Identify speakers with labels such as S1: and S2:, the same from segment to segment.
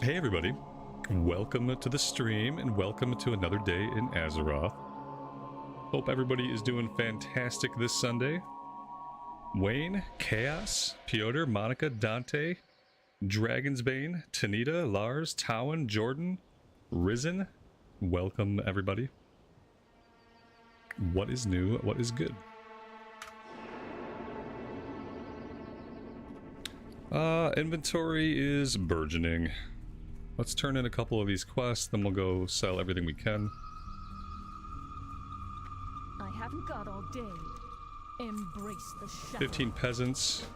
S1: Hey everybody, welcome to the stream and welcome to another day in Azeroth. Hope everybody is doing fantastic this Sunday. Wayne, Chaos, Piotr, Monica, Dante, Dragonsbane, Tanita, Lars, Towan, Jordan, Risen, welcome everybody. What is new? What is good? Inventory is burgeoning. Let's turn in a couple of these quests, then we'll go sell everything we can.
S2: I haven't got all day. Embrace the shadow.
S1: 15 peasants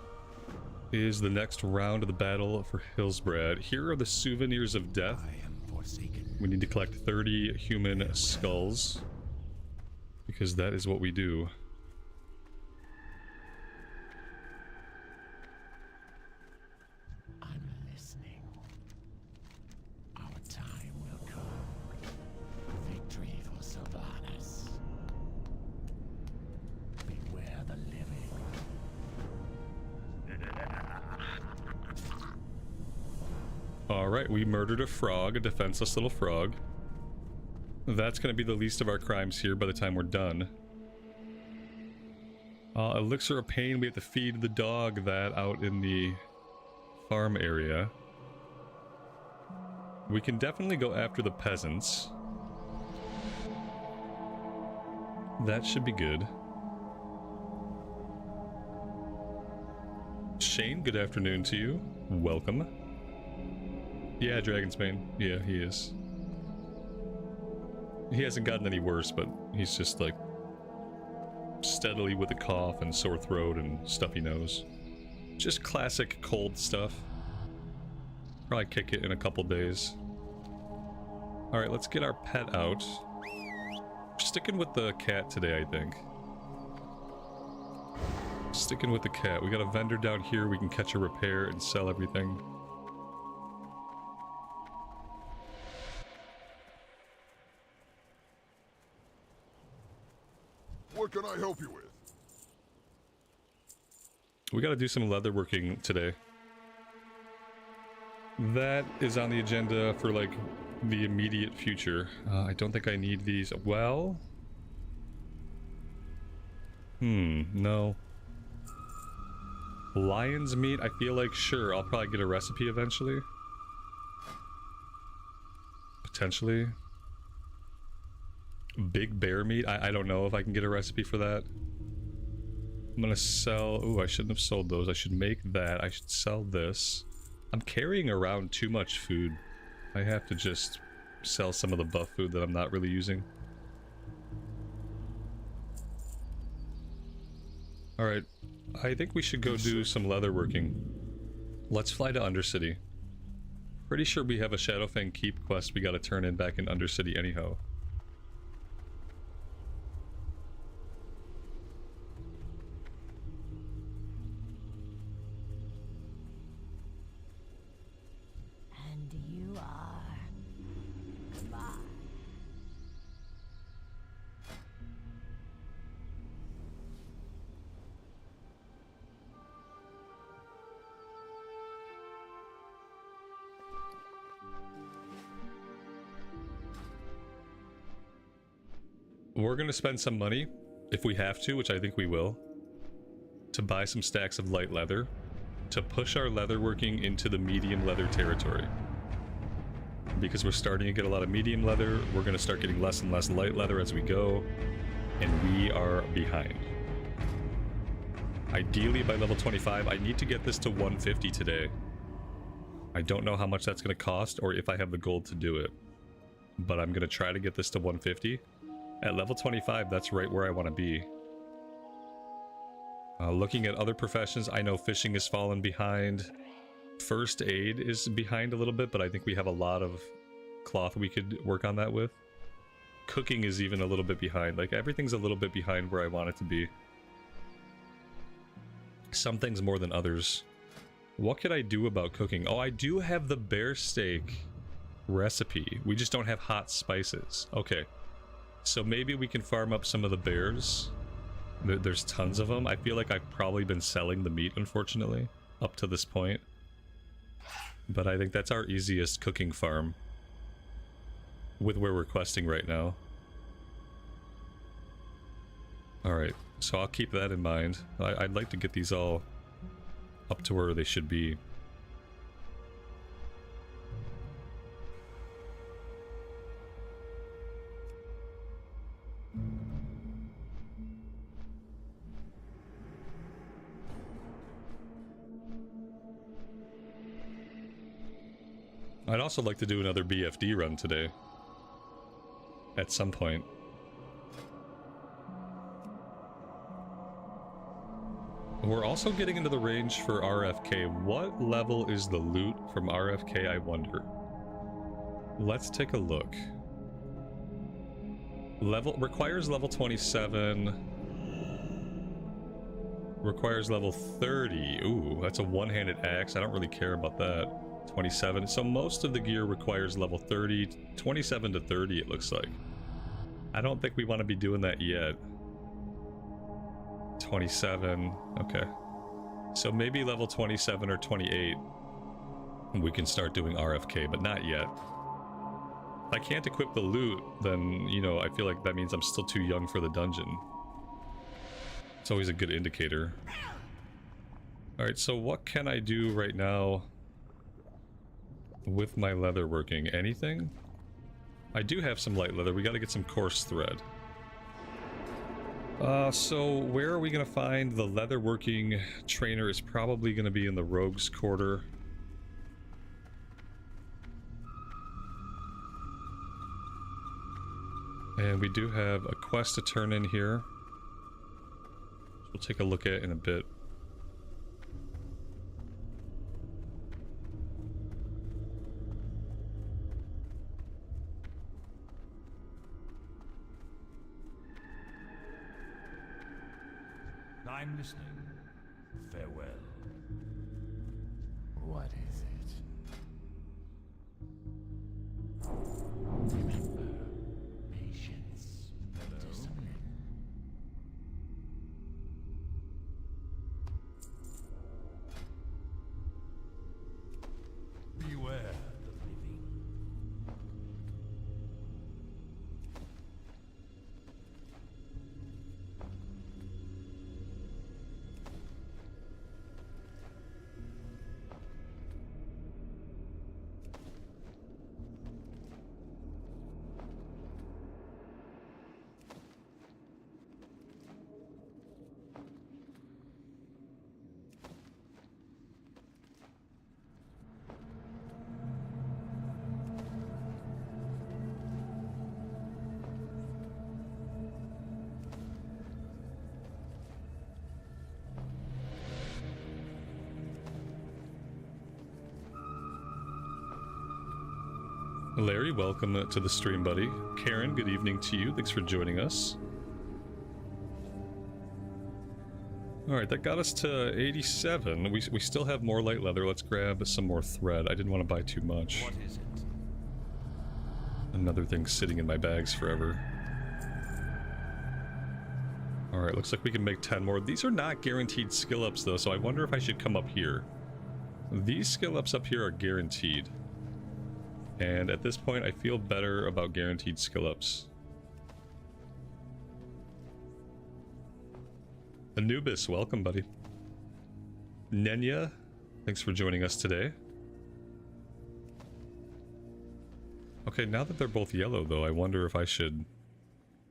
S1: is the next round of the battle for Hillsbrad. Here are the souvenirs of death.
S3: I am forsaken.
S1: We need to collect 30 human skulls, because that is what we do.
S3: I'm listening. Our time will come. Victory for Sylvanas. Beware the living.
S1: Alright, we murdered a frog, a defenseless little frog. That's going to be the least of our crimes here by the time we're done. Elixir of Pain, we have to feed the dog that out in the farm area. We can definitely go after the peasants. That should be good. Shane, good afternoon to you. Welcome. Yeah, Dragonsbane. Yeah, he is. He hasn't gotten any worse, but he's just like steadily with a cough and sore throat and stuffy nose. Just classic cold stuff. Probably kick it in a couple days. Alright, let's get our pet out. Sticking with the cat today, I think. Sticking with the cat. We got a vendor down here, we can catch a repair and sell everything.
S4: What can I help you with?
S1: We gotta do some leatherworking today. That is on the agenda for, like, the immediate future. I don't think I need these. Well... no. Lion's meat, I feel like, sure, I'll probably get a recipe eventually. Potentially. Big bear meat, I don't know if I can get a recipe for that. I'm gonna sell... Ooh, I shouldn't have sold those. I should make that. I should sell this. I'm carrying around too much food. I have to just sell some of the buff food that I'm not really using. Alright, I think we should go do some leatherworking. Let's fly to Undercity. Pretty sure we have a Shadowfang Keep quest we gotta turn in back in Undercity anyhow.
S2: And you are. Goodbye.
S1: We're gonna spend some money, if we have to, which I think we will, to buy some stacks of light leather, to push our leatherworking into the medium leather territory. Because we're starting to get a lot of medium leather, we're gonna start getting less and less light leather as we go, and we are behind. Ideally by level 25, I need to get this to 150 today. I don't know how much that's gonna cost, or if I have the gold to do it. But I'm gonna try to get this to 150. At level 25, that's right where I want to be. Looking at other professions, I know fishing has fallen behind. First aid is behind a little bit, but I think we have a lot of cloth we could work on that with. Cooking is even a little bit behind. Like, everything's a little bit behind where I want it to be. Some things more than others. What could I do about cooking? Oh, I do have the bear steak recipe. We just don't have hot spices. Okay. So maybe we can farm up some of the bears. There's tons of them. I feel like I've probably been selling the meat, unfortunately, up to this point. But I think that's our easiest cooking farm with where we're questing right now. Alright, so I'll keep that in mind. I'd like to get these all up to where they should be. I'd also like to do another BFD run today. At some point. We're also getting into the range for RFK. What level is the loot from RFK, I wonder? Let's take a look. Requires level 27. Requires level 30. Ooh, that's a one-handed axe. I don't really care about that. 27. So most of the gear requires level 30. 27 to 30, it looks like. I don't think we want to be doing that yet. 27. Okay. So maybe level 27 or 28 we can start doing RFK, but not yet. If I can't equip the loot, then, you know, I feel like that means I'm still too young for the dungeon. It's always a good indicator. Alright, so what can I do right now with my leatherworking? Anything? I do have some light leather. We got to get some coarse thread. So where are we going to find the leatherworking trainer? Is probably going to be in the Rogue's Quarter. And we do have a quest to turn in here. We'll take a look at it in a bit.
S3: I'm listening. Farewell. What is it? Remember, patience, discipline. Beware the living.
S1: Larry, welcome to the stream, buddy. Karen, good evening to you. Thanks for joining us. Alright, that got us to 87. We still have more light leather. Let's grab some more thread. I didn't want to buy too much.
S3: What is it?
S1: Another thing sitting in my bags forever. Alright, looks like we can make 10 more. These are not guaranteed skill ups though, so I wonder if I should come up here. These skill ups up here are guaranteed. And at this point, I feel better about guaranteed skill ups. Anubis, welcome, buddy. Nenya, thanks for joining us today. Okay, now that they're both yellow, though, I wonder if I should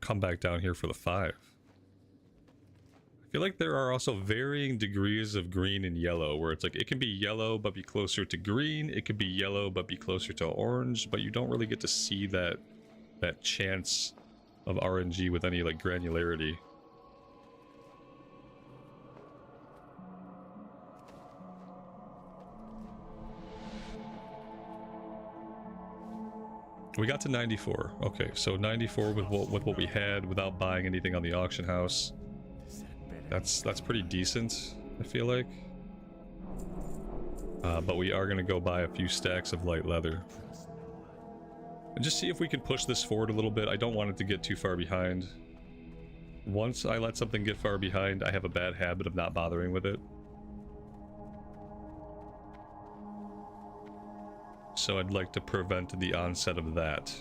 S1: come back down here for the 5. I feel like there are also varying degrees of green and yellow, where it's like it can be yellow but be closer to green, it could be yellow but be closer to orange, but you don't really get to see that chance of RNG with any like granularity. We got to 94. Okay, so 94 with what we had without buying anything on the auction house. That's pretty decent, I feel like. But we are gonna go buy a few stacks of light leather. And just see if we can push this forward a little bit. I don't want it to get too far behind. Once I let something get far behind, I have a bad habit of not bothering with it. So I'd like to prevent the onset of that.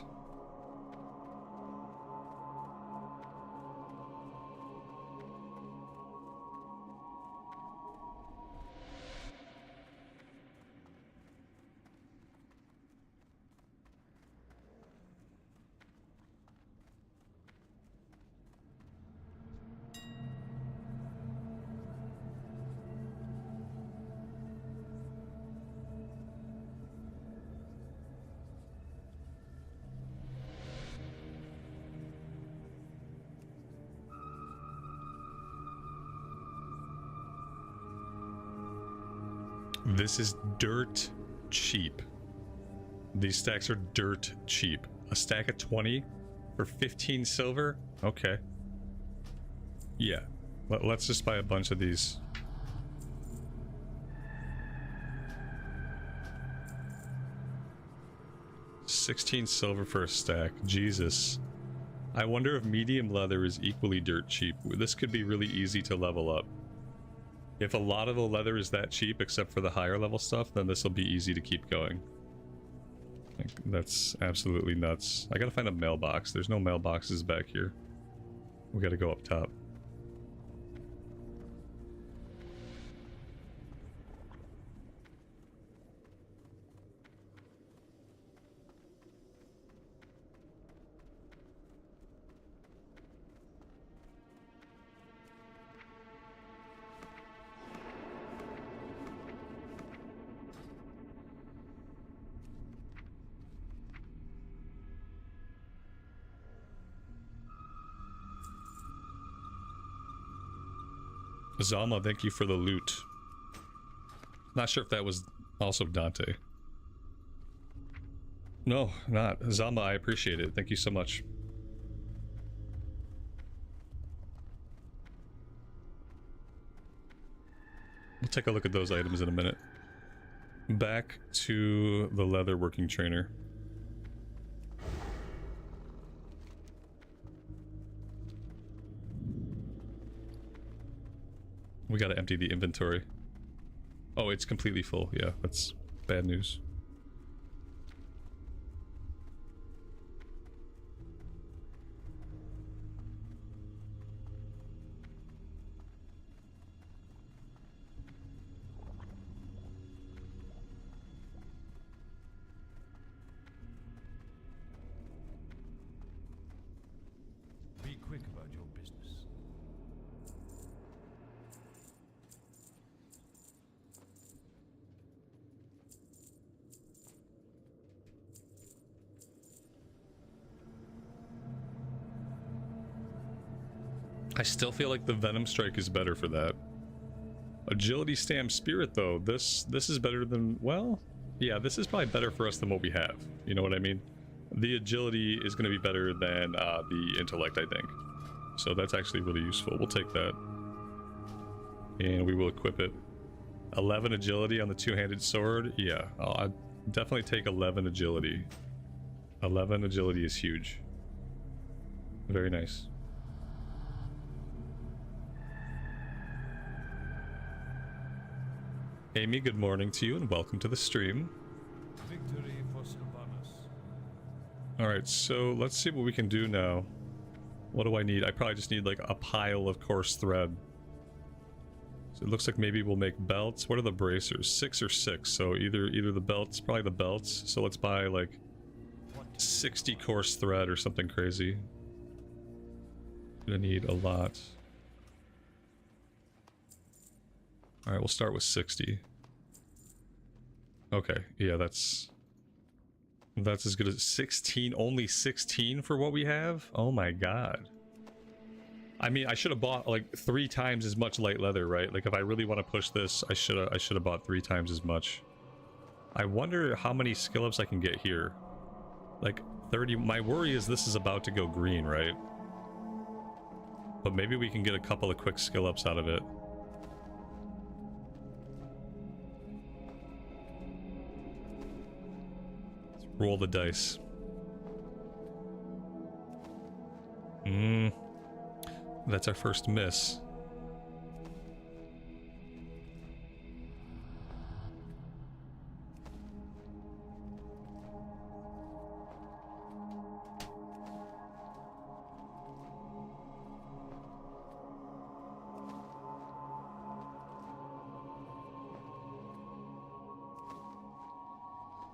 S1: This is dirt cheap. These stacks are dirt cheap. A stack of 20 for 15 silver? Okay. Yeah. Let's just buy a bunch of these. $16 silver for a stack. Jesus. I wonder if medium leather is equally dirt cheap. This could be really easy to level up. If a lot of the leather is that cheap, except for the higher level stuff, then this will be easy to keep going. Like, that's absolutely nuts. I gotta find a mailbox. There's no mailboxes back here. We gotta go up top. Zalma, thank you for the loot. Not sure if that was also Dante. No, not. Zalma, I appreciate it. Thank you so much. We'll take a look at those items in a minute. Back to the leatherworking trainer. We gotta empty the inventory. Oh, it's completely full. Yeah, that's bad news.
S3: Be quick about your business.
S1: I still feel like the Venom Strike is better for that. Agility Stam Spirit though, this is better than, well, yeah, this is probably better for us than what we have. You know what I mean? The agility is going to be better than the intellect, I think. So that's actually really useful. We'll take that. And we will equip it. 11 agility on the two-handed sword. Yeah, I'll definitely take 11 agility. 11 agility is huge. Very nice. Amy, good morning to you and welcome to the stream.
S3: Victory for Sylvanas.
S1: Alright, so let's see what we can do now. What do I need? I probably just need like a pile of coarse thread. So it looks like maybe we'll make belts. What are the bracers? 6 or 6. So either the belts, probably the belts. So let's buy like 60 coarse thread or something crazy. Gonna need a lot. Alright, we'll start with 60. Okay, yeah, that's as good as 16. Only 16 for what we have? Oh my god. I mean, I should have bought like 3 times as much light leather, right? Like if I really want to push this, I should have bought 3 times as much. I wonder how many skill ups I can get here. Like 30. My worry is this is about to go green, right? But maybe we can get a couple of quick skill ups out of it. Roll the dice. That's our first miss.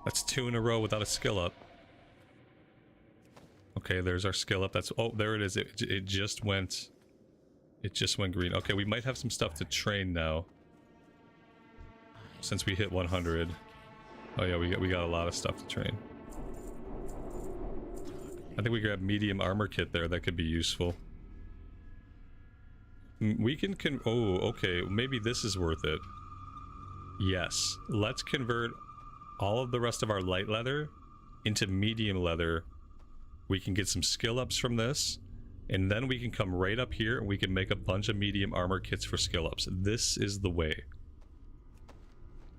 S1: That's 2 in a row without a skill up. Okay, there's our skill up. That's, oh, there it is. It just went green. Okay, we might have some stuff to train now. Since we hit 100. Oh yeah, we got a lot of stuff to train. I think we grab medium armor kit there. That could be useful. We can oh, okay. Maybe this is worth it. Yes. Let's convert all of the rest of our light leather into medium leather. We can get some skill ups from this. And then we can come right up here and we can make a bunch of medium armor kits for skill ups. This is the way.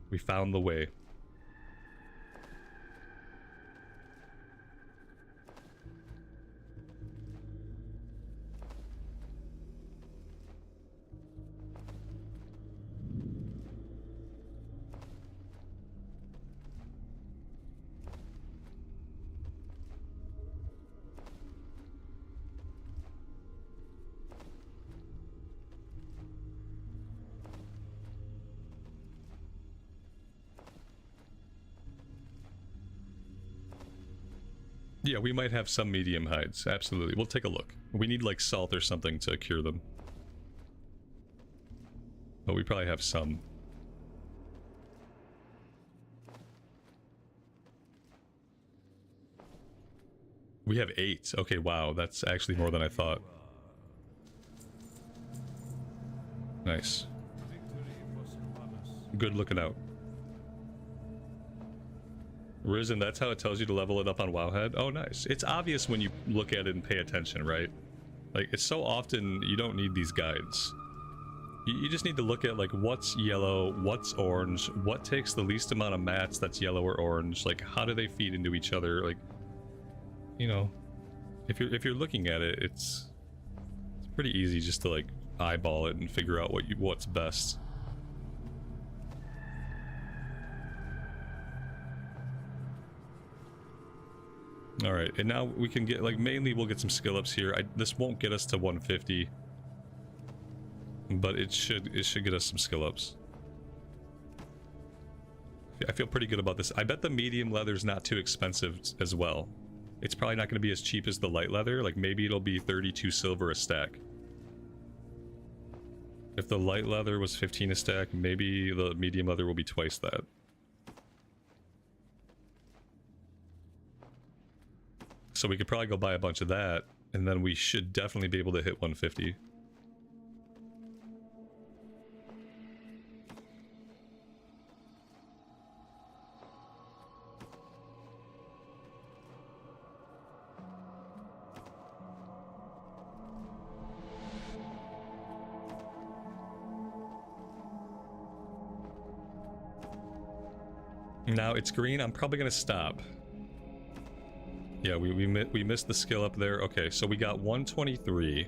S1: We found the way. Yeah, we might have some medium hides. Absolutely. We'll take a look. We need like salt or something to cure them. But we probably have some. We have 8. Okay, wow. That's actually more than I thought. Nice. Good looking out. Risen, that's how it tells you to level it up on Wowhead? Oh, nice. It's obvious when you look at it and pay attention, right? Like, it's so often you don't need these guides. You just need to look at, like, what's yellow, what's orange, what takes the least amount of mats that's yellow or orange, like, how do they feed into each other, like, you know, if you're looking at it, it's pretty easy just to, like, eyeball it and figure out what's best. Alright, and now we can get, like, mainly we'll get some skill ups here. This won't get us to 150. But it should get us some skill ups. I feel pretty good about this. I bet the medium leather's not too expensive as well. It's probably not going to be as cheap as the light leather. Like, maybe it'll be 32 silver a stack. If the light leather was 15 a stack, maybe the medium leather will be twice that. So we could probably go buy a bunch of that, and then we should definitely be able to hit 150. Now it's green. I'm probably gonna stop. Yeah, we missed the skill up there. Okay, so we got 123.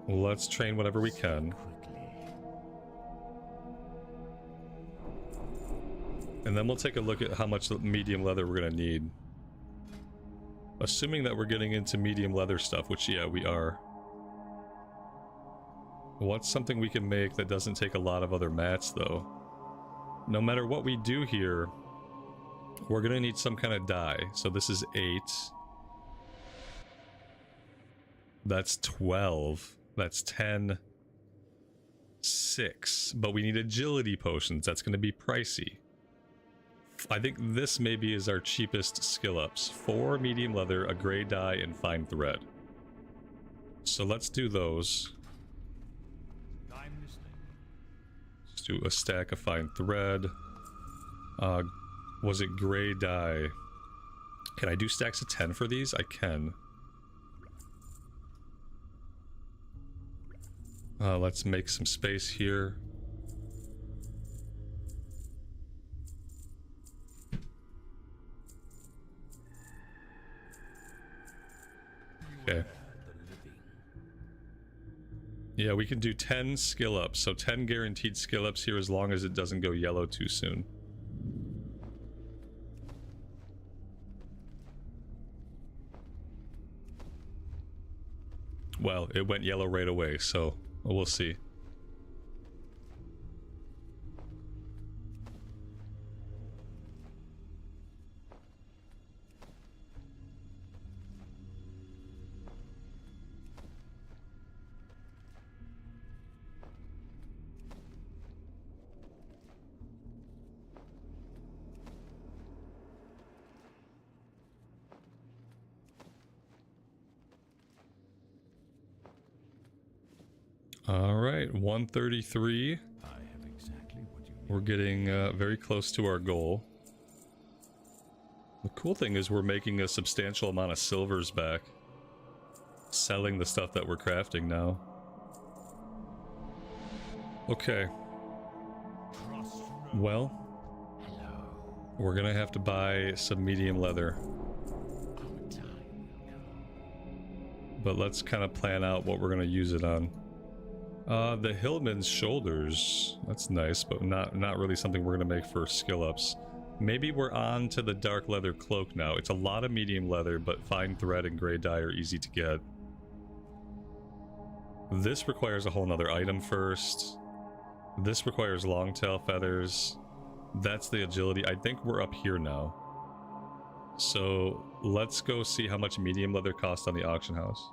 S1: Let's train whatever we can. And then we'll take a look at how much medium leather we're gonna need. Assuming that we're getting into medium leather stuff, which, yeah, we are. What's something we can make that doesn't take a lot of other mats, though? No matter what we do here, we're gonna need some kind of dye. So this is 8. That's 12. That's 10. 6. But we need agility potions. That's gonna be pricey. I think this maybe is our cheapest skill ups. 4 medium leather, a gray dye, and fine thread. So let's do those. Let's do a stack of fine thread. Was it gray dye? Can I do stacks of 10 for these? I can. Let's make some space here. Okay. Yeah, we can do 10 skill ups, so 10 guaranteed skill ups here as long as it doesn't go yellow too soon. Well, it went yellow right away, so we'll see. All right, 133.
S3: I have exactly what you need.
S1: We're getting very close to our goal. The cool thing is we're making a substantial amount of silvers back. Selling the stuff that we're crafting now. Okay. Well, we're gonna have to buy some medium leather. But let's kind of plan out what we're gonna use it on. The Hillman's shoulders. That's nice, but not really something we're gonna make for skill ups. Maybe we're on to the dark leather cloak now. It's a lot of medium leather, but fine thread and gray dye are easy to get. This requires a whole nother item first. This requires long tail feathers. That's the agility. I think we're up here now. So let's go see how much medium leather costs on the auction house.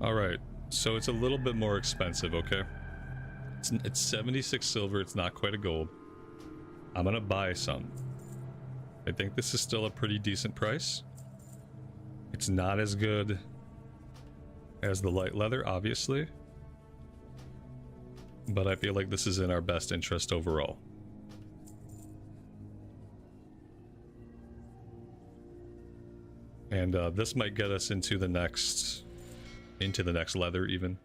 S1: Alright, so it's a little bit more expensive, okay? It's 76 silver, it's not quite a gold. I'm gonna buy some. I think this is still a pretty decent price. It's not as good as the light leather, obviously. But I feel like this is in our best interest overall. And this might get us into the next leather even.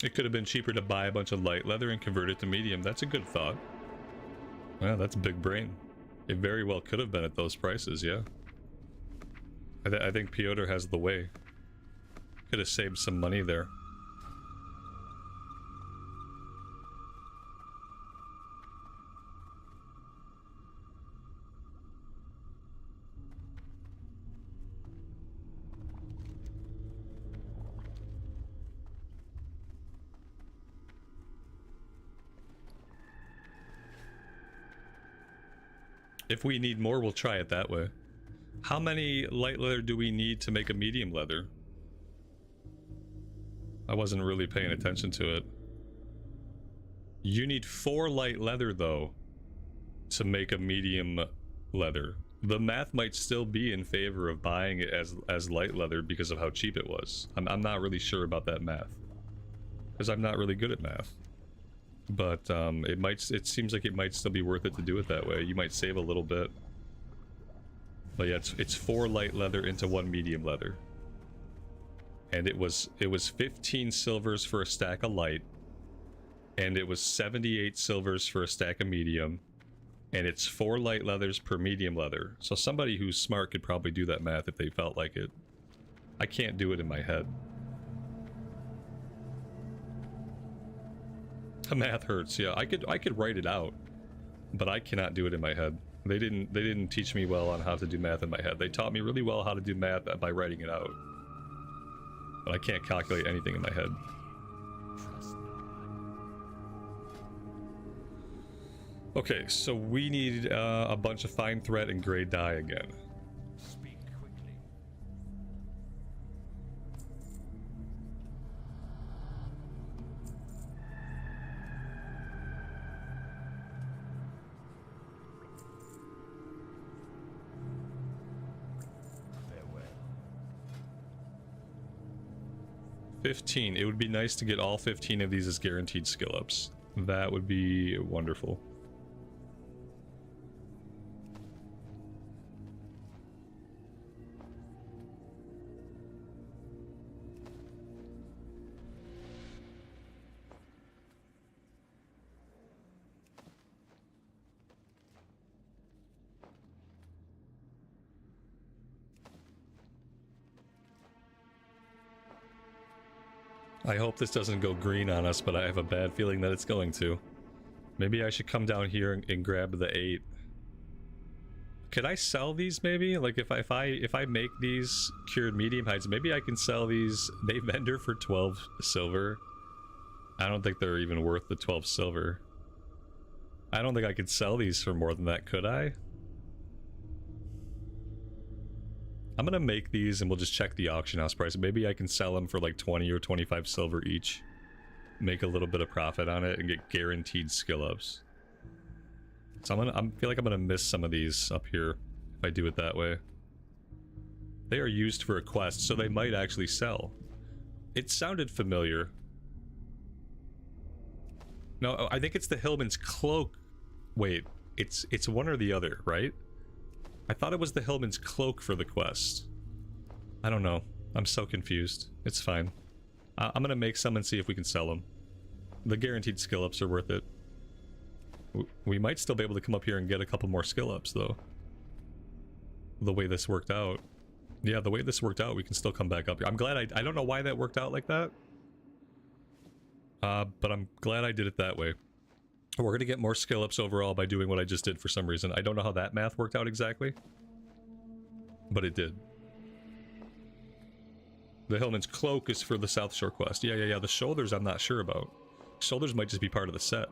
S1: It could have been cheaper to buy a bunch of light leather and convert it to medium. That's a good thought. Well, that's big brain. It very well could have been at those prices, yeah. I think Piotr has the way. Could have saved some money there. If we need more, we'll try it that way. How many light leather do we need to make a medium leather? I wasn't really paying attention to it. You need 4 light leather, though, to make a medium leather. The math might still be in favor of buying it as light leather because of how cheap it was. I'm not really sure about that math, because I'm not really good at math. But it seems like it might still be worth it to do it that way. You might save a little bit. But yeah, it's 4 light leather into 1 medium leather. And it was 15 silvers for a stack of light, and it was 78 silvers for a stack of medium, and it's 4 light leathers per medium leather. So somebody who's smart could probably do that math if they felt like it. I can't do it in my head. The math hurts, yeah. I could write it out, but I cannot do it in my head. They didn't teach me well on how to do math in my head. They taught me really well how to do math by writing it out. But I can't calculate anything in my head. Okay, so we need a bunch of fine thread and gray dye again.
S3: Speak quickly. Farewell.
S1: 15. It would be nice to get all 15 of these as guaranteed skill ups. That would be wonderful. I hope this doesn't go green on us, but I have a bad feeling that it's going to. Maybe I should come down here and grab the 8. Could I sell these maybe? Like if I make these cured medium hides, maybe I can sell these. They vendor for 12 silver. I don't think they're even worth the 12 silver. I don't think I could sell these for more than that, could I? I'm gonna make these and we'll just check the auction house price. Maybe I can sell them for like 20 or 25 silver each. Make a little bit of profit on it and get guaranteed skill ups. So I feel like I'm gonna miss some of these up here if I do it that way. They are used for a quest, so they might actually sell. It sounded familiar. No, I think it's the Hillman's Cloak. Wait, it's one or the other, right? I thought it was the Hillman's Cloak for the quest. I don't know. I'm so confused. It's fine. I'm gonna make some and see if we can sell them. The guaranteed skill ups are worth it. We might still be able to come up here and get a couple more skill ups, though. The way this worked out. Yeah, the way this worked out, we can still come back up here. I'm glad I don't know why that worked out like that. But I'm glad I did it that way. We're gonna get more skill ups overall by doing what I just did for some reason. I don't know how that math worked out exactly, but it did. The Hillman's Cloak is for the South Shore quest. Yeah. The shoulders I'm not sure about. Shoulders might just be part of the set.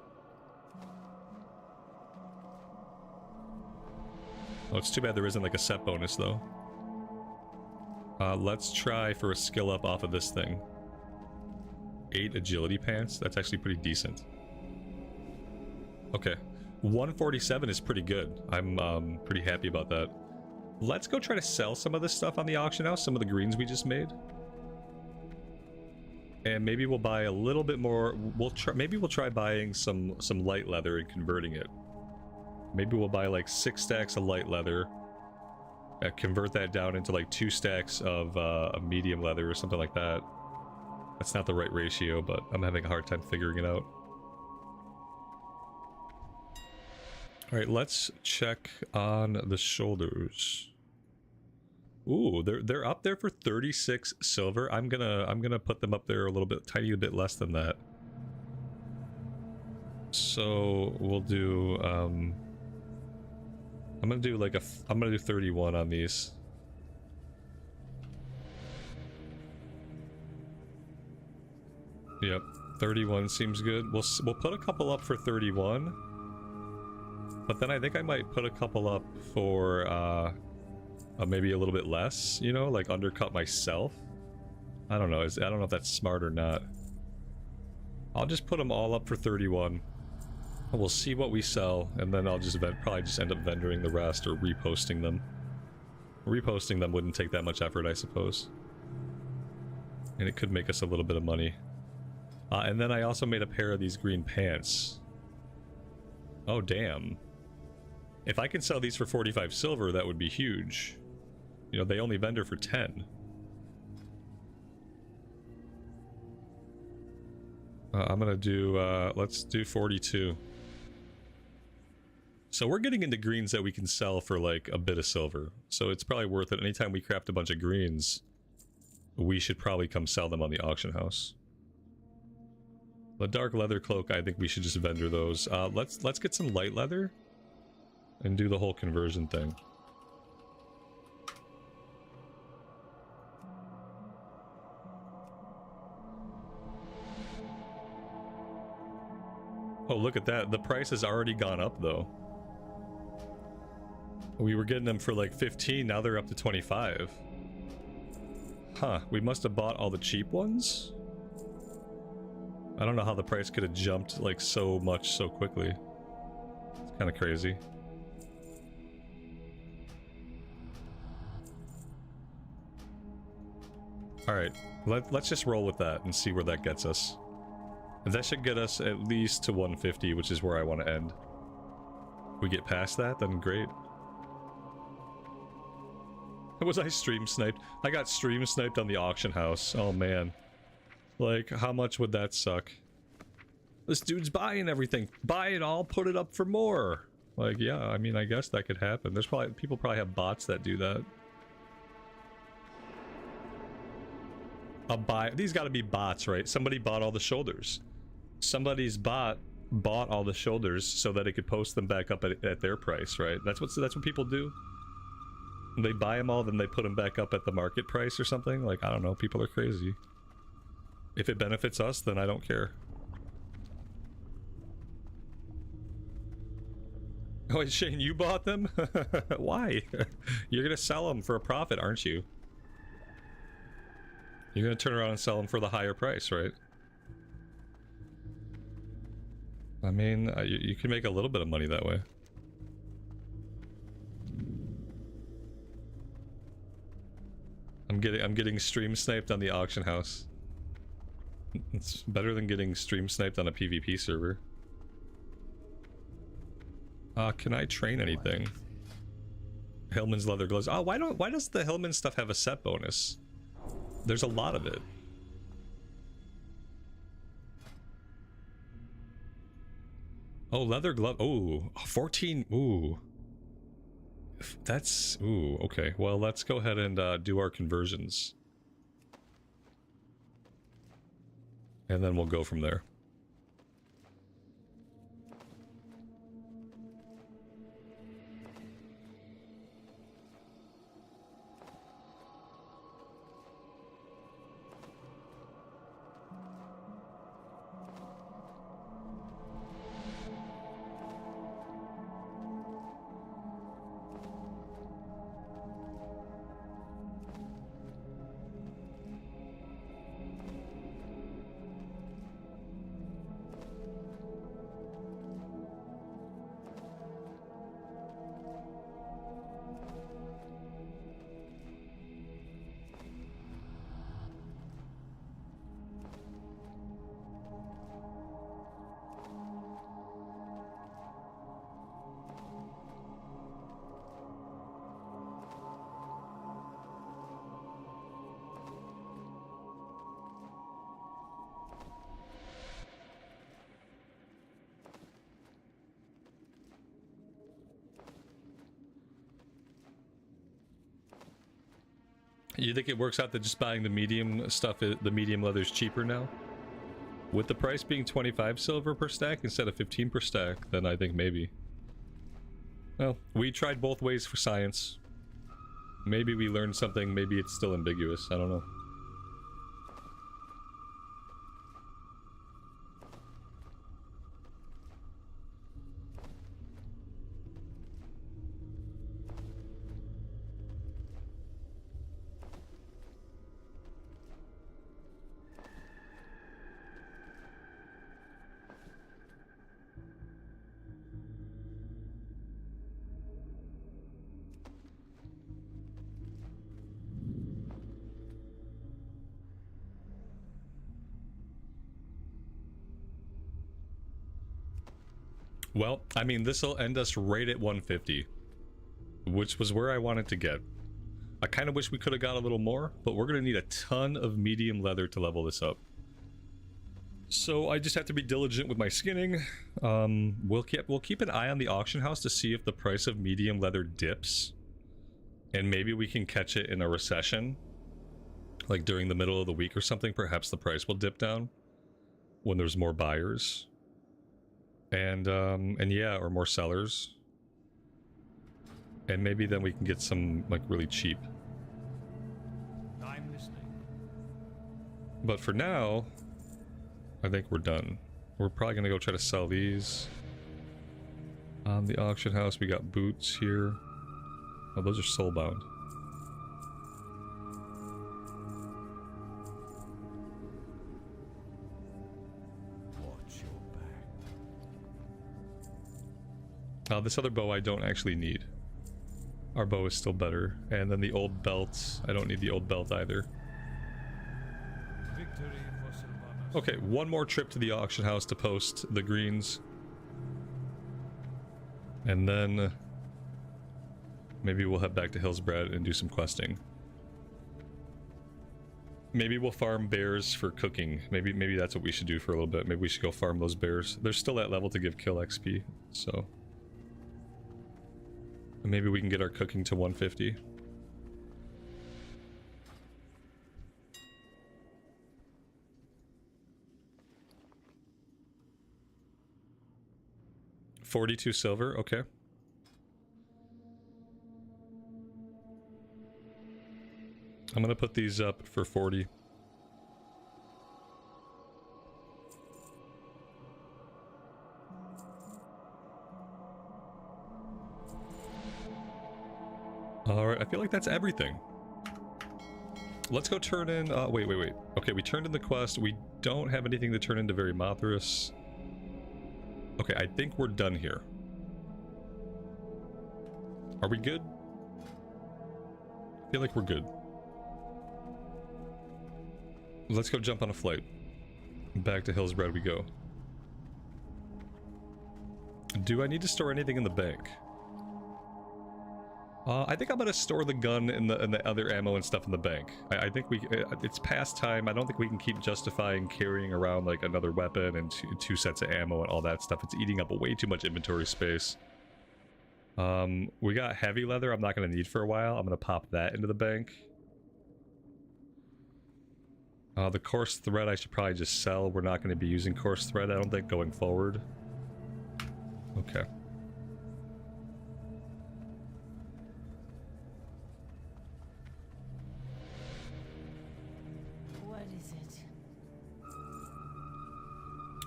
S1: Oh, it's too bad there isn't like a set bonus though. Let's try for a skill up off of this thing. 8 agility pants. That's actually pretty decent. Okay, 147 is pretty good. I'm pretty happy about that. Let's go try to sell some of this stuff on the auction house, some of the greens we just made. And maybe we'll buy a little bit more. Maybe we'll try buying some light leather and converting it. Maybe we'll buy like 6 stacks of light leather. Convert that down into like 2 stacks of medium leather or something like that. That's not the right ratio, but I'm having a hard time figuring it out. Alright, let's check on the shoulders. Ooh, they're up there for 36 silver. I'm gonna put them up there a little bit, tiny bit less than that. So we'll do I'm gonna do like I'm gonna do 31 on these. Yep, 31 seems good. We'll put a couple up for 31. But then I think I might put a couple up for maybe a little bit less, you know, like undercut myself. I don't know. I don't know if that's smart or not. I'll just put them all up for 31. We'll see what we sell, and then I'll just probably just end up vendoring the rest or reposting them. Reposting them wouldn't take that much effort, I suppose. And it could make us a little bit of money. And then I also made a pair of these green pants. Oh, damn. If I can sell these for 45 silver, that would be huge. You know, they only vendor for 10. I'm gonna do, let's do 42. So we're getting into greens that we can sell for like a bit of silver. So it's probably worth it. Anytime we craft a bunch of greens, we should probably come sell them on the auction house. The dark leather cloak, I think we should just vendor those. Let's get some light leather and do the whole conversion thing. Oh, look at that. The price has already gone up though. We were getting them for like 15, now they're up to 25. Huh, we must have bought all the cheap ones? I don't know how the price could have jumped like so much so quickly. It's kind of crazy. Alright, let's just roll with that and see where that gets us. And that should get us at least to 150, which is where I want to end. If we get past that, then great. Was I stream sniped? I got stream sniped on the auction house. Oh man. Like, how much would that suck? This dude's buying everything. Buy it all, put it up for more. Like, yeah, I mean, I guess that could happen. There's probably, people probably have bots that do that. a buy. These got to be bots, right? Somebody bought all the shoulders. Somebody's bot bought all the shoulders so that it could post them back up at their price, right? That's what people do. They buy them all, then they put them back up at the market price or something. Like, I don't know. People are crazy. If it benefits us, then I don't care. Oh, Shane, you bought them? Why? You're gonna sell them for a profit, aren't you? You're gonna turn around and sell them for the higher price, right? I mean, you can make a little bit of money that way. I'm getting stream sniped on the auction house. It's better than getting stream sniped on a PvP server. Can I train anything? Hillman's leather gloves. Oh, why does the Hillman stuff have a set bonus? There's a lot of it. Oh, leather glove. Ooh, 14. Ooh. That's... Ooh, okay. Well, let's go ahead and do our conversions. And then we'll go from there. You think it works out that just buying the medium stuff, the medium leather is cheaper now? With the price being 25 silver per stack instead of 15 per stack, then I think maybe. Well, we tried both ways for science. Maybe we learned something, maybe it's still ambiguous, I don't know. Well, I mean, this will end us right at 150, which was where I wanted to get. I kind of wish we could have got a little more, but we're going to need a ton of medium leather to level this up. So I just have to be diligent with my skinning. We'll keep an eye on the auction house to see if the price of medium leather dips, and maybe we can catch it in a recession, like during the middle of the week or something. Perhaps the price will dip down when there's more buyers. And yeah, or more sellers. And maybe then we can get some, like, really cheap.
S3: I'm listening.
S1: But for now, I think we're done. We're probably gonna go try to sell these. On the auction house, we got boots here. Oh, those are soulbound. This other bow I don't actually need. Our bow is still better. And then the old belt, I don't need the old belt either. Okay, one more trip to the auction house to post the greens. And then maybe we'll head back to Hillsbrad and do some questing. Maybe we'll farm bears for cooking. Maybe that's what we should do for a little bit. Maybe we should go farm those bears. They're still at level to give kill XP, so... Maybe we can get our cooking to 150. 42 silver, okay. I'm gonna put these up for 40. Alright, I feel like that's everything. Let's go turn in, wait. Okay, we turned in the quest. We don't have anything to turn into Very Mothras. Okay, I think we're done here. Are we good? I feel like we're good. Let's go jump on a flight. Back to Hillsbred we go. Do I need to store anything in the bank? I think I'm gonna store the gun and the other ammo and stuff in the bank. I think it's past time. I don't think we can keep justifying carrying around like another weapon and two sets of ammo and all that stuff. It's eating up way too much inventory space. We got heavy leather I'm not gonna need for a while. I'm gonna pop that into the bank. The coarse thread I should probably just sell. We're not gonna be using coarse thread, I don't think, going forward. Okay.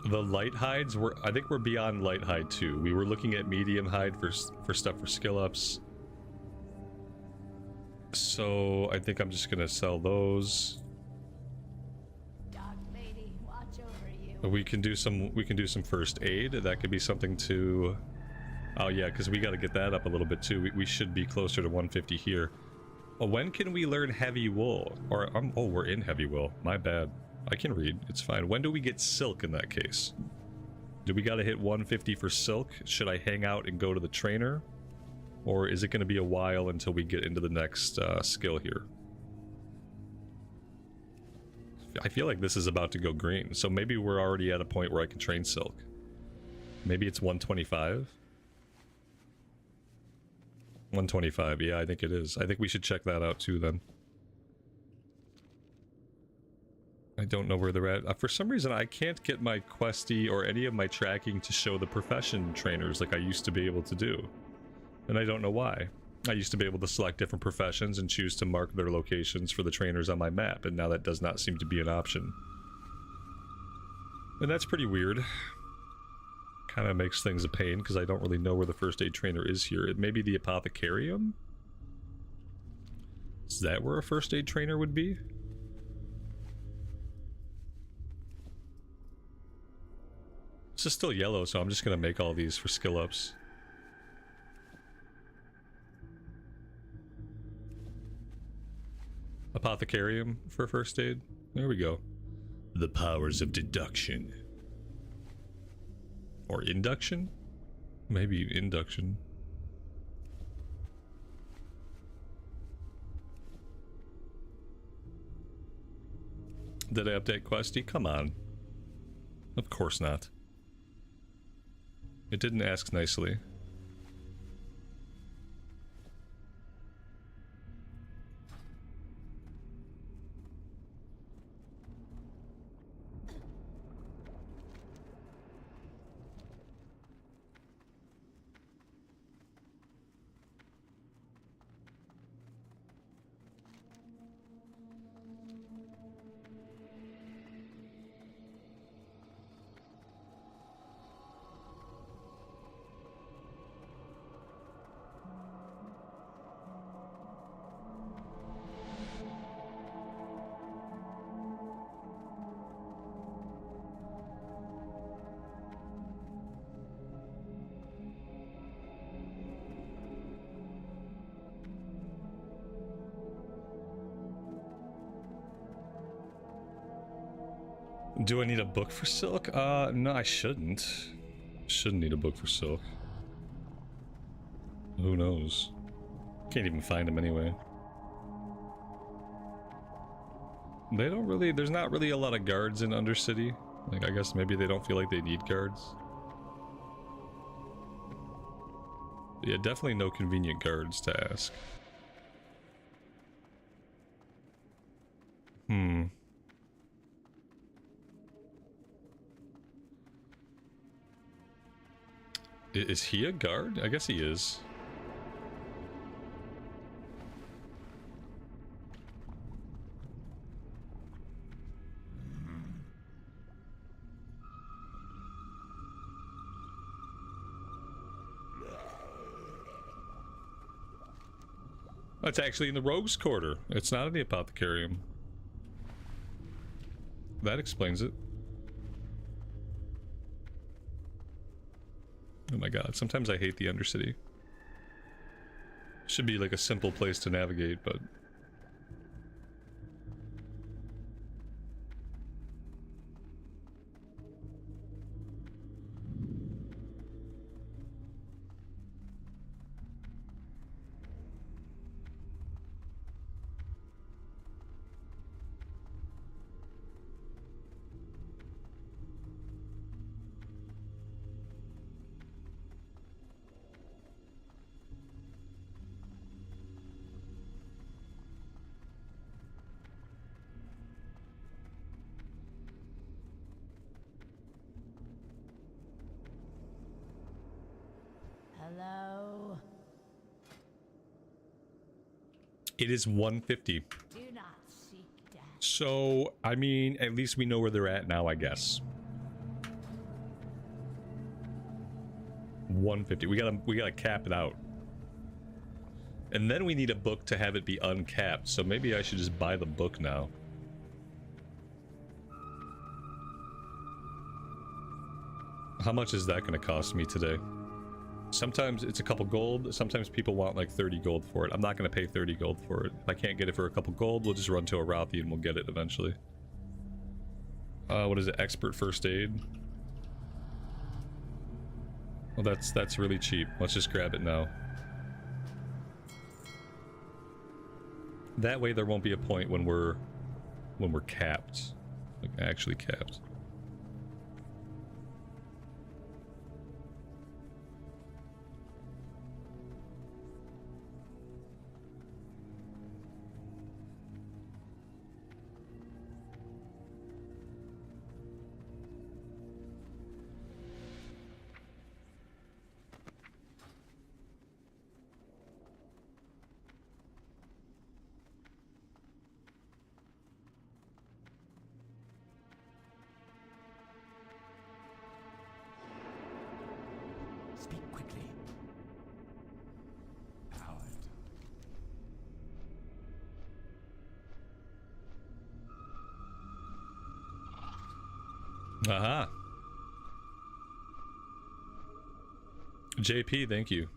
S1: The light hides, I think we're beyond light hide too. We were looking at medium hide for stuff for skill ups. So I think I'm just gonna sell those.
S5: Dog lady, watch over you.
S1: We can do some first aid. That could be something to. Oh yeah, because we got to get that up a little bit too. We should be closer to 150 here. When can we learn heavy wool? Or oh, we're in heavy wool. My bad. I can read, it's fine. When do we get silk in that case? Do we gotta hit 150 for silk? Should I hang out and go to the trainer? Or is it gonna be a while until we get into the next skill here? I feel like this is about to go green, so maybe we're already at a point where I can train silk. Maybe it's 125? 125, yeah, I think it is. I think we should check that out too then. I don't know where they're at. For some reason, I can't get my questy or any of my tracking to show the profession trainers like I used to be able to do. And I don't know why. I used to be able to select different professions and choose to mark their locations for the trainers on my map, and now that does not seem to be an option. And that's pretty weird. Kind of makes things a pain, because I don't really know where the first aid trainer is here. It may be the apothecarium? Is that where a first aid trainer would be? This is still yellow, so I'm just gonna make all these for skill ups. Apothecarium for first aid. There we go. The powers of deduction. Or induction? Maybe induction. Did I update Questy? Come on. Of course not. It didn't ask nicely. Do I need a book for silk? No, I shouldn't. Shouldn't need a book for silk. Who knows? Can't even find them anyway. They don't really, there's not really a lot of guards in Undercity. Like, I guess maybe they don't feel like they need guards. Yeah, definitely no convenient guards to ask. Is he a guard? I guess he is. It's actually in the Rogue's Quarter. It's not in the Apothecarium. That explains it. Oh my god, sometimes I hate the Undercity. Should be like a simple place to navigate, but...
S5: Hello?
S1: It is 150.
S5: Do not seek death.
S1: So, I mean, at least we know where they're at now, I guess. 150. We gotta cap it out. And then we need a book to have it be uncapped, so maybe I should just buy the book now. How much is that gonna cost me today? Sometimes it's a couple gold, sometimes people want like 30 gold for it. I'm not gonna pay 30 gold for it. If I can't get it for a couple gold, we'll just run to a Ralphie and we'll get it eventually. What is it? Expert first aid? Well, that's really cheap. Let's just grab it now. That way there won't be a point when we're capped. Like actually capped.
S3: Speak quickly. Coward.
S1: Aha. JP, thank you.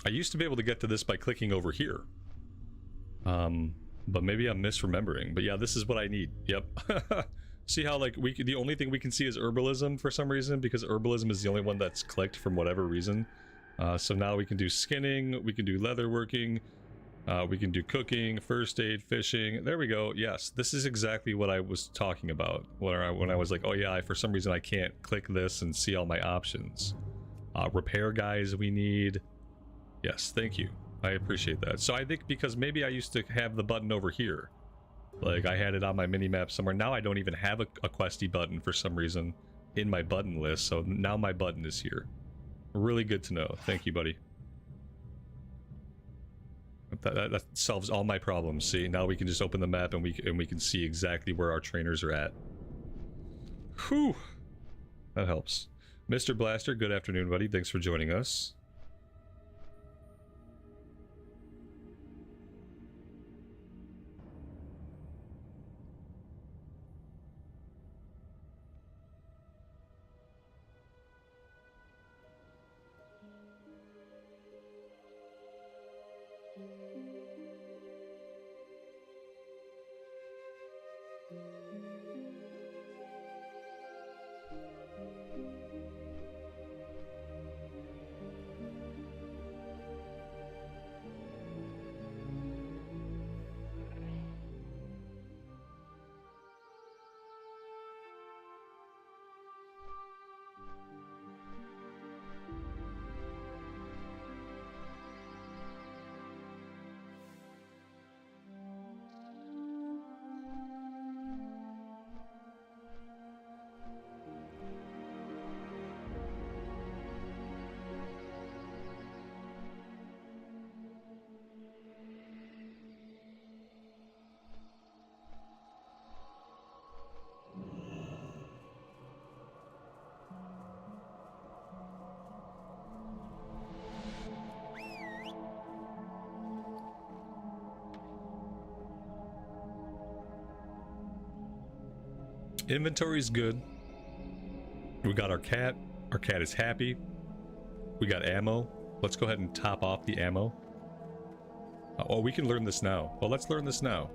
S1: I used to be able to get to this by clicking over here. But maybe I'm misremembering. But yeah, this is what I need. Yep. See how like the only thing we can see is herbalism for some reason, because herbalism is the only one that's clicked from whatever reason. So now we can do skinning, we can do leatherworking, we can do cooking, first aid, fishing. There we go. Yes, this is exactly what I was talking about when I was like, oh yeah, for some reason I can't click this and see all my options. Repair guys we need. Yes, thank you. I appreciate that. So I think because maybe I used to have the button over here. Like I had it on my mini-map somewhere. Now I don't even have a questy button for some reason in my button list. So now my button is here. Really good to know. Thank you, buddy. That solves all my problems. See, now we can just open the map and we can see exactly where our trainers are at. Whew. That helps. Mr. Blaster, good afternoon, buddy. Thanks for joining us. Inventory's good. We got our cat. Our cat is happy. We got ammo. Let's go ahead and top off the ammo. Oh, we can learn this now. Well, let's learn this now.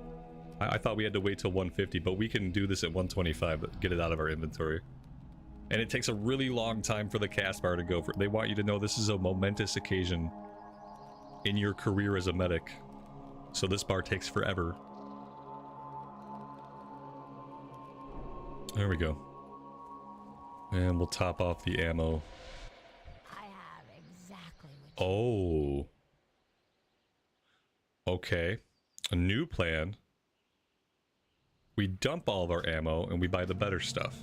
S1: I thought we had to wait till 150, but we can do this at 125, but get it out of our inventory. And it takes a really long time for the cast bar to go for. They want you to know this is a momentous occasion in your career as a medic. So this bar takes forever. There we go. And we'll top off the ammo.
S5: I have exactly what you
S1: Oh. Okay. A new plan. We dump all of our ammo and we buy the better stuff.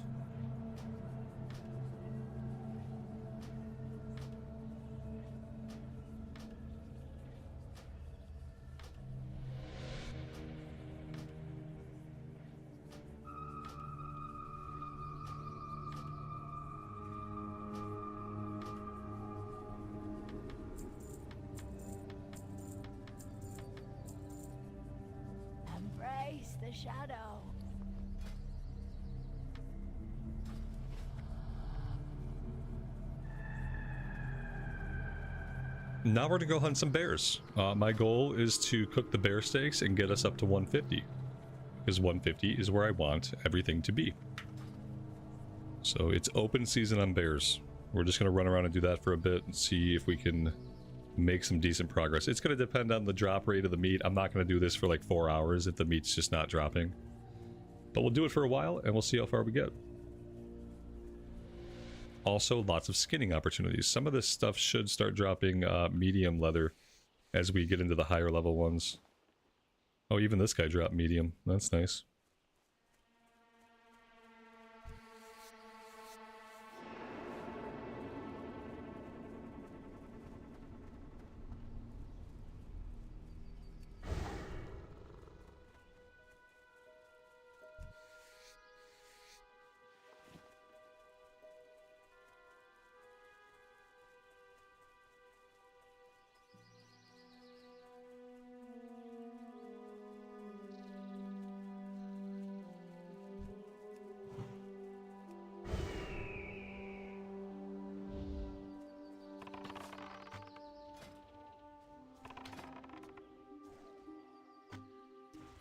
S5: embrace the shadow.
S1: Now we're to go hunt some bears. My goal is to cook the bear steaks and get us up to 150. Because 150 is where I want everything to be. So it's open season on bears. We're just going to run around and do that for a bit and see if we can make some decent progress. It's going to depend on the drop rate of the meat. I'm not going to do this for like 4 hours if the meat's just not dropping. But we'll do it for a while and we'll see how far we get. Also, lots of skinning opportunities. Some of this stuff should start dropping medium leather as we get into the higher level ones. Oh, even this guy dropped medium. That's nice.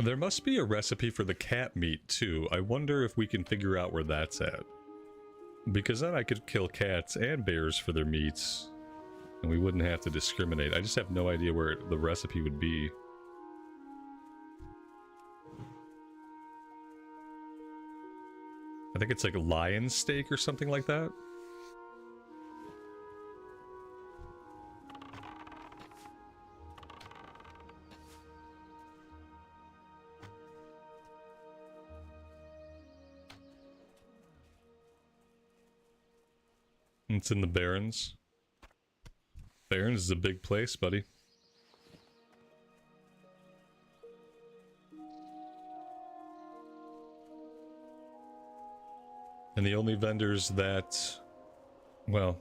S1: There must be a recipe for the cat meat too. I wonder if we can figure out where that's at. Because then I could kill cats and bears for their meats. And we wouldn't have to discriminate. I just have no idea where the recipe would be. I think it's like lion steak or something like that. It's in the Barrens. Barrens is a big place, buddy. And the only vendors that, well,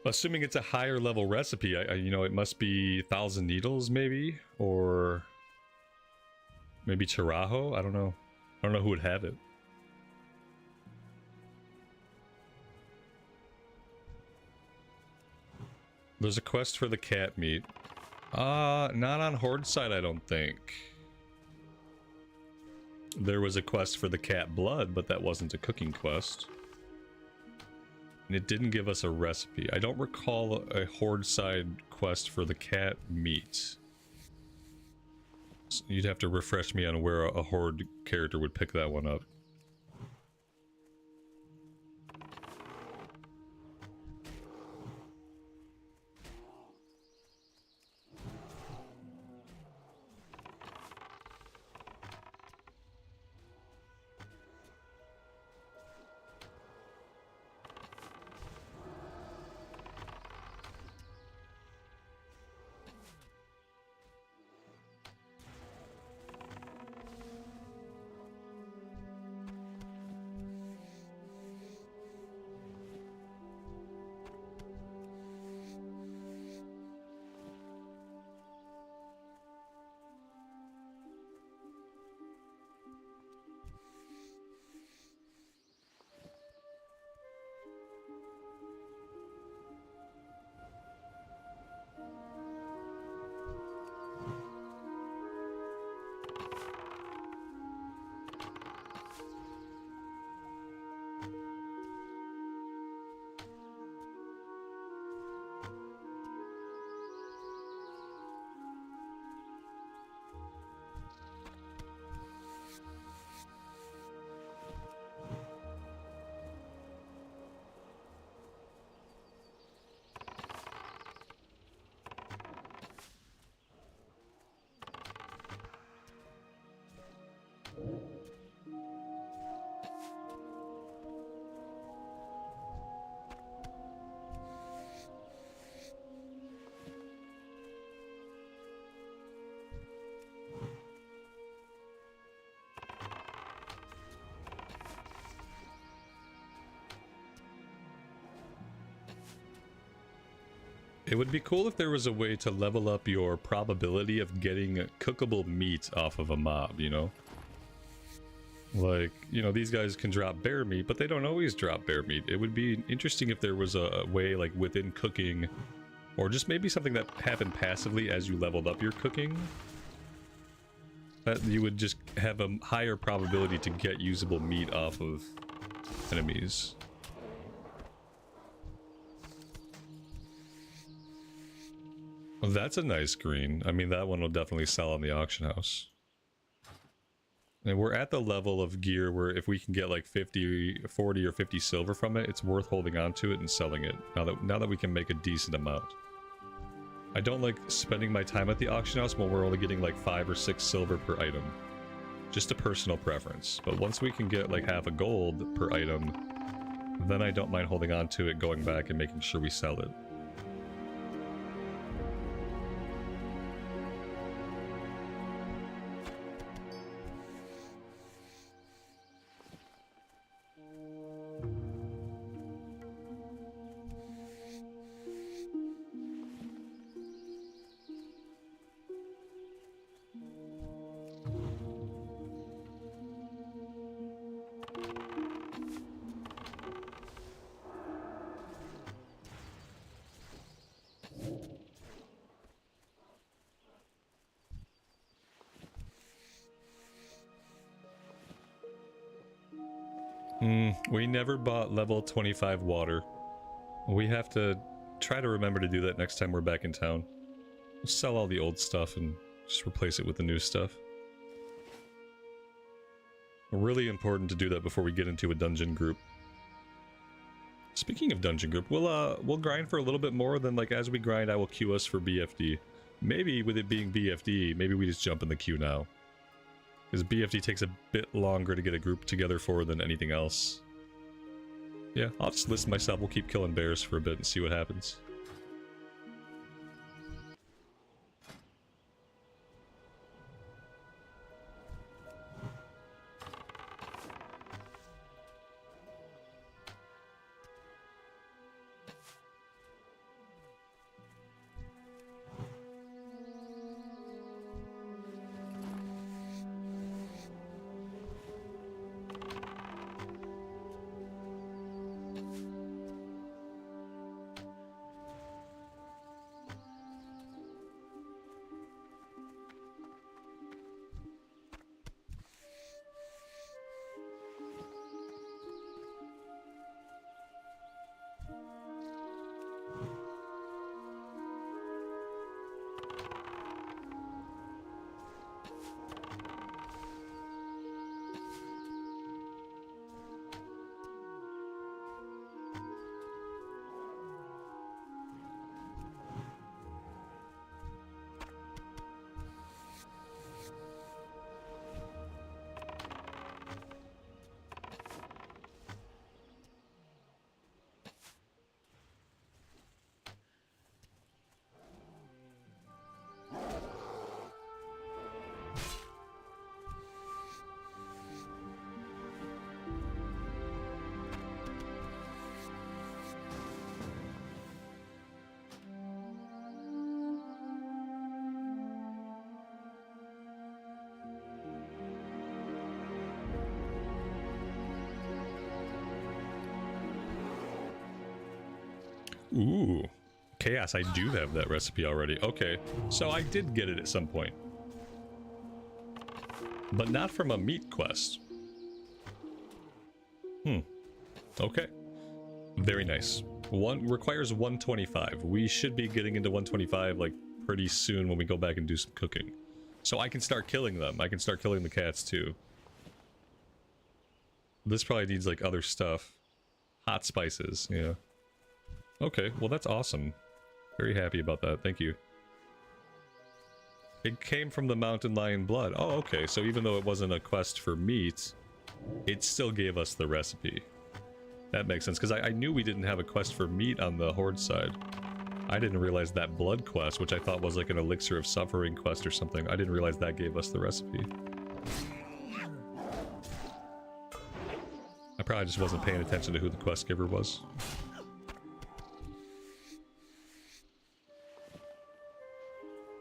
S1: assuming it's a higher level recipe, you know, it must be Thousand Needles maybe, or maybe Chirajo. I don't know. I don't know who would have it. There's a quest for the cat meat. Not on Horde side, I don't think. There was a quest for the cat blood, but that wasn't a cooking quest. And it didn't give us a recipe. I don't recall a Horde side quest for the cat meat. So you'd have to refresh me on where a Horde character would pick that one up. It would be cool if there was a way to level up your probability of getting cookable meat off of a mob, you know? Like, you know, these guys can drop bear meat, but they don't always drop bear meat. It would be interesting if there was a way, like, within cooking, or just maybe something that happened passively as you leveled up your cooking, that you would just have a higher probability to get usable meat off of enemies. Well, that's a nice green. I mean, that one will definitely sell on the auction house. And we're at the level of gear where if we can get like 40 or 50 silver from it, it's worth holding on to it and selling it. Now that we can make a decent amount. I don't like spending my time at the auction house when we're only getting like 5 or 6 silver per item. Just a personal preference. But once we can get like half a gold per item, then I don't mind holding on to it, going back and making sure we sell it. We never bought level 25 water. We have to try to remember to do that next time we're back in town. We'll sell all the old stuff and just replace it with the new stuff. Really important to do that before we get into a dungeon group. Speaking of dungeon group, we'll grind for a little bit more, then like as we grind I will queue us for BFD. Maybe with it being BFD, maybe we just jump in the queue now. Because BFD takes a bit longer to get a group together for than anything else. Yeah, I'll just listen myself. We'll keep killing bears for a bit and see what happens. Ooh, Chaos, I do have that recipe already. Okay, so I did get it at some point. But not from a meat quest. Okay. Very nice. One requires 125. We should be getting into 125 like pretty soon when we go back and do some cooking. So I can start killing them. I can start killing the cats too. This probably needs like other stuff. Hot spices, yeah. Okay, well that's awesome. Very happy about that, thank you. It came from the mountain lion blood. Oh, okay, so even though it wasn't a quest for meat, it still gave us the recipe. That makes sense, because I knew we didn't have a quest for meat on the Horde side. I didn't realize that blood quest, which I thought was like an elixir of suffering quest or something, I didn't realize that gave us the recipe. I probably just wasn't paying attention to who the quest giver was.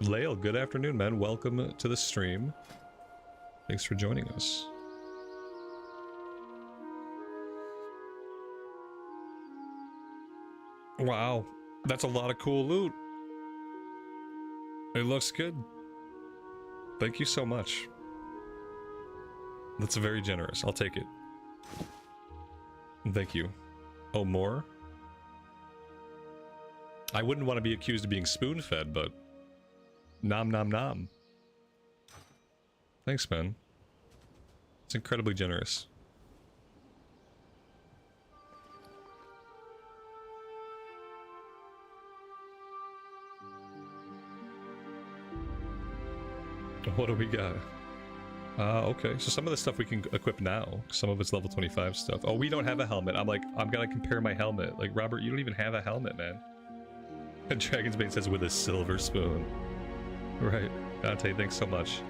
S1: Lael, good afternoon, man. Welcome to the stream. Thanks for joining us. Wow, that's a lot of cool loot. It looks good. Thank you so much. That's very generous. I'll take it. Thank you. Oh, more? I wouldn't want to be accused of being spoon-fed, but... Nom nom nom. Thanks, man. It's incredibly generous. What do we got? Okay, so some of the stuff we can equip now. Some of it's level 25 stuff. Oh, we don't have a helmet. I'm gonna compare my helmet. Like, Robert, you don't even have a helmet, man. And Dragon's Bane says, with a silver spoon. Right. Dante, thanks so much.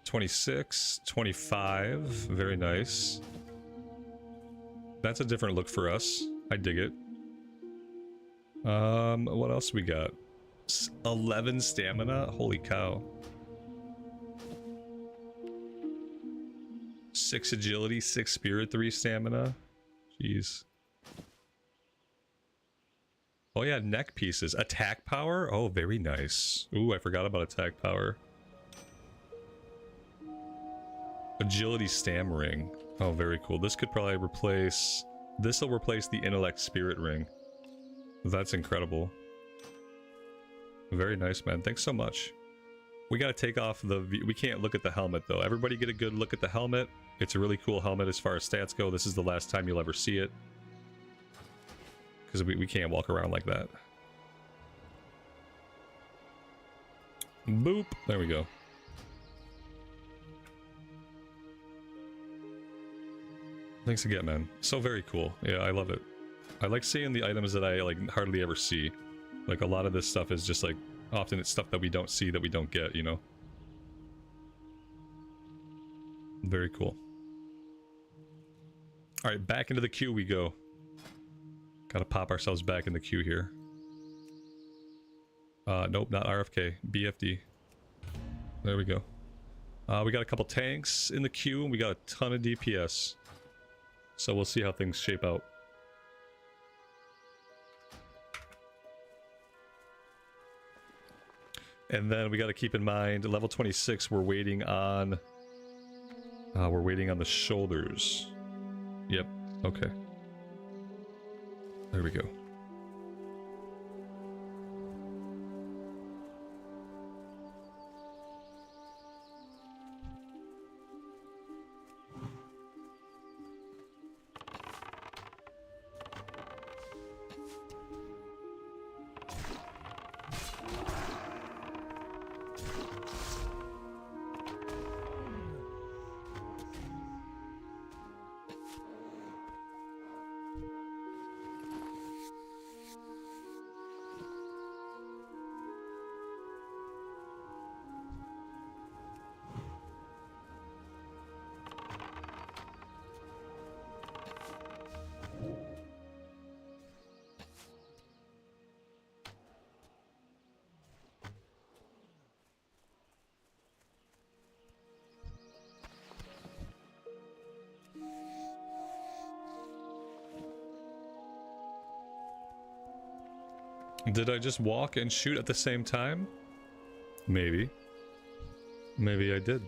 S1: 26, 25. Very nice. That's a different look for us. I dig it. What else we got? 11 stamina? Holy cow. 6 agility, 6 spirit, 3 stamina. Jeez. Oh yeah, neck pieces. Attack power? Oh, very nice. Ooh, I forgot about attack power. Agility stam ring. Oh, very cool. This could probably replace... This'll replace the intellect spirit ring. That's incredible. Very nice, man. Thanks so much. We gotta take off the... We can't look at the helmet, though. Everybody get a good look at the helmet. It's a really cool helmet as far as stats go. This is the last time you'll ever see it. Because we can't walk around like that. Boop. There we go. Thanks again, man. So very cool. Yeah, I love it. I like seeing the items that I like hardly ever see. Like, a lot of this stuff is just like, often it's stuff that we don't see, that we don't get, you know? Very cool. Alright, back into the queue we go. Gotta pop ourselves back in the queue here. Nope, not RFK. BFD. There we go. We got a couple tanks in the queue, and we got a ton of DPS. So we'll see how things shape out. And then we got to keep in mind, level 26, we're waiting on the shoulders. Yep, okay. There we go. Did I just walk and shoot at the same time? Maybe. Maybe I did.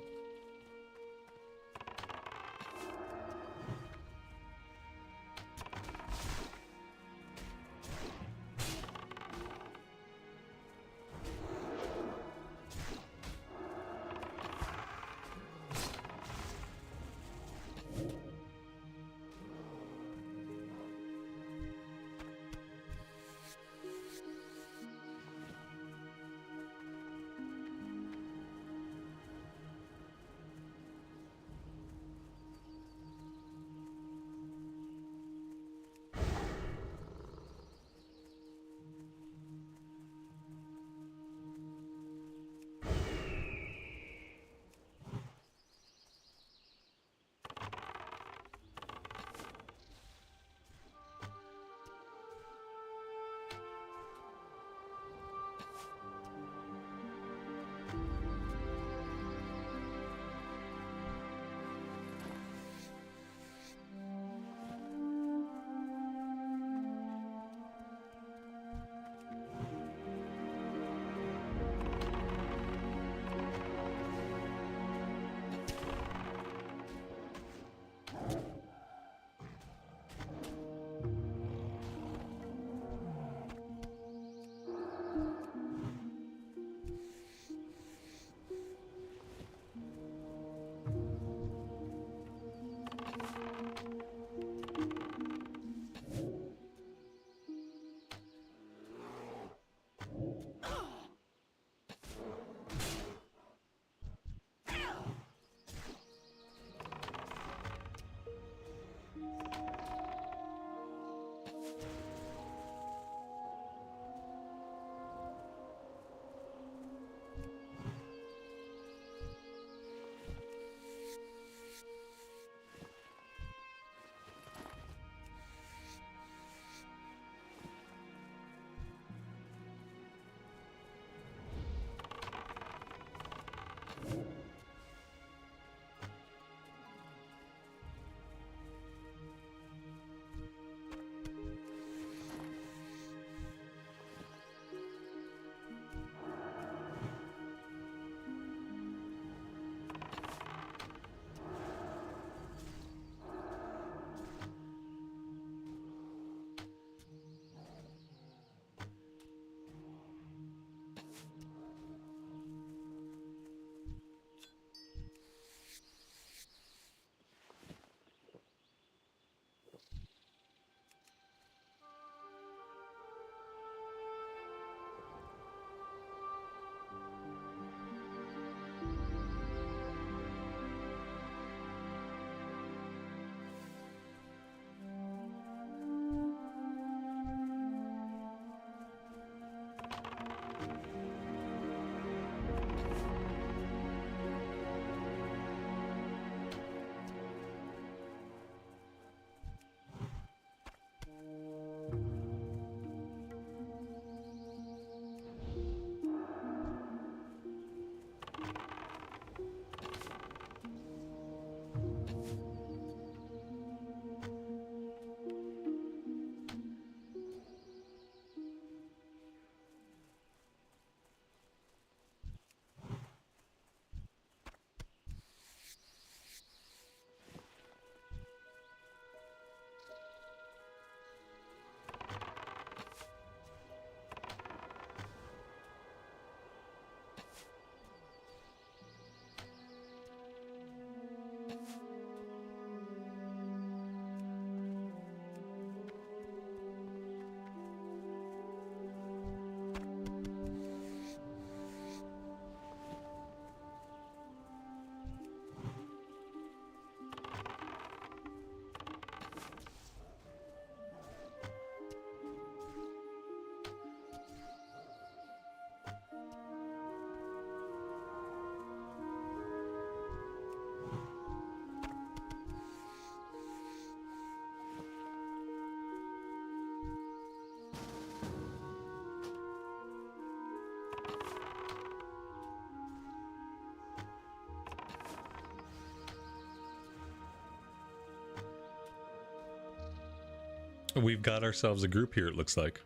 S1: We've got ourselves a group here, it looks like.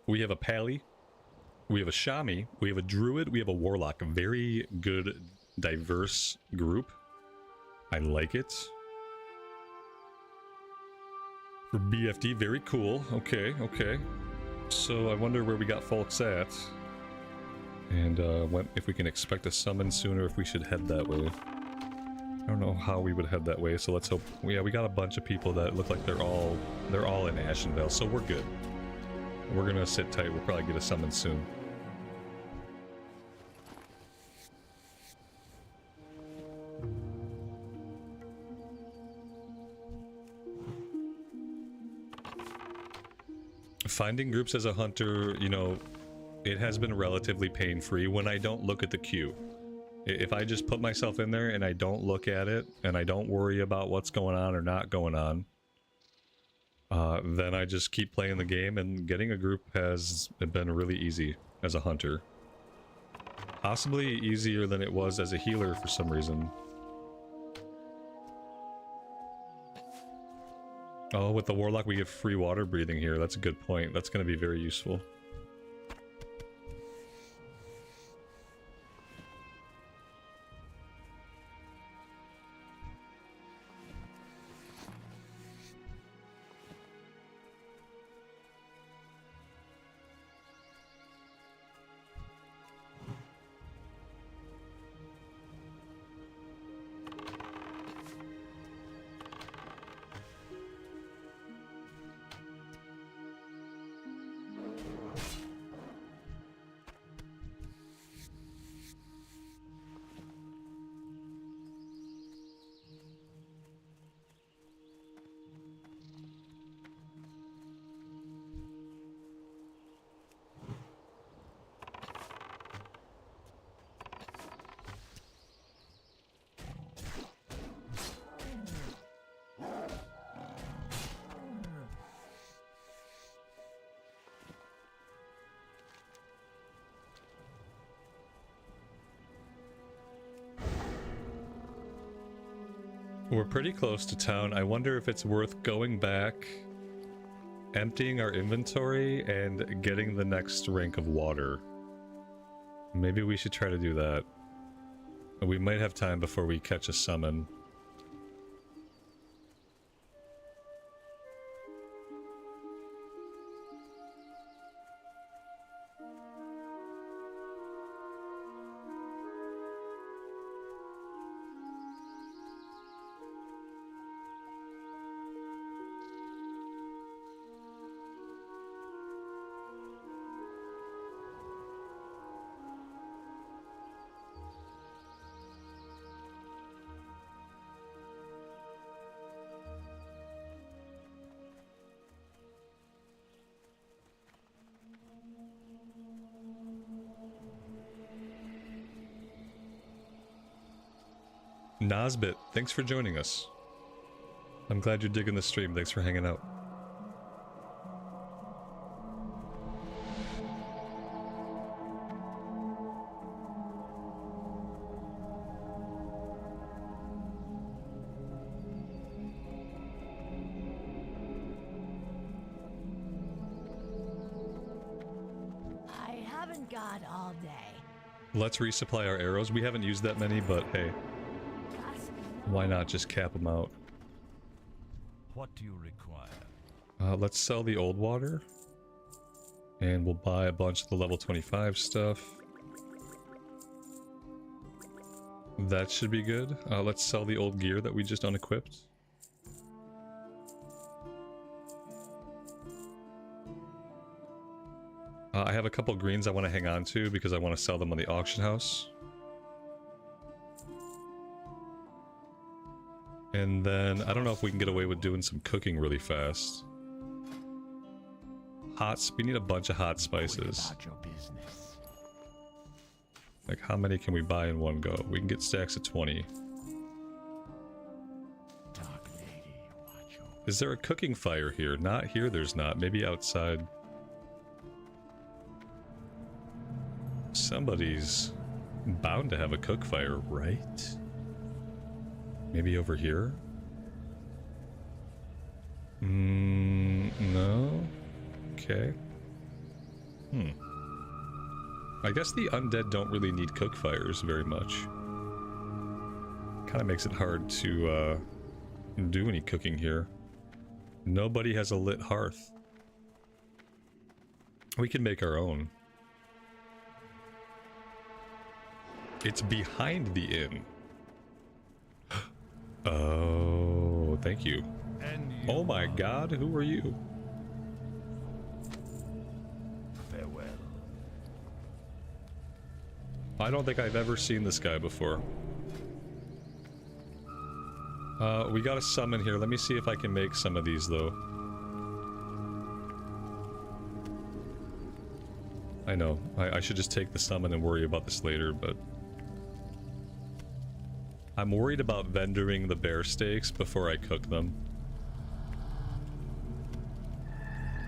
S1: We have a Pally, we have a Shami, we have a Druid, we have a Warlock. A very good, diverse group. I like it. For BFD, very cool. Okay, okay. So I wonder where we got folks at. And if we can expect a summon soon or if we should head that way. I don't know how we would head that way, so let's hope. Yeah, we got a bunch of people that look like they're all in Ashenvale, so we're good. We're gonna sit tight. We'll probably get a summon soon. Finding groups as a hunter, you know, it has been relatively pain-free when I don't look at the queue. If I just put myself in there and I don't look at it, and I don't worry about what's going on or not going on, then I just keep playing the game, and getting a group has been really easy as a hunter. Possibly easier than it was as a healer for some reason. Oh, with the Warlock we get free water breathing here. That's a good point. That's going to be very useful. We're pretty close to town. I wonder if it's worth going back, emptying our inventory, and getting the next rank of water. Maybe we should try to do that. We might have time before we catch a summon. Nosbit, thanks for joining us. I'm glad you're digging the stream. Thanks for hanging out.
S5: I haven't got all day.
S1: Let's resupply our arrows. We haven't used that many, but hey, why not just cap them out?
S3: What do you require?
S1: Let's sell the old water. And we'll buy a bunch of the level 25 stuff. That should be good. Let's sell the old gear that we just unequipped. I have a couple greens I want to hang on to because I want to sell them on the auction house. And then, I don't know if we can get away with doing some cooking really fast. We need a bunch of hot spices.
S3: About your business.
S1: Like, how many can we buy in one go? We can get stacks of 20.
S3: Dark lady, watch your...
S1: Is there a cooking fire here? Not here, there's not. Maybe outside. Somebody's bound to have a cook fire, right? Maybe over here? No. Okay. I guess the undead don't really need cook fires very much. Kind of makes it hard to do any cooking here. Nobody has a lit hearth. We can make our own. It's behind the inn. Oh, thank you. Oh my god, who are you?
S3: Farewell.
S1: I don't think I've ever seen this guy before. We got a summon here. Let me see if I can make some of these, though. I know. I should just take the summon and worry about this later, but... I'm worried about vendoring the bear steaks before I cook them.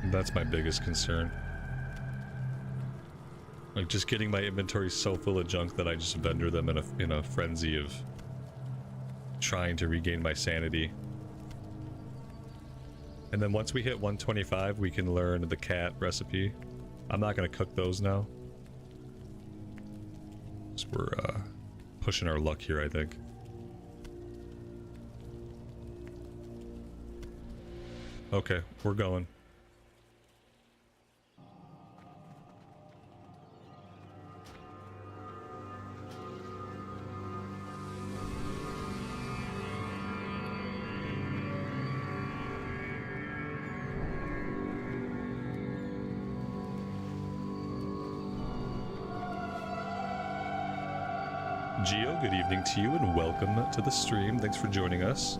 S1: That's my biggest concern. Like, just getting my inventory so full of junk that I just vendor them in a frenzy of trying to regain my sanity. And then once we hit 125, we can learn the cat recipe. I'm not gonna cook those now. So we're pushing our luck here, I think. Okay, we're going. Geo, good evening to you and welcome to the stream. Thanks for joining us.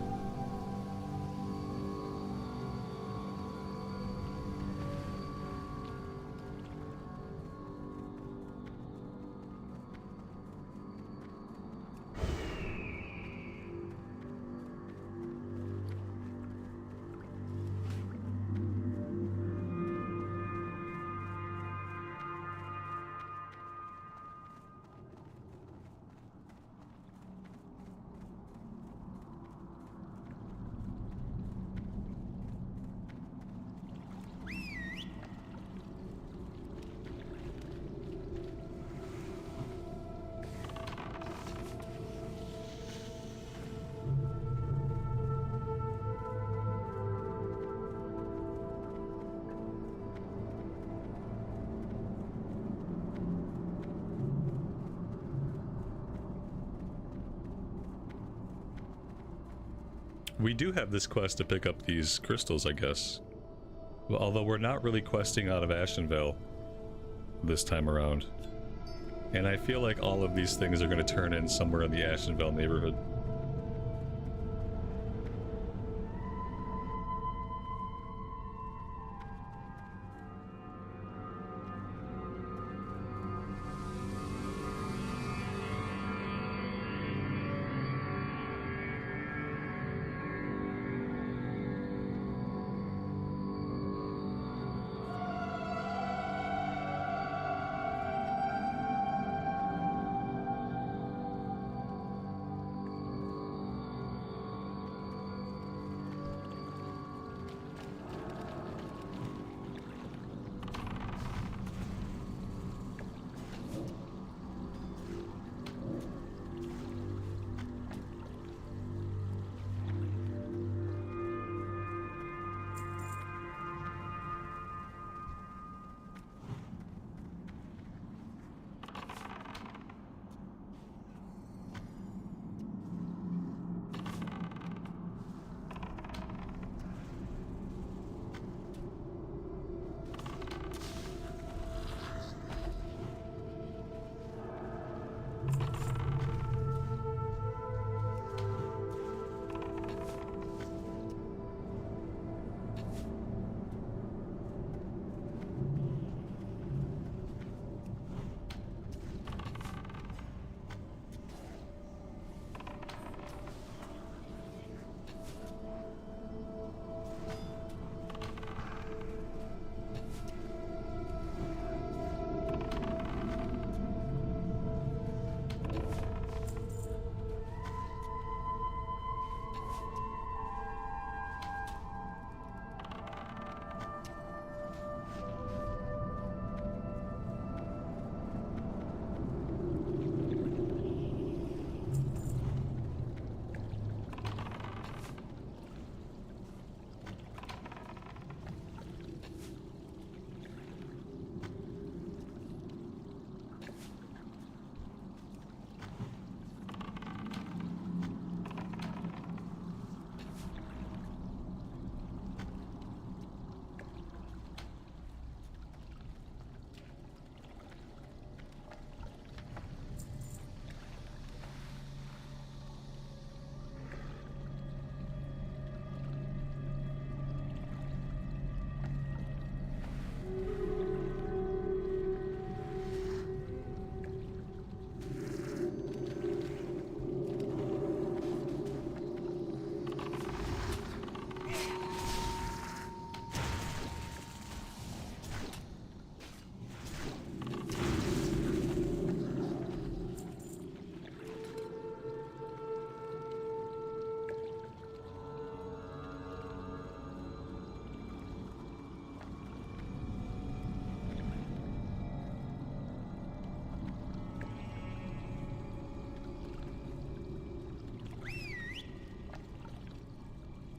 S1: We do have this quest to pick up these crystals, I guess. Well, although we're not really questing out of Ashenvale this time around. And I feel like all of these things are going to turn in somewhere in the Ashenvale neighborhood.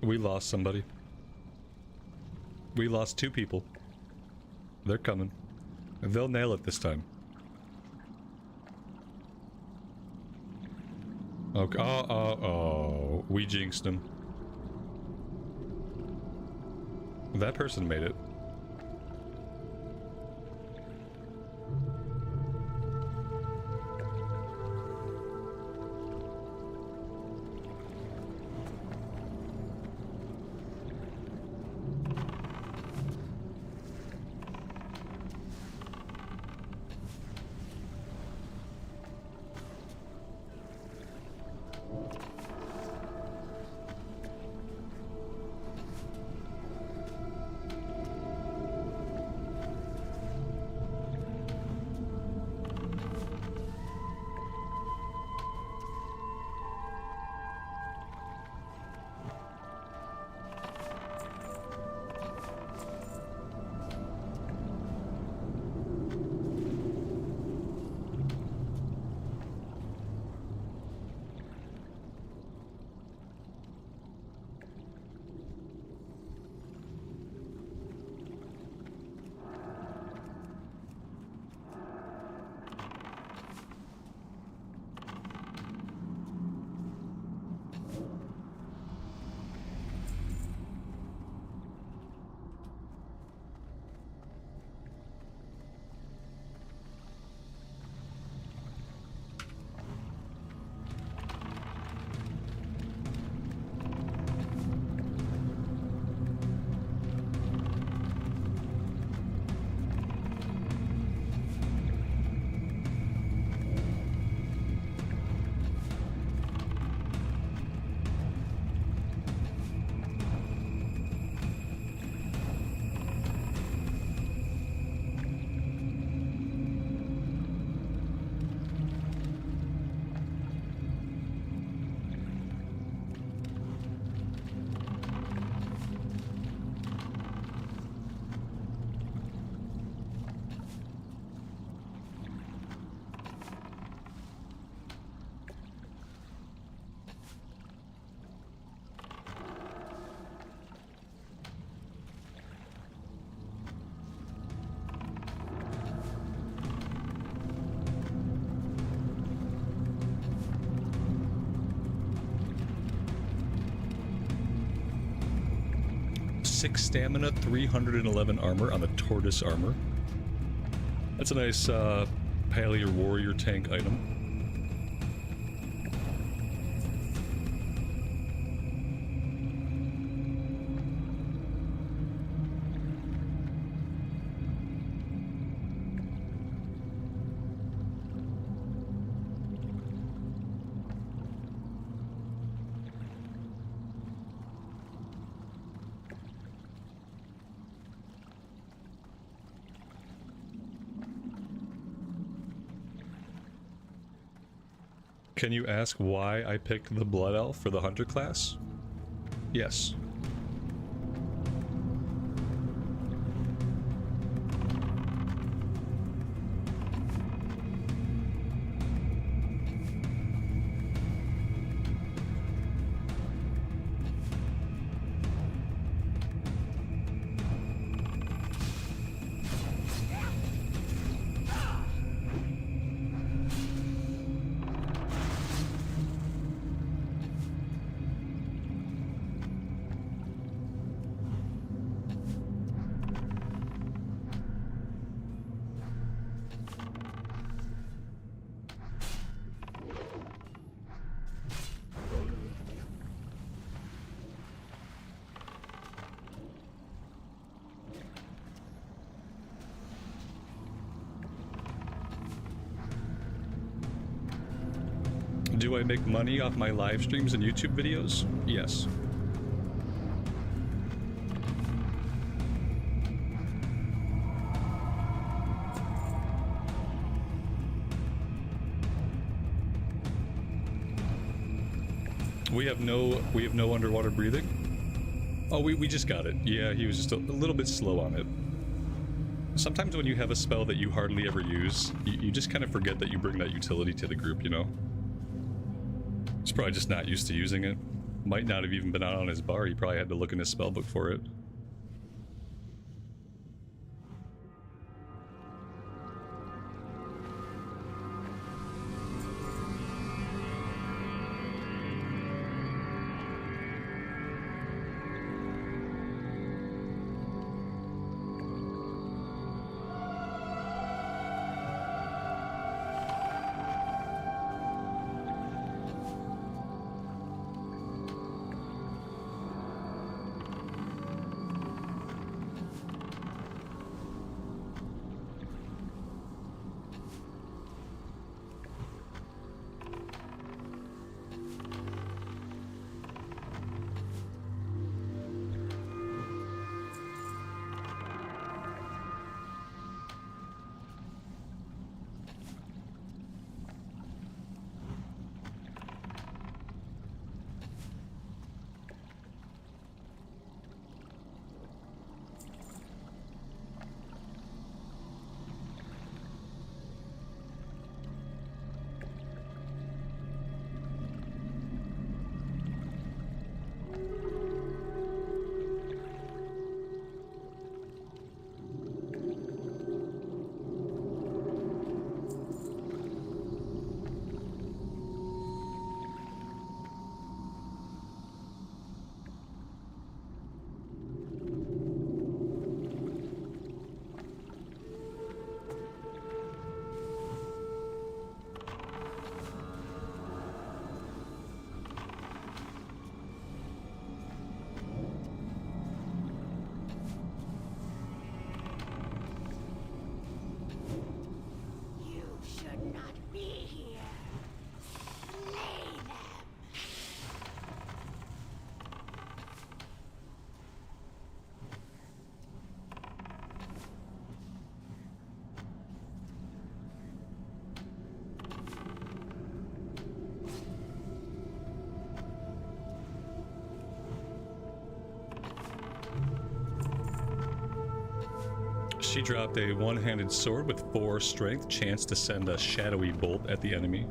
S1: We lost somebody. We lost 2 people. They're coming. They'll nail it this time. Okay. Oh. We jinxed him. That person made it. Six stamina, 311 armor on the tortoise armor. That's a nice paleo warrior tank item. Can you ask why I picked the Blood Elf for the Hunter class? Yes. Do I make money off my live streams and YouTube videos? Yes. We have no underwater breathing. Oh, we just got it. Yeah, he was just a little bit slow on it. Sometimes when you have a spell that you hardly ever use, you just kind of forget that you bring that utility to the group, you know? He's probably just not used to using it. Might not have even been out on his bar. He probably had to look in his spellbook for it. She dropped a one-handed sword with 4 strength, chance to send a shadowy bolt at the enemy.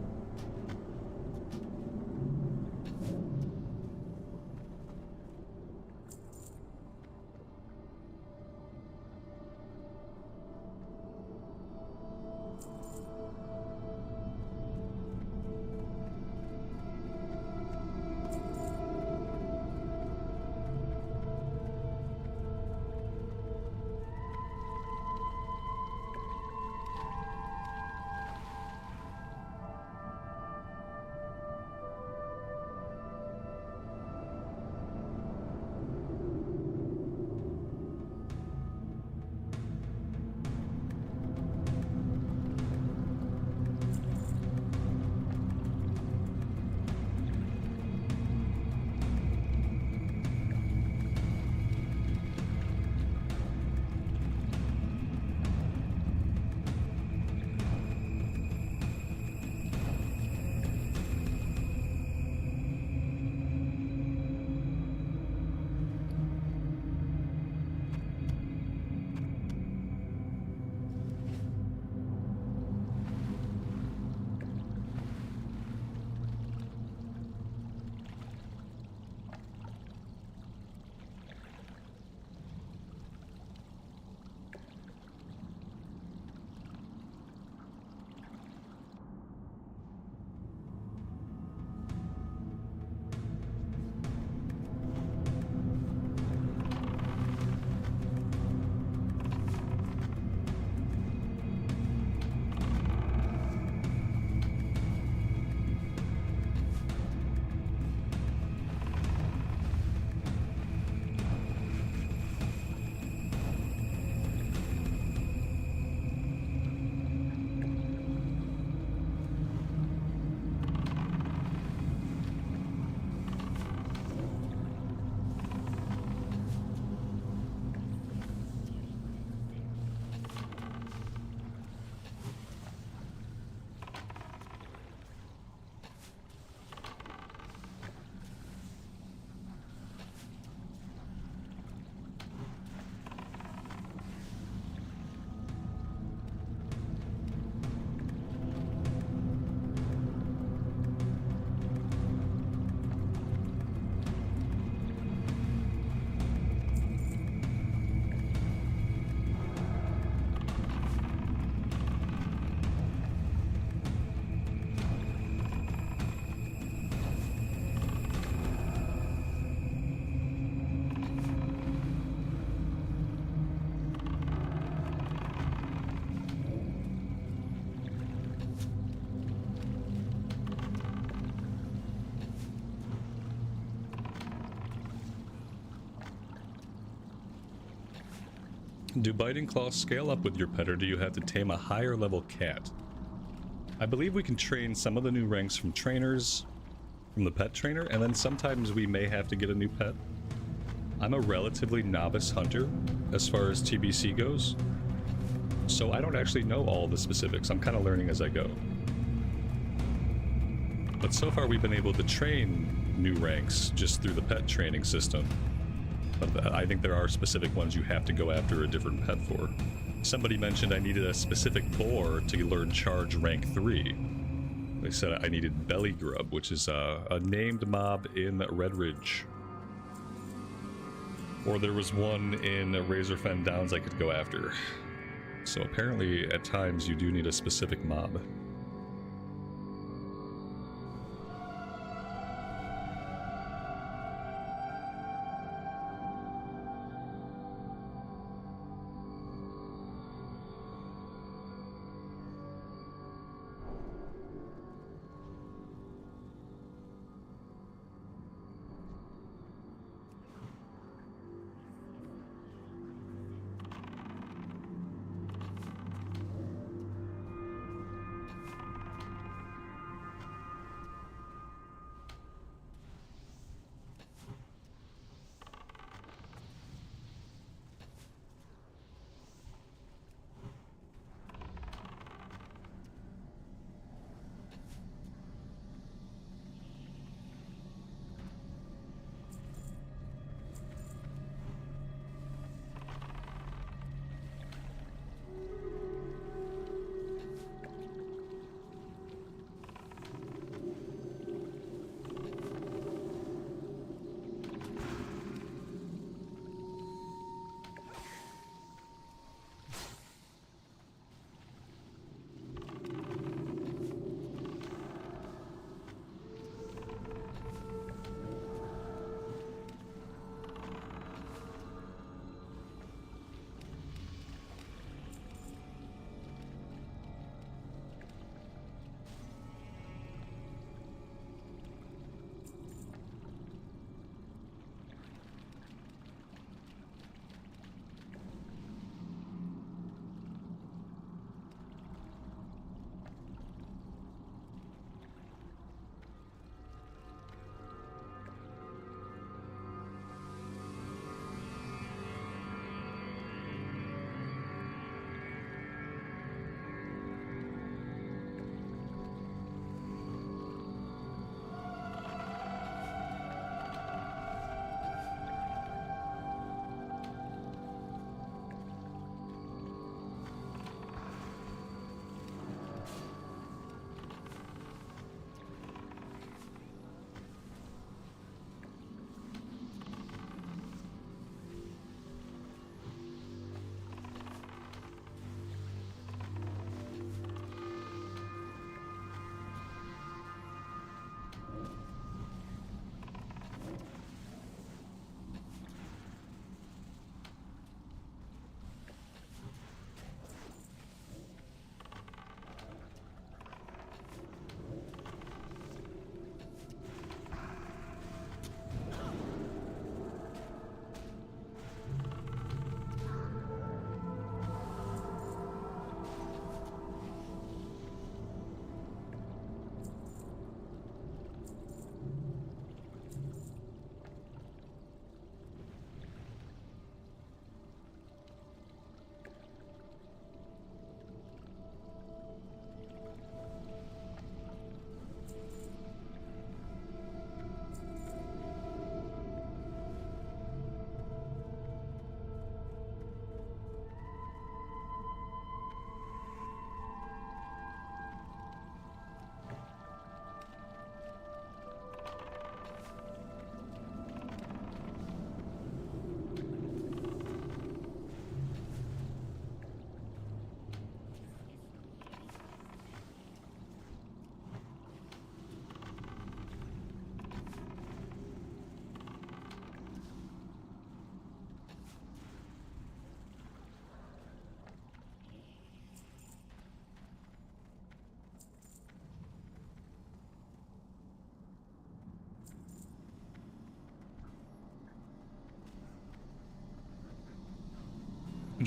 S1: Do biting claws scale up with your pet, or do you have to tame a higher level cat? I believe we can train some of the new ranks from trainers, from the pet trainer, and then sometimes we may have to get a new pet. I'm a relatively novice hunter as far as TBC goes, so I don't actually know all the specifics. I'm kind of learning as I go. But so far we've been able to train new ranks just through the pet training system. But I think there are specific ones you have to go after a different pet for. Somebody mentioned I needed a specific boar to learn charge rank 3. They said I needed Belly Grub, which is a named mob in Red Ridge. Or there was one in Razorfen Downs I could go after. So apparently at times you do need a specific mob.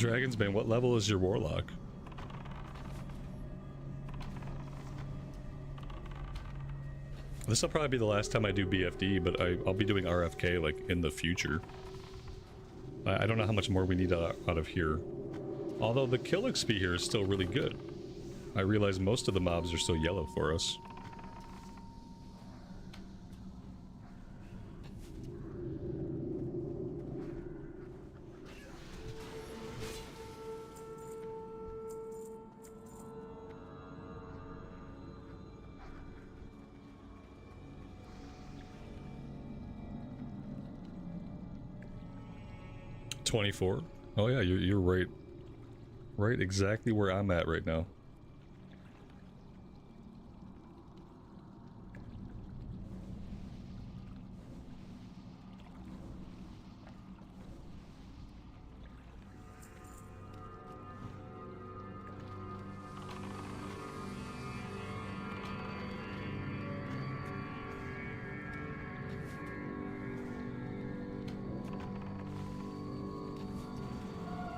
S1: Dragon's Bane, what level is your warlock? This will probably be the last time I do BFD, but I'll be doing RFK like in the future. I don't know how much more we need out of here. Although the kill XP here is still really good. I realize most of the mobs are still yellow for us. $24. Oh yeah, you're right. Right exactly where I'm at right now.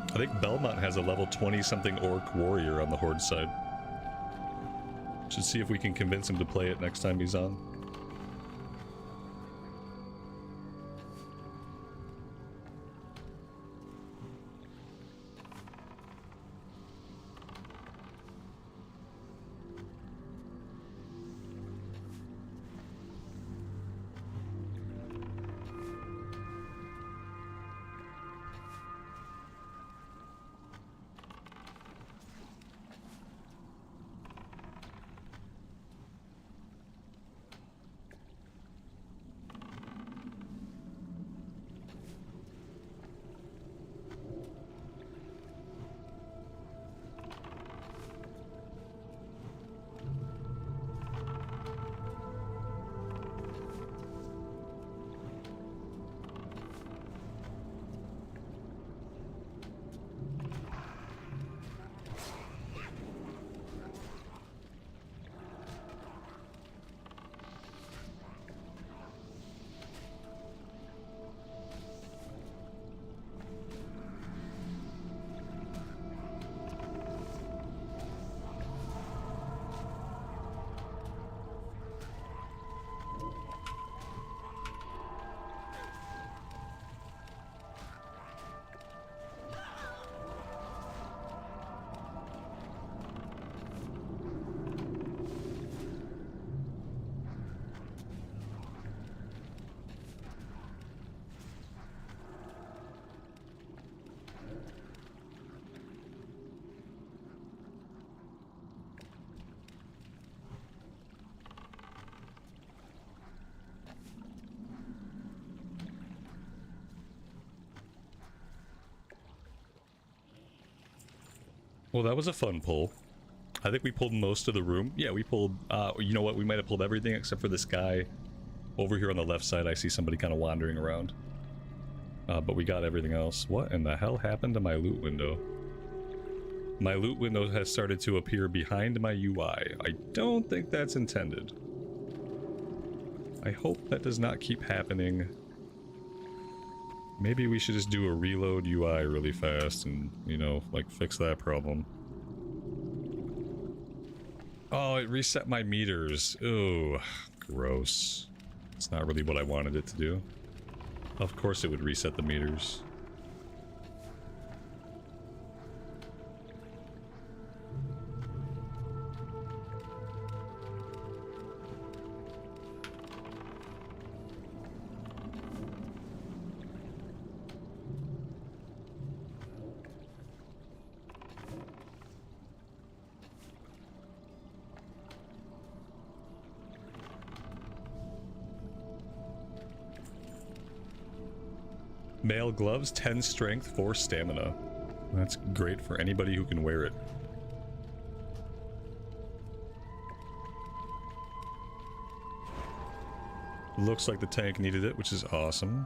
S1: I think Belmont has a level 20-something Orc Warrior on the Horde side. Should see if we can convince him to play it next time he's on. Well, that was a fun pull. I think we pulled most of the room. Yeah, we pulled, you know what, we might have pulled everything except for this guy. Over here on the left side, I see somebody kind of wandering around. But we got everything else. What in the hell happened to my loot window? My loot window has started to appear behind my UI. I don't think that's intended. I hope that does not keep happening. Maybe we should just do a reload UI really fast and, you know, like fix that problem. Oh, it reset my meters. Ooh, gross. It's not really what I wanted it to do. Of course it would reset the meters. Mail gloves, 10 strength, 4 stamina. That's great for anybody who can wear it. Looks like the tank needed it, which is awesome.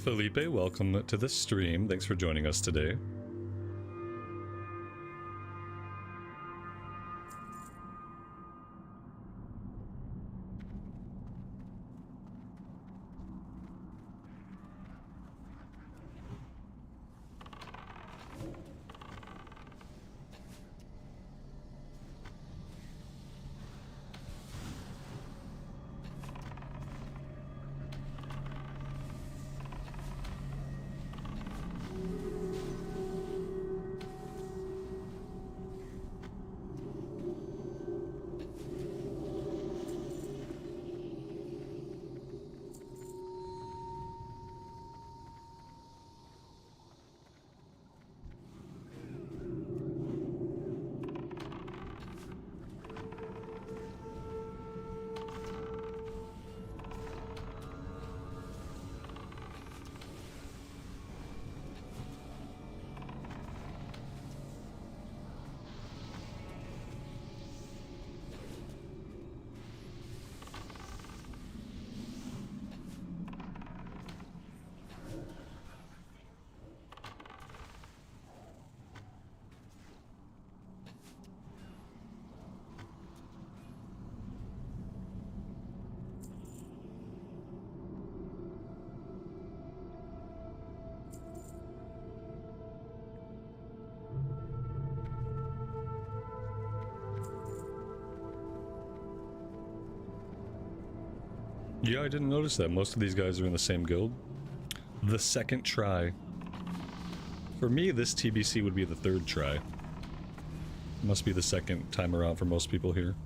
S1: Felipe, welcome to the stream. Thanks for joining us today. Yeah, I didn't notice that. Most of these guys are in the same guild. The second try. For me, this TBC would be the third try. Must be the second time around for most people here.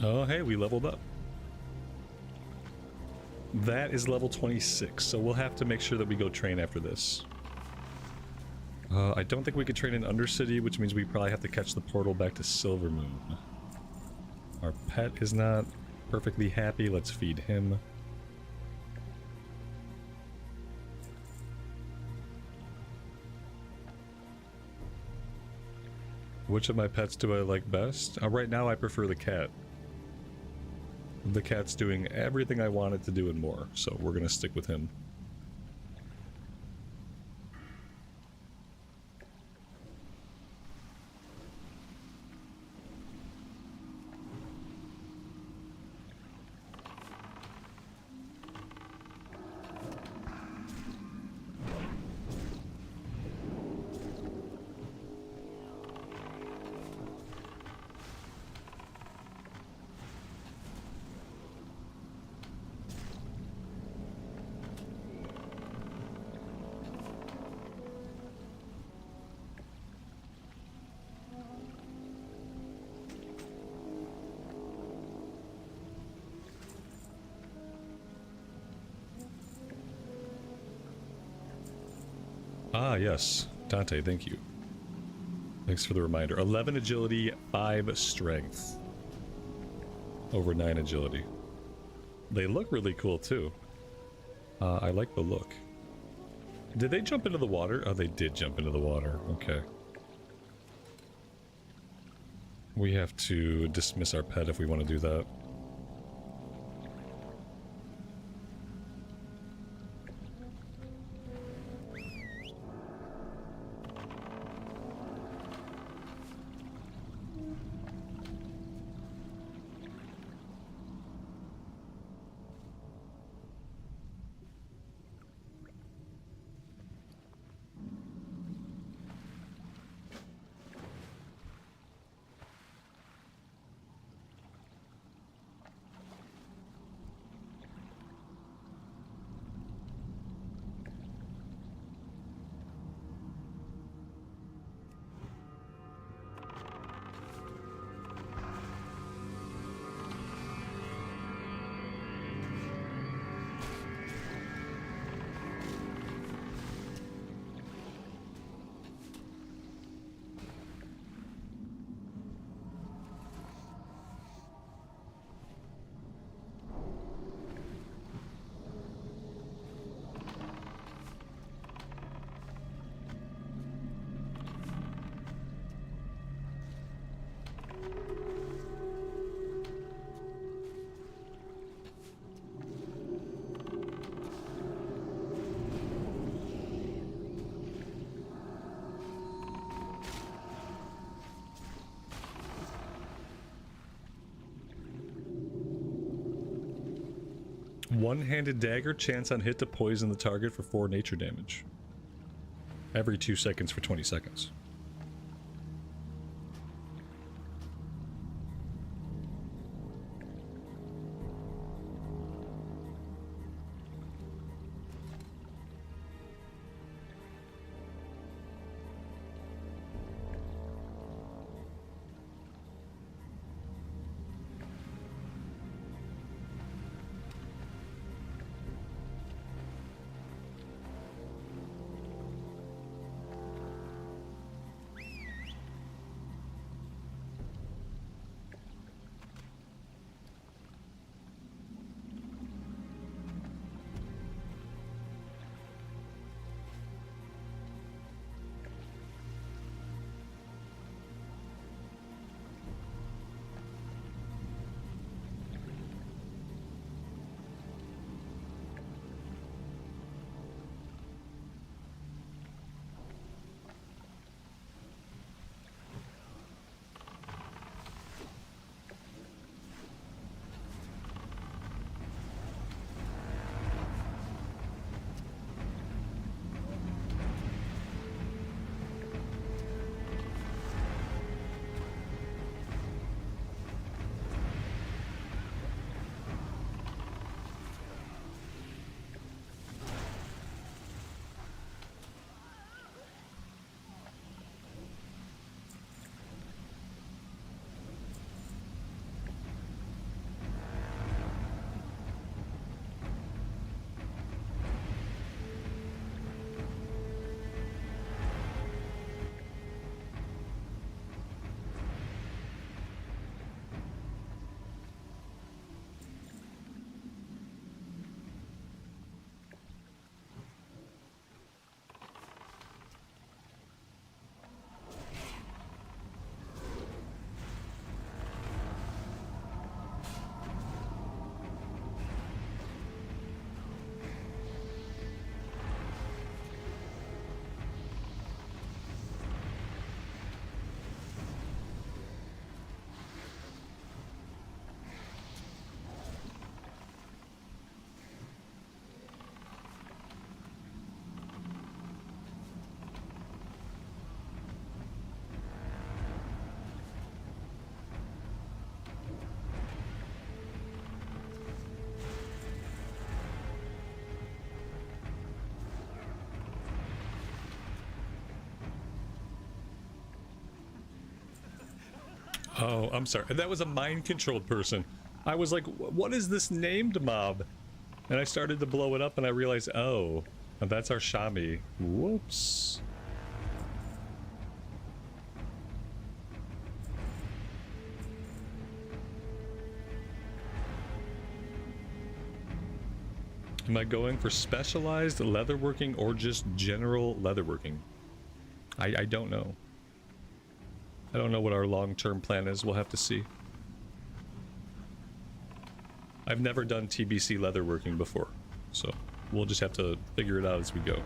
S1: Oh, hey, we leveled up. That is level 26, so we'll have to make sure that we go train after this. I don't think we could train in Undercity, which means we probably have to catch the portal back to Silvermoon. Our pet is not perfectly happy. Let's feed him. Which of my pets do I like best? Right now I prefer the cat. The cat's doing everything I want it to do and more, so we're gonna stick with him. Ah, yes. Dante, thank you. Thanks for the reminder. 11 agility, 5 strength. Over 9 agility. They look really cool, too. I like the look. Did they jump into the water? Oh, they did jump into the water. Okay. We have to dismiss our pet if we want to do that. One-handed dagger, chance on hit to poison the target for 4 nature damage. Every 2 seconds for 20 seconds. Oh, I'm sorry. That was a mind-controlled person. I was like, what is this named mob? And I started to blow it up and I realized, oh, that's our Shami. Whoops. Am I going for specialized leatherworking or just general leatherworking? I don't know. I don't know what our long-term plan is. We'll have to see. I've never done TBC leatherworking before, so we'll just have to figure it out as we go.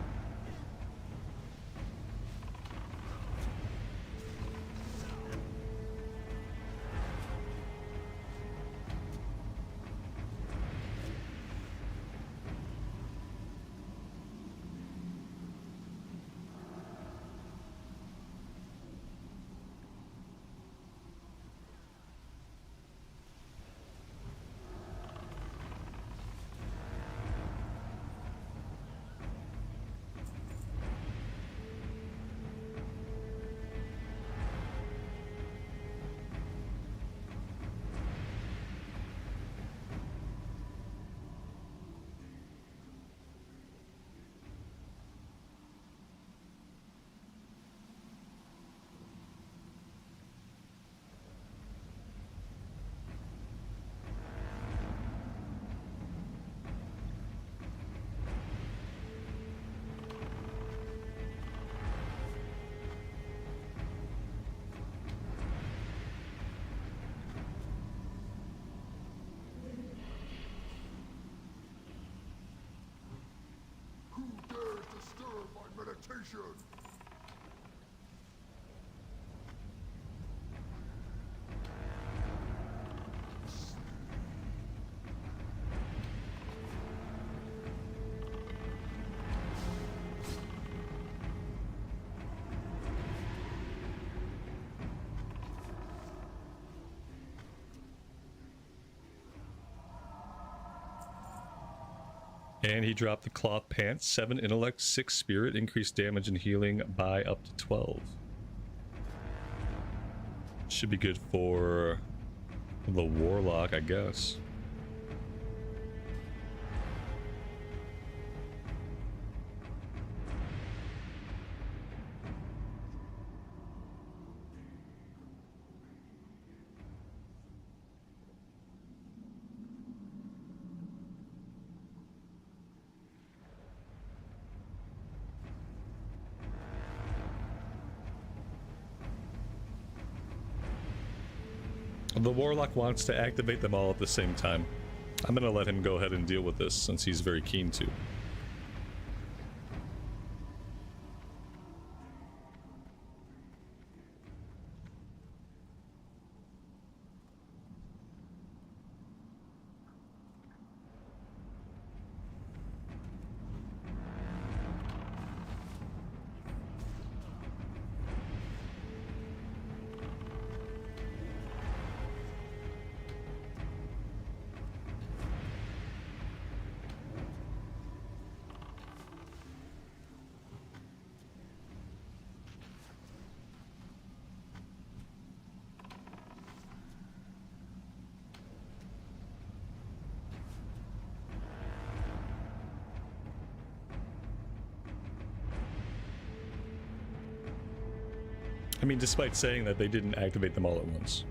S4: Who dares disturb my meditation?
S1: And he dropped the cloth pants, 7 intellect, 6 spirit, increased damage and healing by up to 12. Should be good for the warlock, I guess. The warlock wants to activate them all at the same time. I'm gonna let him go ahead and deal with this since he's very keen to. I mean, despite saying that they didn't activate them all at once.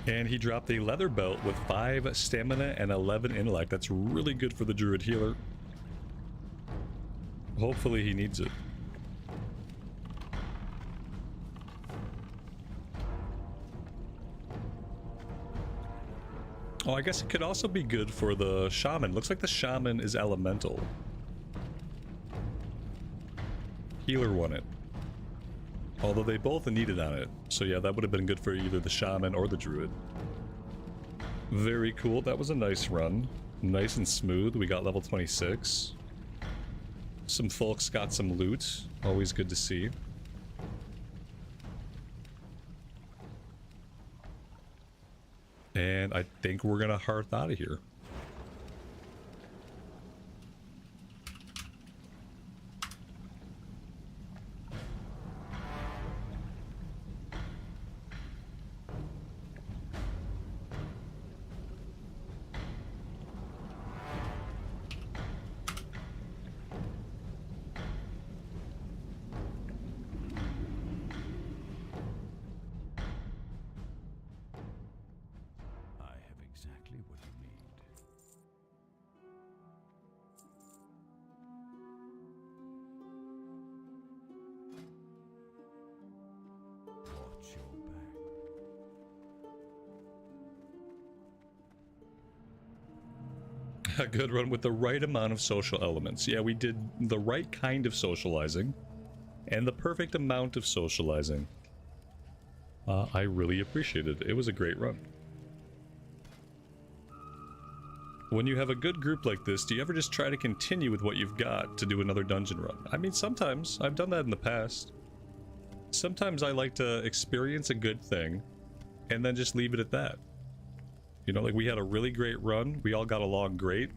S1: And he dropped a leather belt with 5 stamina and 11 intellect. That's really good for the druid healer. Hopefully he needs it. Oh, I guess it could also be good for the shaman. Looks like the shaman is elemental. Healer won it. Although they both needed on it. So yeah, that would have been good for either the shaman or the druid. Very cool. That was a nice run. Nice and smooth. We got level 26. Some folks got some loot. Always good to see. And I think we're gonna hearth out of here. A good run with the right amount of social elements. Yeah, we did the right kind of socializing and the perfect amount of socializing. I really appreciated it. It was a great run. When you have a good group like this, do you ever just try to continue with what you've got to do another dungeon run? I mean, sometimes. I've done that in the past. Sometimes I like to experience a good thing and then just leave it at that. You know, like we had a really great run. We all got along great.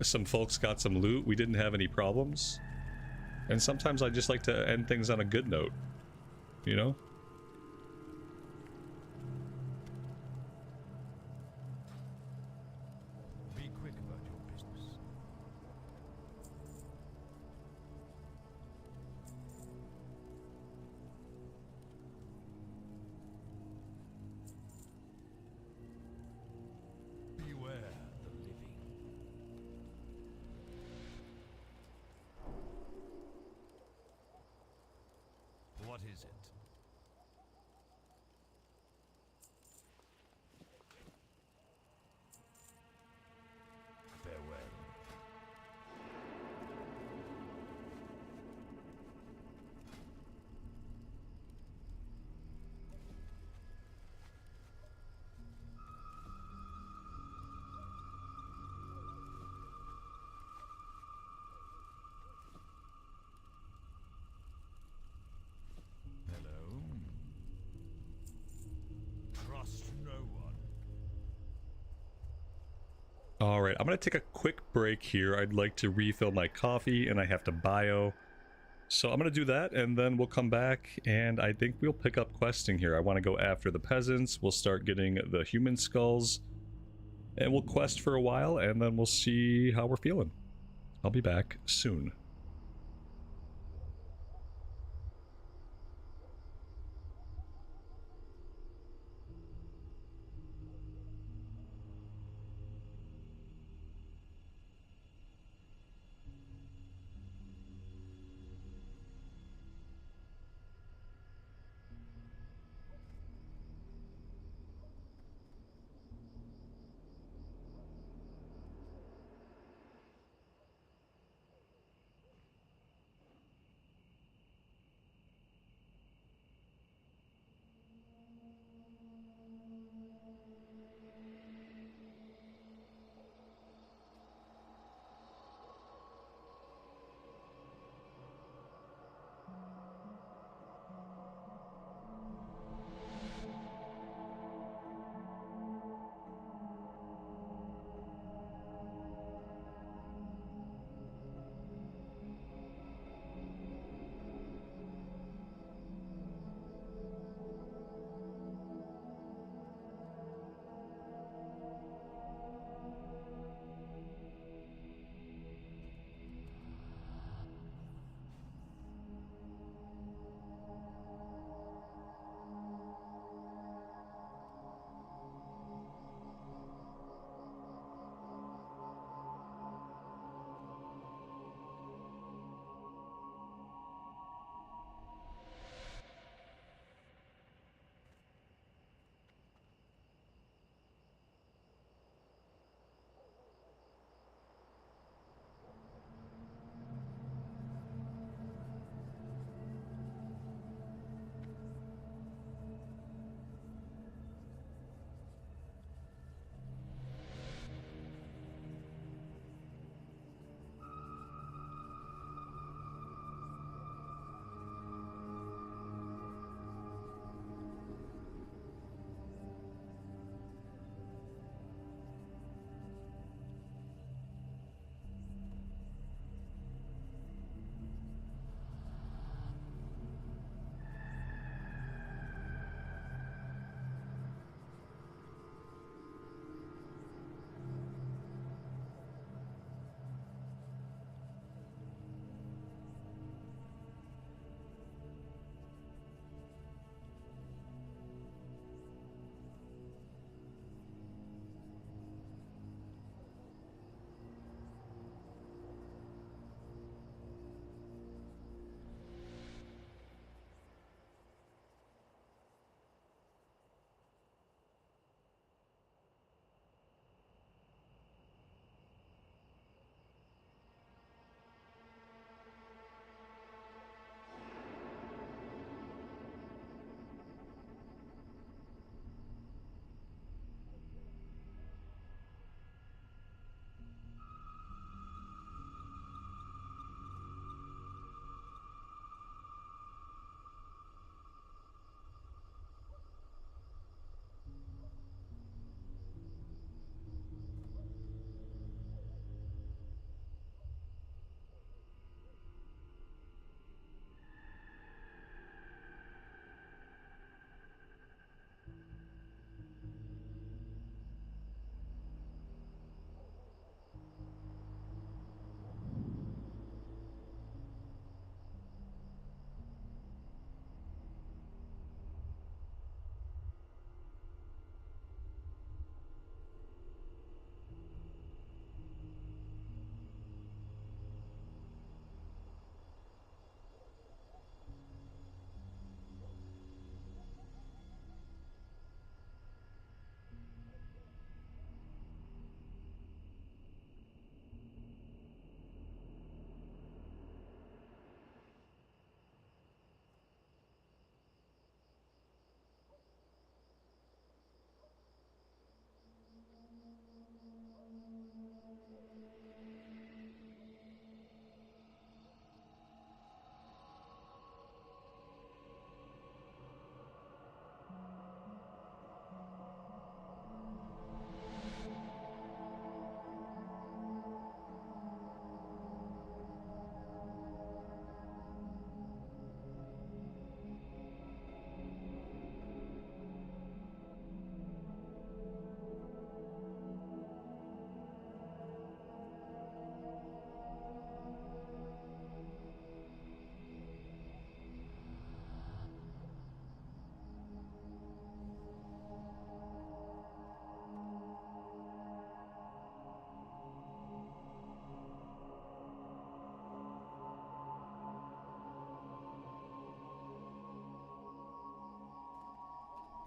S1: Some folks got some loot. We didn't have any problems. And sometimes I just like to end things on a good note. You know?
S3: Be quick about your business. Beware the living. What is it? Farewell. Hello. Trust no one.
S1: Alright, I'm gonna take a quick break here. I'd like to refill my coffee and I have to bio. So I'm gonna do that and then we'll come back and I think we'll pick up questing here. I want to go after the peasants. We'll start getting the human skulls and we'll quest for a while and then we'll see how we're feeling. I'll be back soon.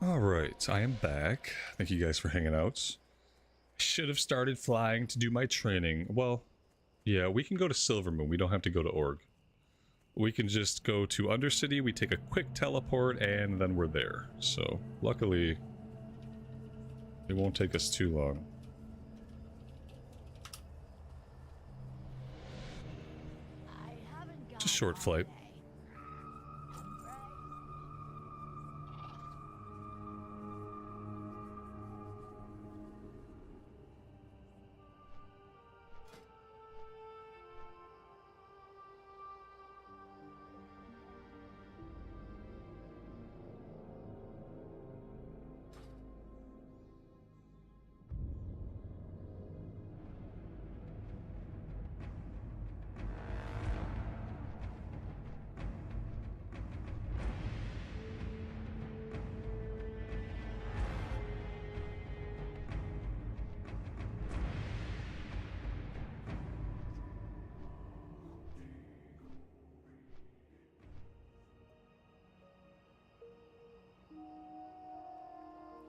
S1: Alright, I am back. Thank you guys for hanging out. Should have started flying to do my training. Well, yeah, we can go to Silvermoon. We don't have to go to Org. We can just go to Undercity, we take a quick teleport, and then we're there. So, luckily, it won't take us too long. It's a short flight.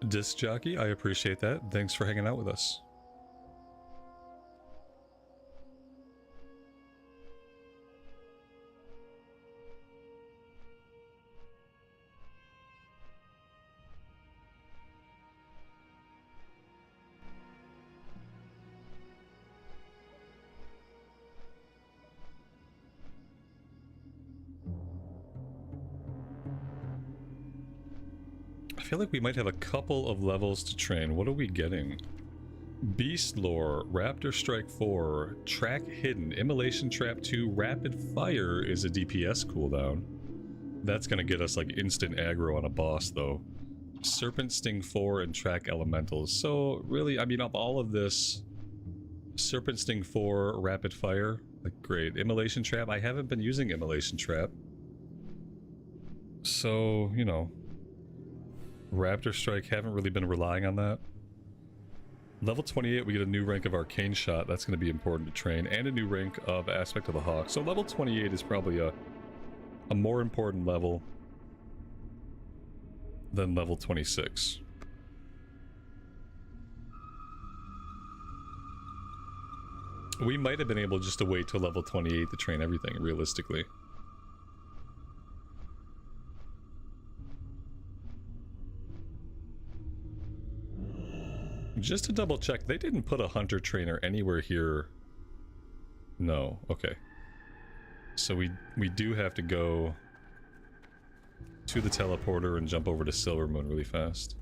S1: Disc Jockey, I appreciate that. Thanks for hanging out with us. I feel like we might have a couple of levels to train. What are we getting? Beast Lore, Raptor Strike 4, Track Hidden, Immolation Trap 2, Rapid Fire is a DPS cooldown. That's gonna get us like instant aggro on a boss though. Serpent Sting 4 and Track Elementals. So really, I mean, of all of this, Serpent Sting 4, Rapid Fire, like great. Immolation Trap, I haven't been using Immolation Trap. So, you know, Raptor Strike, haven't really been relying on that. Level 28, we get a new rank of Arcane Shot. That's going to be important to train. And a new rank of Aspect of the Hawk. So level 28 is probably a more important level than level 26. We might have been able just to wait till level 28 to train everything, realistically. Just to double check, they didn't put a hunter trainer anywhere here. No, okay. So we do have to go to the teleporter and jump over to Silvermoon really fast.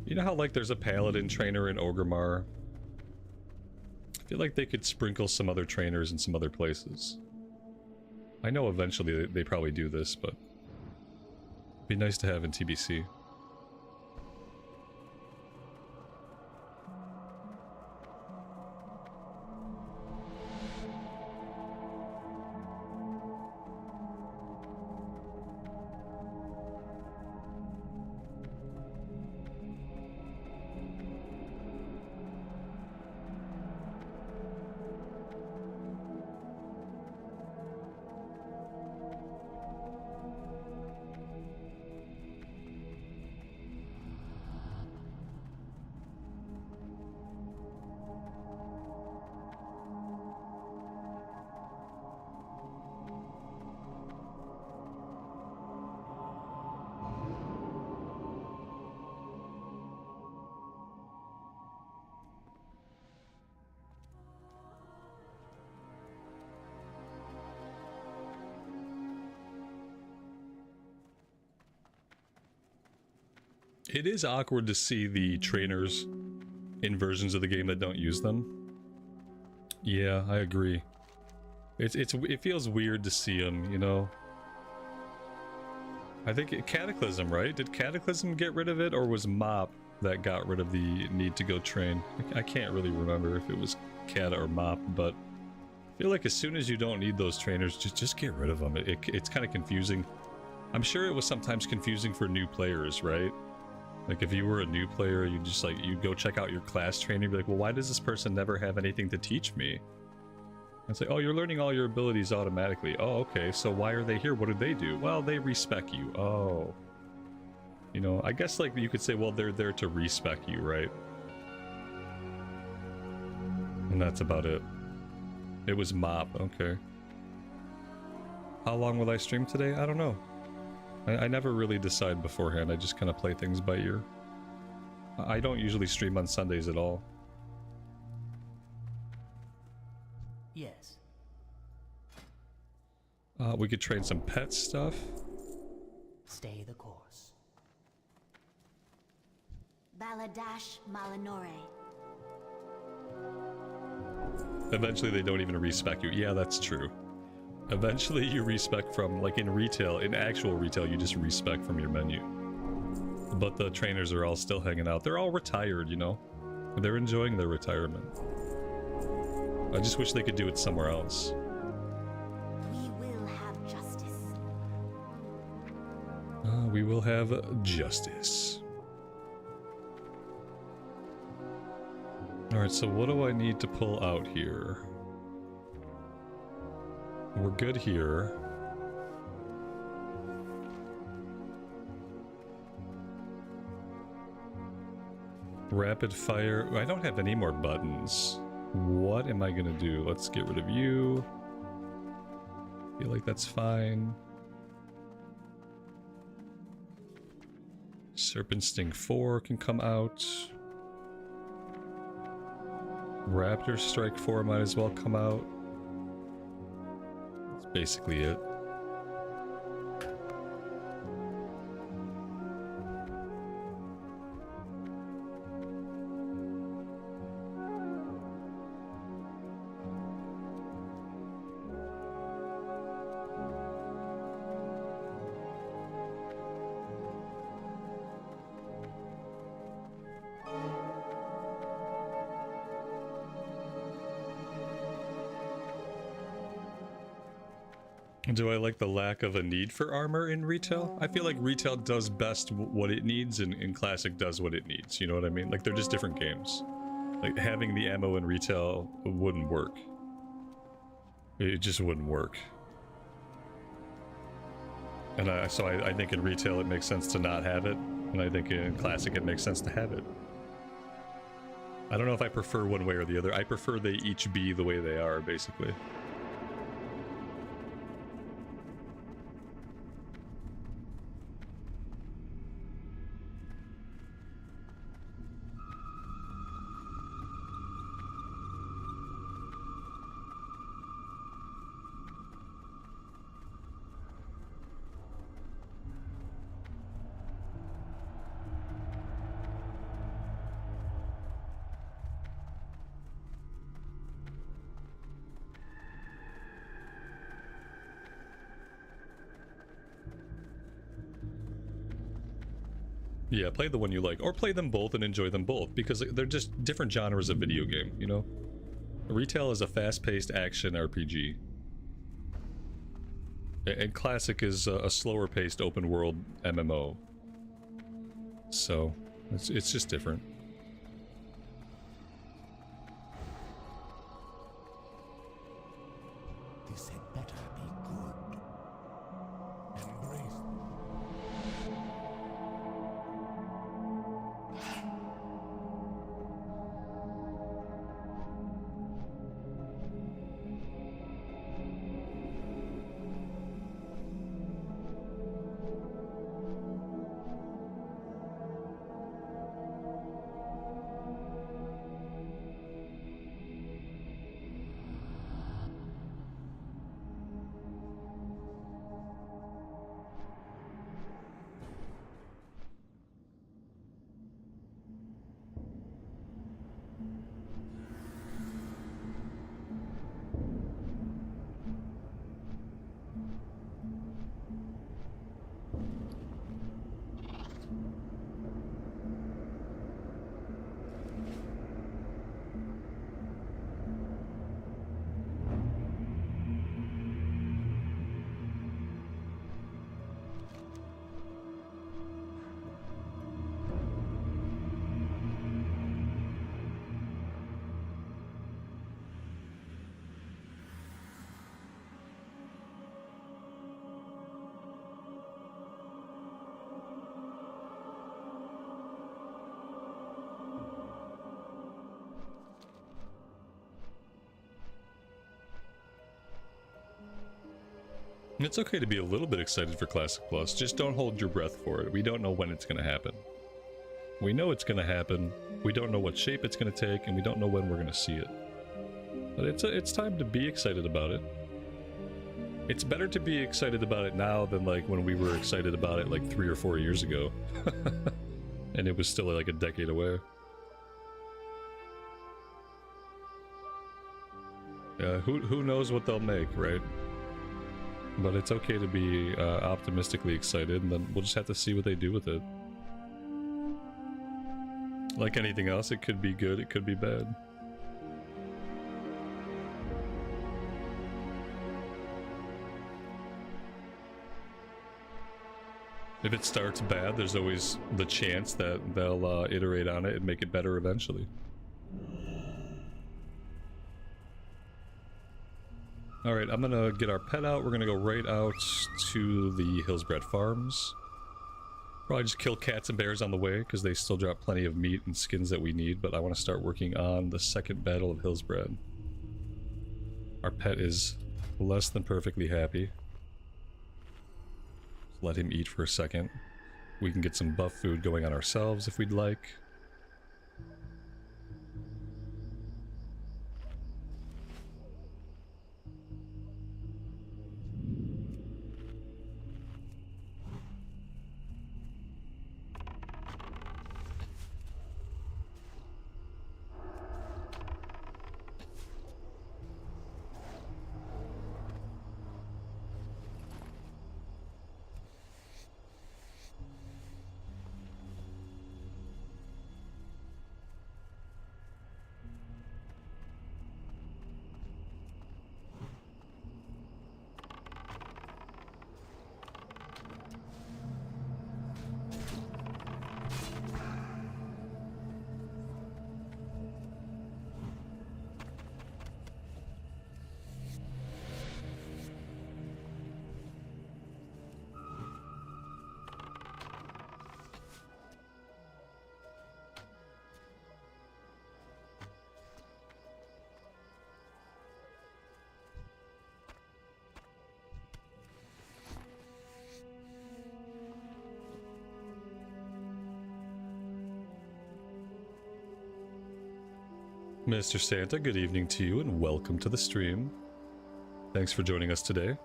S1: You know how like there's a paladin trainer in Orgrimmar? I feel like they could sprinkle some other trainers in some other places. I know eventually they probably do this, but it'd be nice to have in TBC. It is awkward to see the trainers in versions of the game that don't use them. Yeah, I agree. It feels weird to see them, you know? I think Cataclysm, right? Did Cataclysm get rid of it, or was Mop that got rid of the need to go train? I can't really remember if it was Cata or Mop, but I feel like as soon as you don't need those trainers, just get rid of them. It's kind of confusing. I'm sure it was sometimes confusing for new players, right? Like if you were a new player, you just like, you go check out your class trainer, be like, well, why does this person never have anything to teach me? It's like, oh, you're learning all your abilities automatically. Oh, okay, so why are they here? What did they do? Well, they respec you. Oh. You know, I guess, like, you could say, well, they're there to respec you, right? And that's about it. It was mop, okay. How long will I stream today? I don't know. I never really decide beforehand. I just kind of play things by ear. I don't usually stream on Sundays at all.
S6: Yes.
S1: We could train some pet stuff.
S6: Stay the course.
S5: Baladash Malinore.
S1: Eventually they don't even respec you. Yeah, that's true. Eventually you respec from, like in retail, in actual retail, you just respec from your menu. But the trainers are all still hanging out. They're all retired, you know? They're enjoying their retirement. I just wish they could do it somewhere else.
S5: We will have justice.
S1: We will have justice. Alright, so what do I need to pull out here? We're good here. Rapid fire. I don't have any more buttons. What am I gonna do? Let's get rid of you. Feel like that's fine. Serpent Sting 4 can come out. Raptor Strike 4 might as well come out. That's basically it. Do I like the lack of a need for armor in retail? I feel like retail does best what it needs and classic does what it needs. You know what I mean? Like, they're just different games. Like, having the ammo in retail wouldn't work. It just wouldn't work. And so I think in retail it makes sense to not have it, and I think in classic it makes sense to have it. I don't know if I prefer one way or the other. I prefer they each be the way they are, basically. Yeah, play the one you like, or play them both and enjoy them both, because they're just different genres of video game, you know? Retail is a fast-paced action RPG. And Classic is a slower-paced open-world MMO. So, it's just different.
S3: This had better be good. Embrace.
S1: It's okay to be a little bit excited for Classic Plus, just don't hold your breath for it. We don't know when it's going to happen. We know it's going to happen, we don't know what shape it's going to take, and we don't know when we're going to see it. But it's time to be excited about it. It's better to be excited about it now than like when we were excited about it like 3 or 4 years ago. And it was still like a decade away. Who knows what they'll make, right? But it's okay to be optimistically excited, and then we'll just have to see what they do with it. Like anything else, it could be good, it could be bad. If it starts bad, there's always the chance that they'll iterate on it and make it better eventually. Alright, I'm gonna get our pet out. We're gonna go right out to the Hillsbred Farms. Probably just kill cats and bears on the way, because they still drop plenty of meat and skins that we need, but I want to start working on the second battle of Hillsbred. Our pet is less than perfectly happy. Let him eat for a second. We can get some buff food going on ourselves if we'd like. Mr. Santa, good evening to you and welcome to the stream. Thanks for joining us today.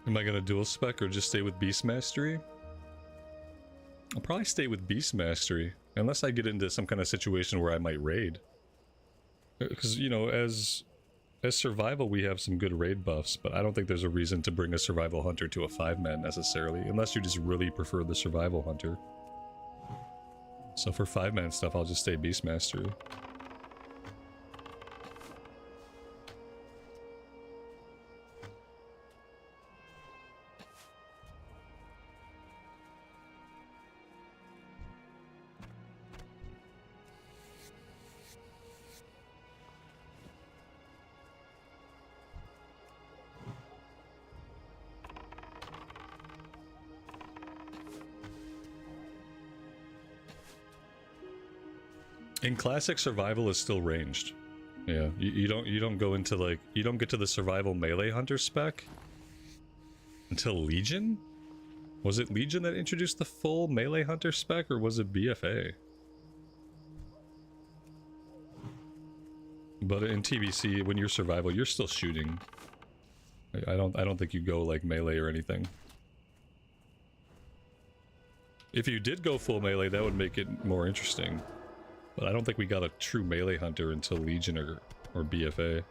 S1: Am I gonna dual spec or just stay with Beast Mastery? I'll probably stay with Beast Mastery, unless I get into some kind of situation where I might raid. Because, you know, as survival we have some good raid buffs, but I don't think there's a reason to bring a survival hunter to a 5-man necessarily, unless you just really prefer the survival hunter. So for 5-man stuff, I'll just stay Beast Mastery. In Classic, survival is still ranged. Yeah, you don't go into like, you don't get to the survival melee hunter spec until Legion? Was it Legion that introduced the full melee hunter spec, or was it BFA? But in TBC, when you're survival, you're still shooting. I don't think you go like melee or anything. If you did go full melee, that would make it more interesting. But I don't think we got a true melee hunter until Legion or BFA.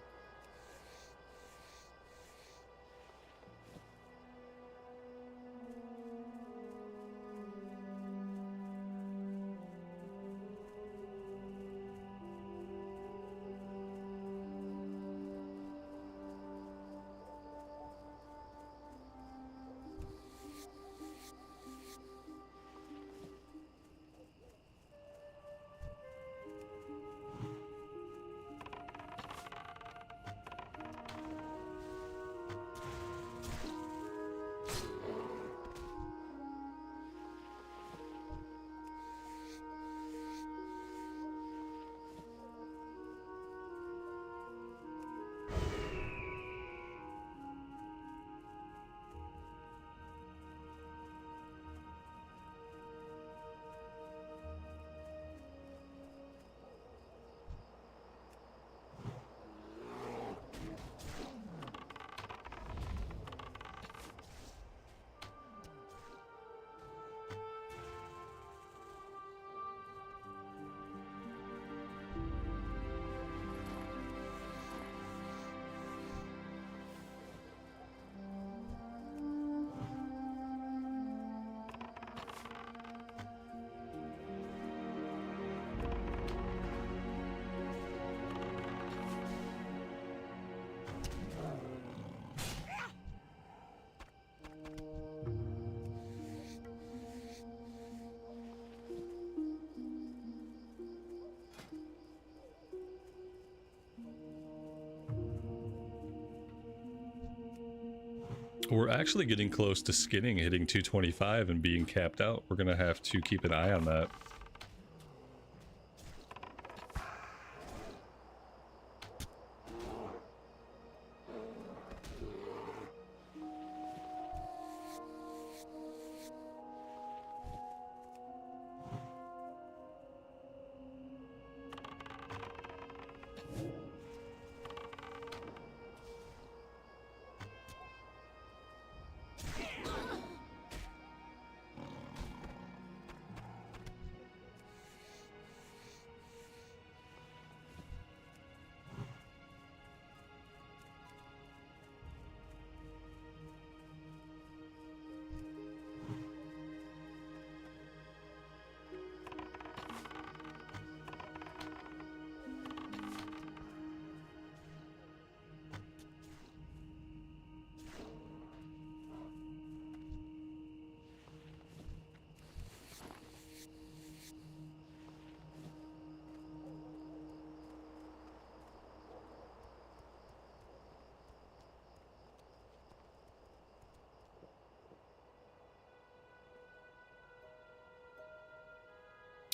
S1: We're actually getting close to skinning, hitting 225 and being capped out. We're gonna have to keep an eye on that.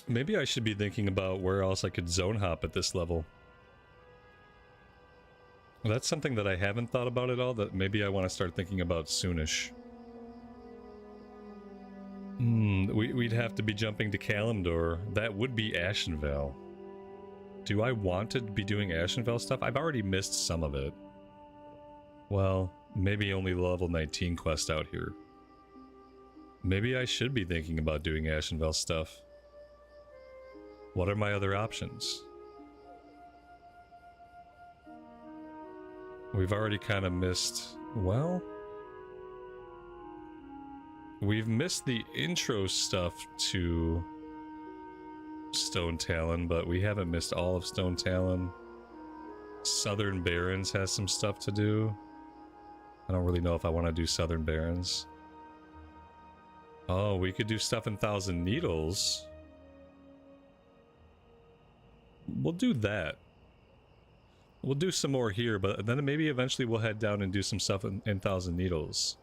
S1: Maybe I should be thinking about where else I could zone hop at this level. That's something that I haven't thought about at all, that maybe I want to start thinking about soonish. We'd have to be jumping to Kalimdor. That would be Ashenvale. Do I want to be doing Ashenvale stuff? I've already missed some of it. Well, maybe only the level 19 quest out here. Maybe I should be thinking about doing Ashenvale stuff. What are my other options? We've already kind of missed... well... we've missed the intro stuff to Stone Talon, but we haven't missed all of Stone Talon. Southern Barrens has some stuff to do. I don't really know if I want to do Southern Barrens. Oh, we could do stuff in Thousand Needles. We'll do that. We'll do some more here, but then maybe eventually we'll head down and do some stuff in Thousand Needles.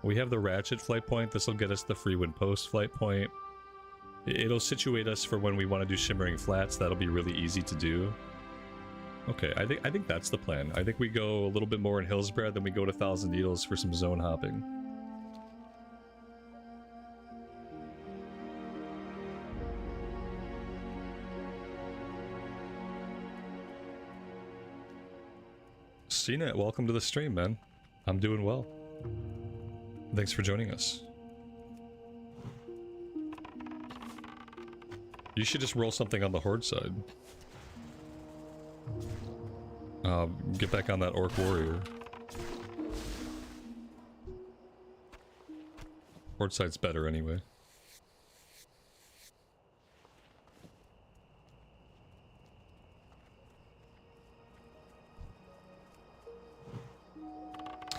S1: We have the Ratchet flight point. This will get us the Freewind Post flight point. It'll situate us for when we want to do Shimmering Flats. That'll be really easy to do. Okay, I think that's the plan. I think we go a little bit more in Hillsbrad, then we go to Thousand Needles for some zone hopping. CNET, welcome to the stream, man. I'm doing well. Thanks for joining us. You should just roll something on the Horde side. Get back on that Orc Warrior. Horde side's better anyway.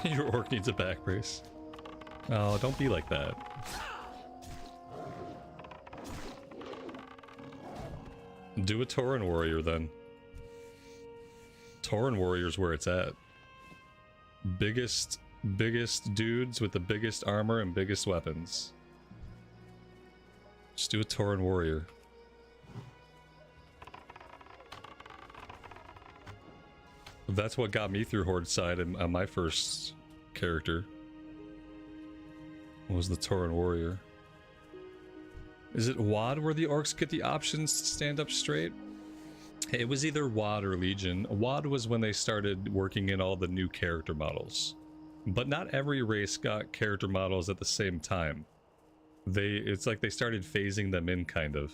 S1: Your Orc needs a back brace. Oh, don't be like that. Do a Tauren Warrior then. Tauren Warrior's where it's at. Biggest dudes with the biggest armor and biggest weapons. Just do a Tauren Warrior. That's what got me through Horde side on my first character. Was the Tauren Warrior. Is it WoD where the orcs get the options to stand up straight? It was either WoD or Legion. WoD was when they started working in all the new character models. But not every race got character models at the same time. It's like they started phasing them in, kind of.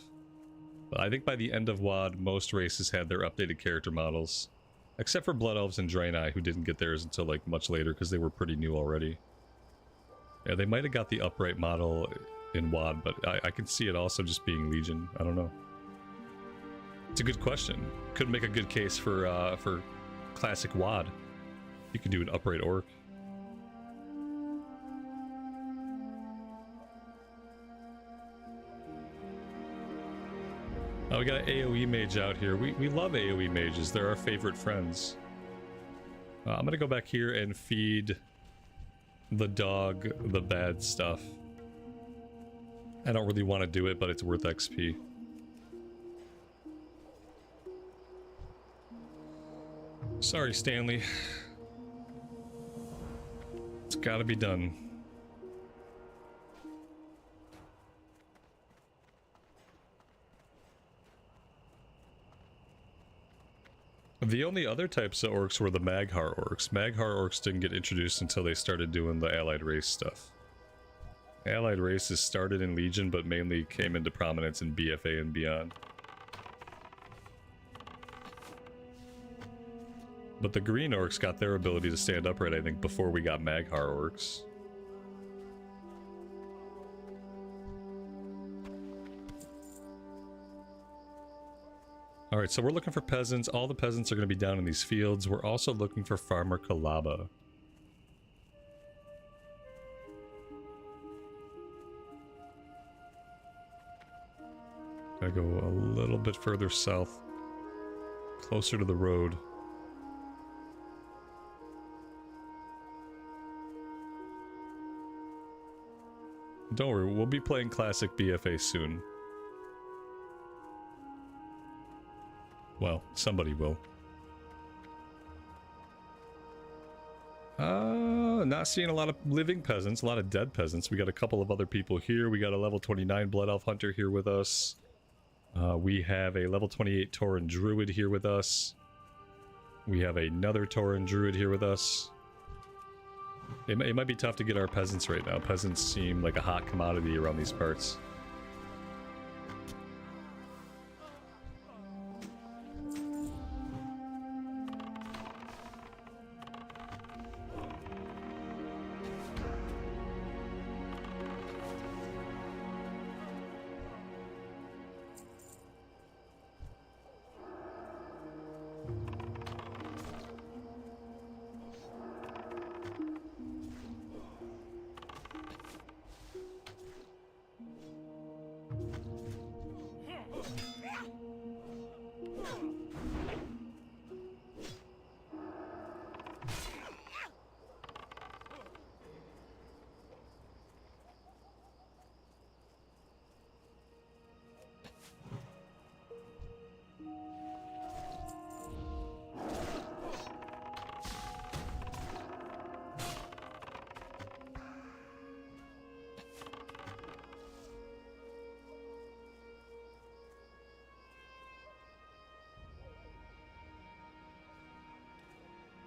S1: But I think by the end of WoD, most races had their updated character models. Except for Blood Elves and Draenei, who didn't get theirs until like much later because they were pretty new already. Yeah, they might have got the upright model in WoD, but I can see it also just being Legion. I don't know. It's a good question. Could make a good case for classic WoD. You could do an upright orc. Oh, we got an AoE mage out here. We love AoE mages. They're our favorite friends. I'm gonna go back here and feed the dog, the bad stuff. I don't really want to do it, but it's worth XP. Sorry, Stanley. It's gotta be done. The only other types of orcs were the Maghar orcs. Maghar orcs didn't get introduced until they started doing the allied race stuff. Allied races started in Legion, but mainly came into prominence in BFA and beyond. But the green orcs got their ability to stand upright, I think, before we got Maghar orcs. Alright, so we're looking for peasants. All the peasants are going to be down in these fields. We're also looking for Farmer Kalaba. Gotta go a little bit further south, closer to the road. Don't worry, we'll be playing classic BFA soon. Well, somebody will. Not seeing a lot of living peasants, a lot of dead peasants. We got a couple of other people here. We got a level 29 Blood Elf Hunter here with us. We have a level 28 Tauren Druid here with us. We have another Tauren Druid here with us. It might be tough to get our peasants right now. Peasants seem like a hot commodity around these parts.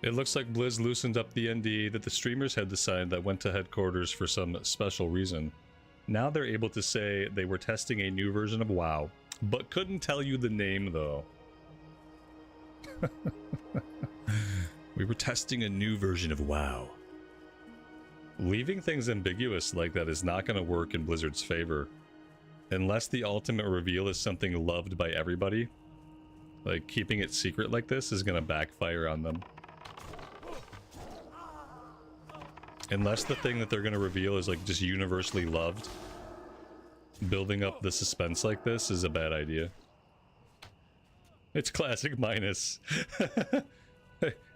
S1: It looks like Blizz loosened up the NDA that the streamers had to sign that went to headquarters for some special reason. Now they're able to say they were testing a new version of WoW, but couldn't tell you the name though. We were testing a new version of WoW. Leaving things ambiguous like that is not going to work in Blizzard's favor. Unless the ultimate reveal is something loved by everybody, like keeping it secret like this is going to backfire on them. Unless the thing that they're going to reveal is like just universally loved, building up the suspense like this is a bad idea. It's classic minus.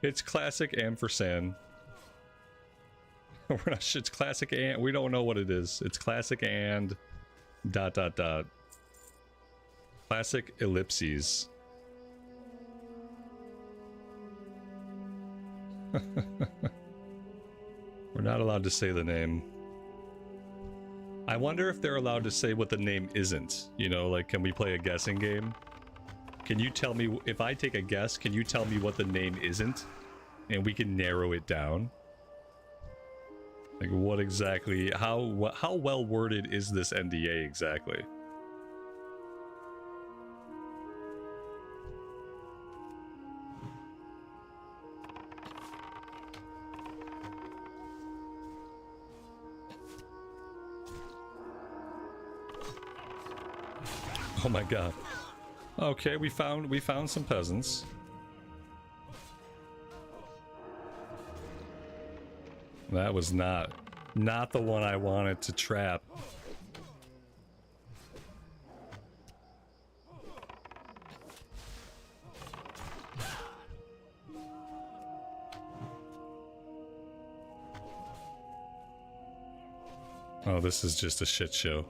S1: It's classic ampersand. We're not. It's classic and we don't know what it is. It's classic and ... Classic ellipses. We're not allowed to say the name. I wonder if they're allowed to say what the name isn't. You know, like, can we play a guessing game? Can you tell me, if I take a guess, can you tell me what the name isn't? And we can narrow it down? Like, what exactly, how well worded is this NDA exactly? Oh my god. Okay, we found some peasants. That was not the one I wanted to trap. Oh, this is just a shit show.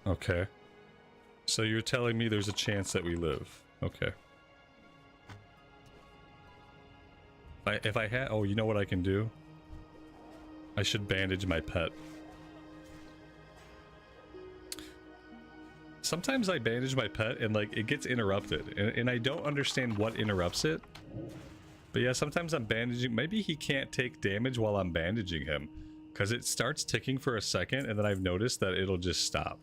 S1: Okay. So you're telling me there's a chance that we live. Okay. If I had... Oh, you know what I can do? I should bandage my pet. Sometimes I bandage my pet and, like, it gets interrupted. And I don't understand what interrupts it. But yeah, sometimes I'm bandaging... Maybe he can't take damage while I'm bandaging him. Because it starts ticking for a second, and then I've noticed that it'll just stop.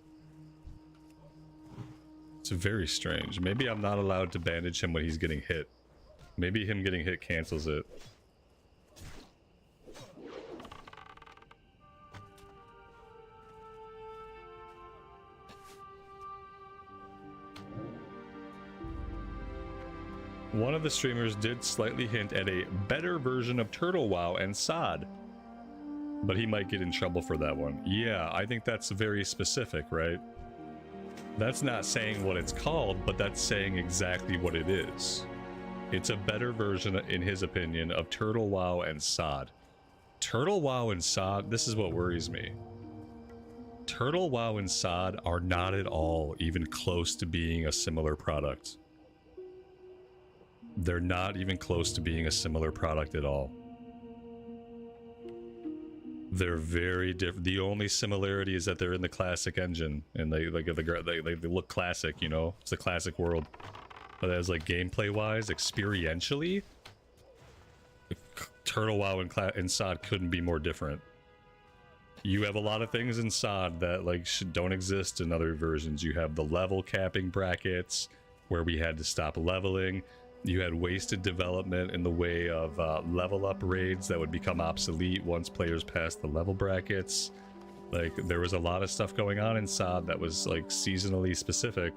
S1: It's very strange. Maybe I'm not allowed to bandage him when he's getting hit. Maybe him getting hit cancels it. One of the streamers did slightly hint at a better version of Turtle WoW and SOD. But he might get in trouble for that one. Yeah, I think that's very specific, right? That's not saying what it's called, but that's saying exactly what it is. It's a better version, in his opinion, of Turtle WoW and SOD. Turtle WoW and SOD, this is what worries me. Turtle WoW and SOD are not at all even close to being a similar product. They're not even close to being a similar product at all. They're very different. The only similarity is that they're in the classic engine, and they look classic. You know, it's the classic world. But as like gameplay wise, experientially, Turtle WoW and SOD couldn't be more different. You have a lot of things in SOD that like don't exist in other versions. You have the level capping brackets where we had to stop leveling. You had wasted development in the way of level up raids that would become obsolete once players passed the level brackets. Like, there was a lot of stuff going on in SOD that was like seasonally specific.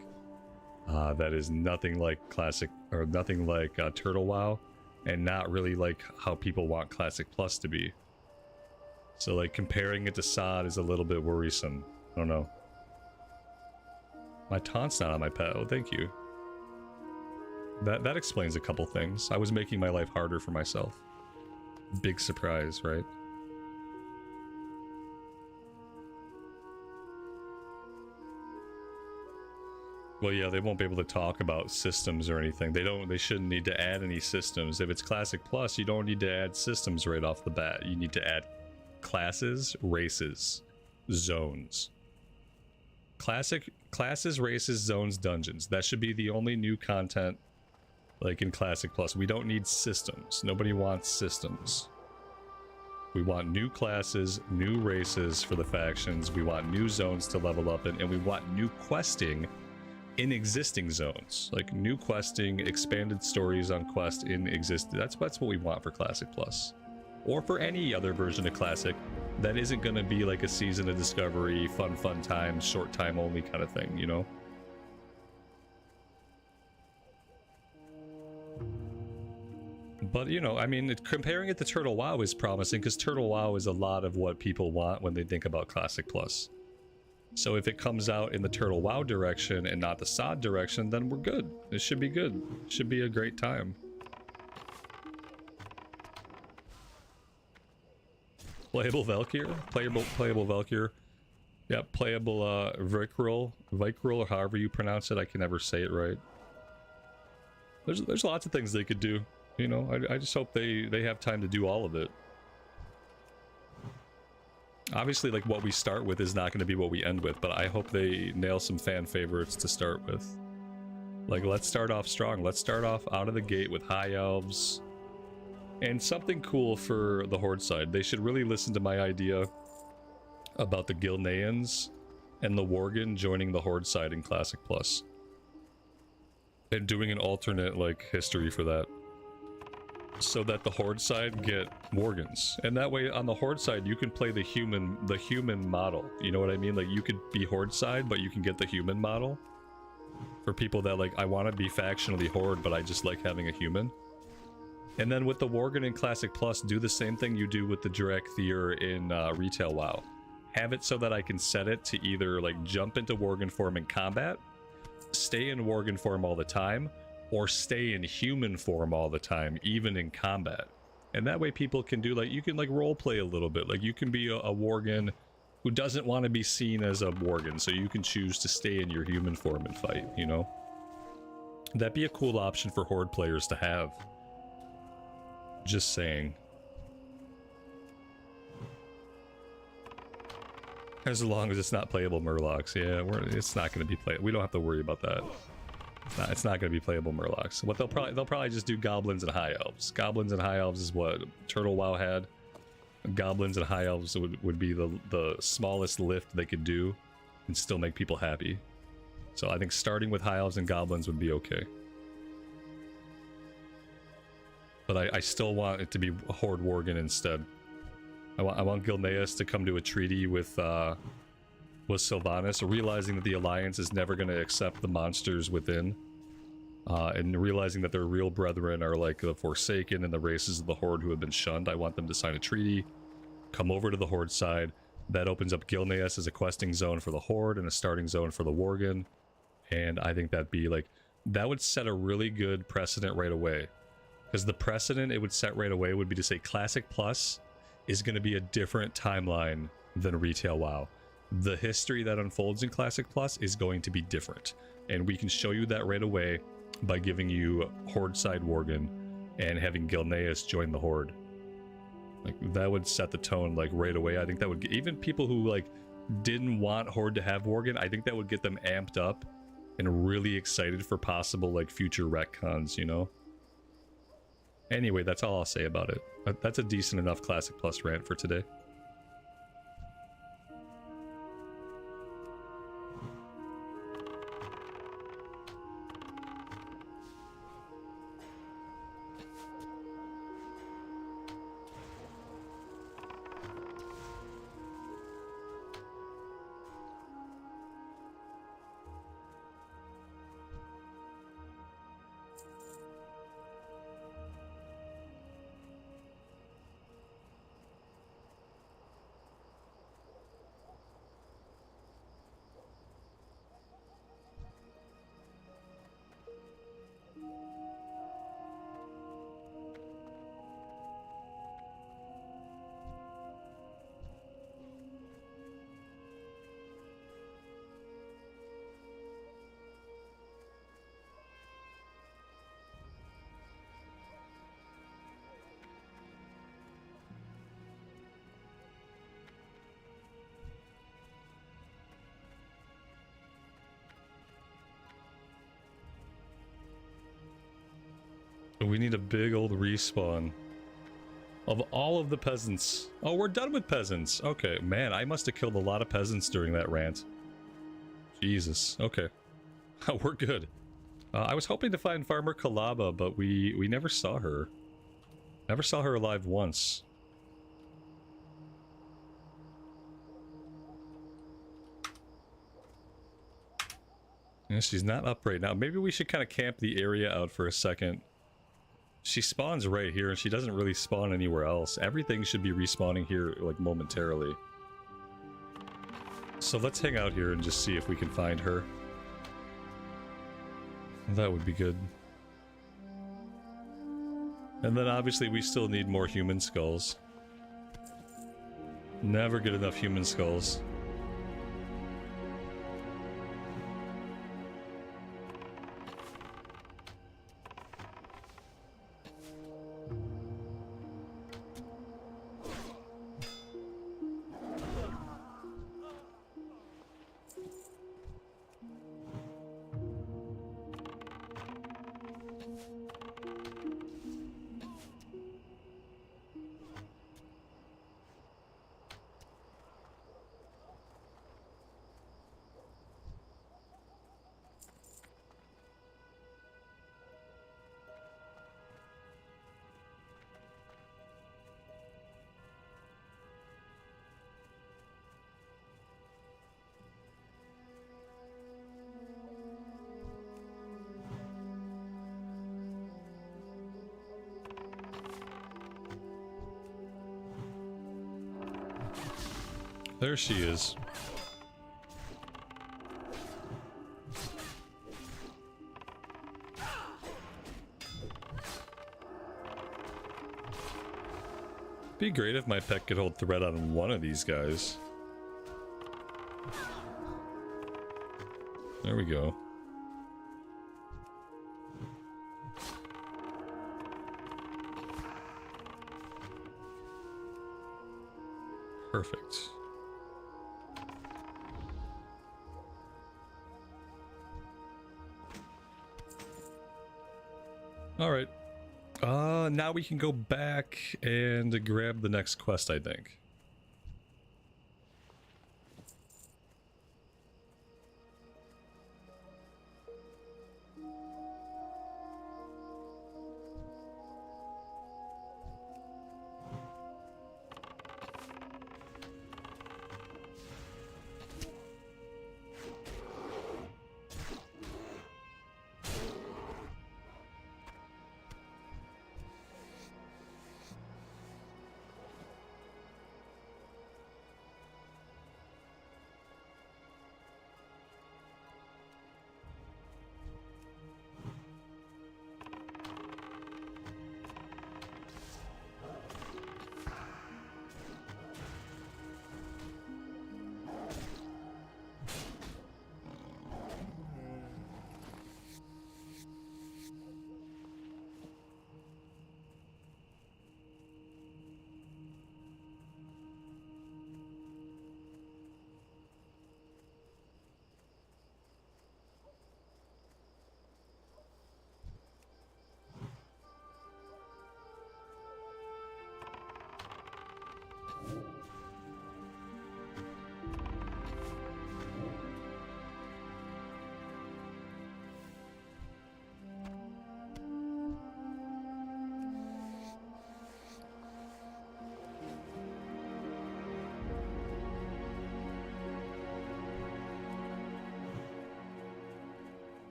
S1: That is nothing like classic, or nothing like Turtle WoW, and not really like how people want Classic Plus to be. So like comparing it to SOD is a little bit worrisome. I don't know. My taunt's not on my pet. Oh, thank you. That explains a couple things. I was making my life harder for myself. Big surprise, right? Well, yeah, they won't be able to talk about systems or anything. They shouldn't need to add any systems. If it's Classic Plus, you don't need to add systems right off the bat. You need to add classes, races, zones. Classes, races, zones, dungeons. That should be the only new content. Like in Classic Plus, we don't need systems. Nobody wants systems. We want new classes, new races for the factions. We want new zones to level up in, and we want new questing in existing zones. Like new questing, expanded stories on quest in existing. That's what we want for Classic Plus. Or for any other version of Classic that isn't going to be like a season of discovery, fun time, short time only kind of thing, you know? But, you know, I mean, comparing it to Turtle WoW is promising, because Turtle WoW is a lot of what people want when they think about Classic Plus. So if it comes out in the Turtle WoW direction and not the SOD direction, then we're good. It should be good. It should be a great time. Playable Valkyr? Playable Valkyr. Yeah, playable Vicryl, or however you pronounce it. I can never say it right. There's lots of things they could do. You know, I just hope they have time to do all of it. Obviously, like, what we start with is not going to be what we end with, but I hope they nail some fan favorites to start with. Like, let's start off strong. Let's start off out of the gate with High Elves. And something cool for the Horde side. They should really listen to my idea about the Gilneans and the Worgen joining the Horde side in Classic Plus. And doing an alternate, like, history for that. So that the Horde side get Worgens, and that way on the Horde side you can play the human model. You know what I mean? Like, you could be Horde side, but you can get the human model for people that like, I want to be factionally Horde, but I just like having a human. And then with the Worgen in Classic Plus, do the same thing you do with the Direct Theer in Retail WoW. have it so that I can set it to either like jump into Worgen form in combat, stay in Worgen form all the time, or stay in human form all the time, even in combat. And that way people can do, like, you can like role play a little bit. Like you can be a Worgen who doesn't want to be seen as a Worgen, so you can choose to stay in your human form and fight, you know? That'd be a cool option for Horde players to have. Just saying. As long as it's not playable Murlocs. Yeah, it's not going to be playable. We don't have to worry about that. It's not going to be playable Murlocs. What they'll probably just do Goblins and High Elves. Goblins and High Elves is what Turtle WoW had. Goblins and High Elves would be the smallest lift they could do and still make people happy. So I think starting with High Elves and Goblins would be okay. But I still want it to be Horde Worgen instead. I want Gilneas to come to a treaty with Sylvanas, realizing that the Alliance is never going to accept the monsters within. And realizing that their real brethren are like the Forsaken and the races of the Horde who have been shunned. I want them to sign a treaty, come over to the Horde side. That opens up Gilneas as a questing zone for the Horde and a starting zone for the Worgen. And I think that would set a really good precedent right away. Because the precedent it would set right away would be to say Classic Plus is going to be a different timeline than Retail WoW. The history that unfolds in Classic Plus is going to be different. And we can show you that right away by giving you Horde side Worgen and having Gilneas join the Horde. Like, that would set the tone like right away. I think that would, even people who like didn't want Horde to have Worgen, I think that would get them amped up and really excited for possible like future retcons, you know? Anyway, that's all I'll say about it. That's a decent enough Classic Plus rant for today. We need a big old respawn of all of the peasants. Oh, we're done with peasants. Okay, man, I must have killed a lot of peasants during that rant. Jesus. Okay. We're good. I was hoping to find Farmer Kalaba, but we never saw her. Never saw her alive once. Yeah, she's not up right now. Maybe we should kind of camp the area out for a second. She spawns right here, and she doesn't really spawn anywhere else. Everything should be respawning here, like, momentarily. So let's hang out here and just see if we can find her. That would be good. And then obviously we still need more human skulls. Never get enough human skulls. There she is. Be great if my pet could hold threat on one of these guys. There we go. Perfect. All right. Now we can go back and grab the next quest, I think.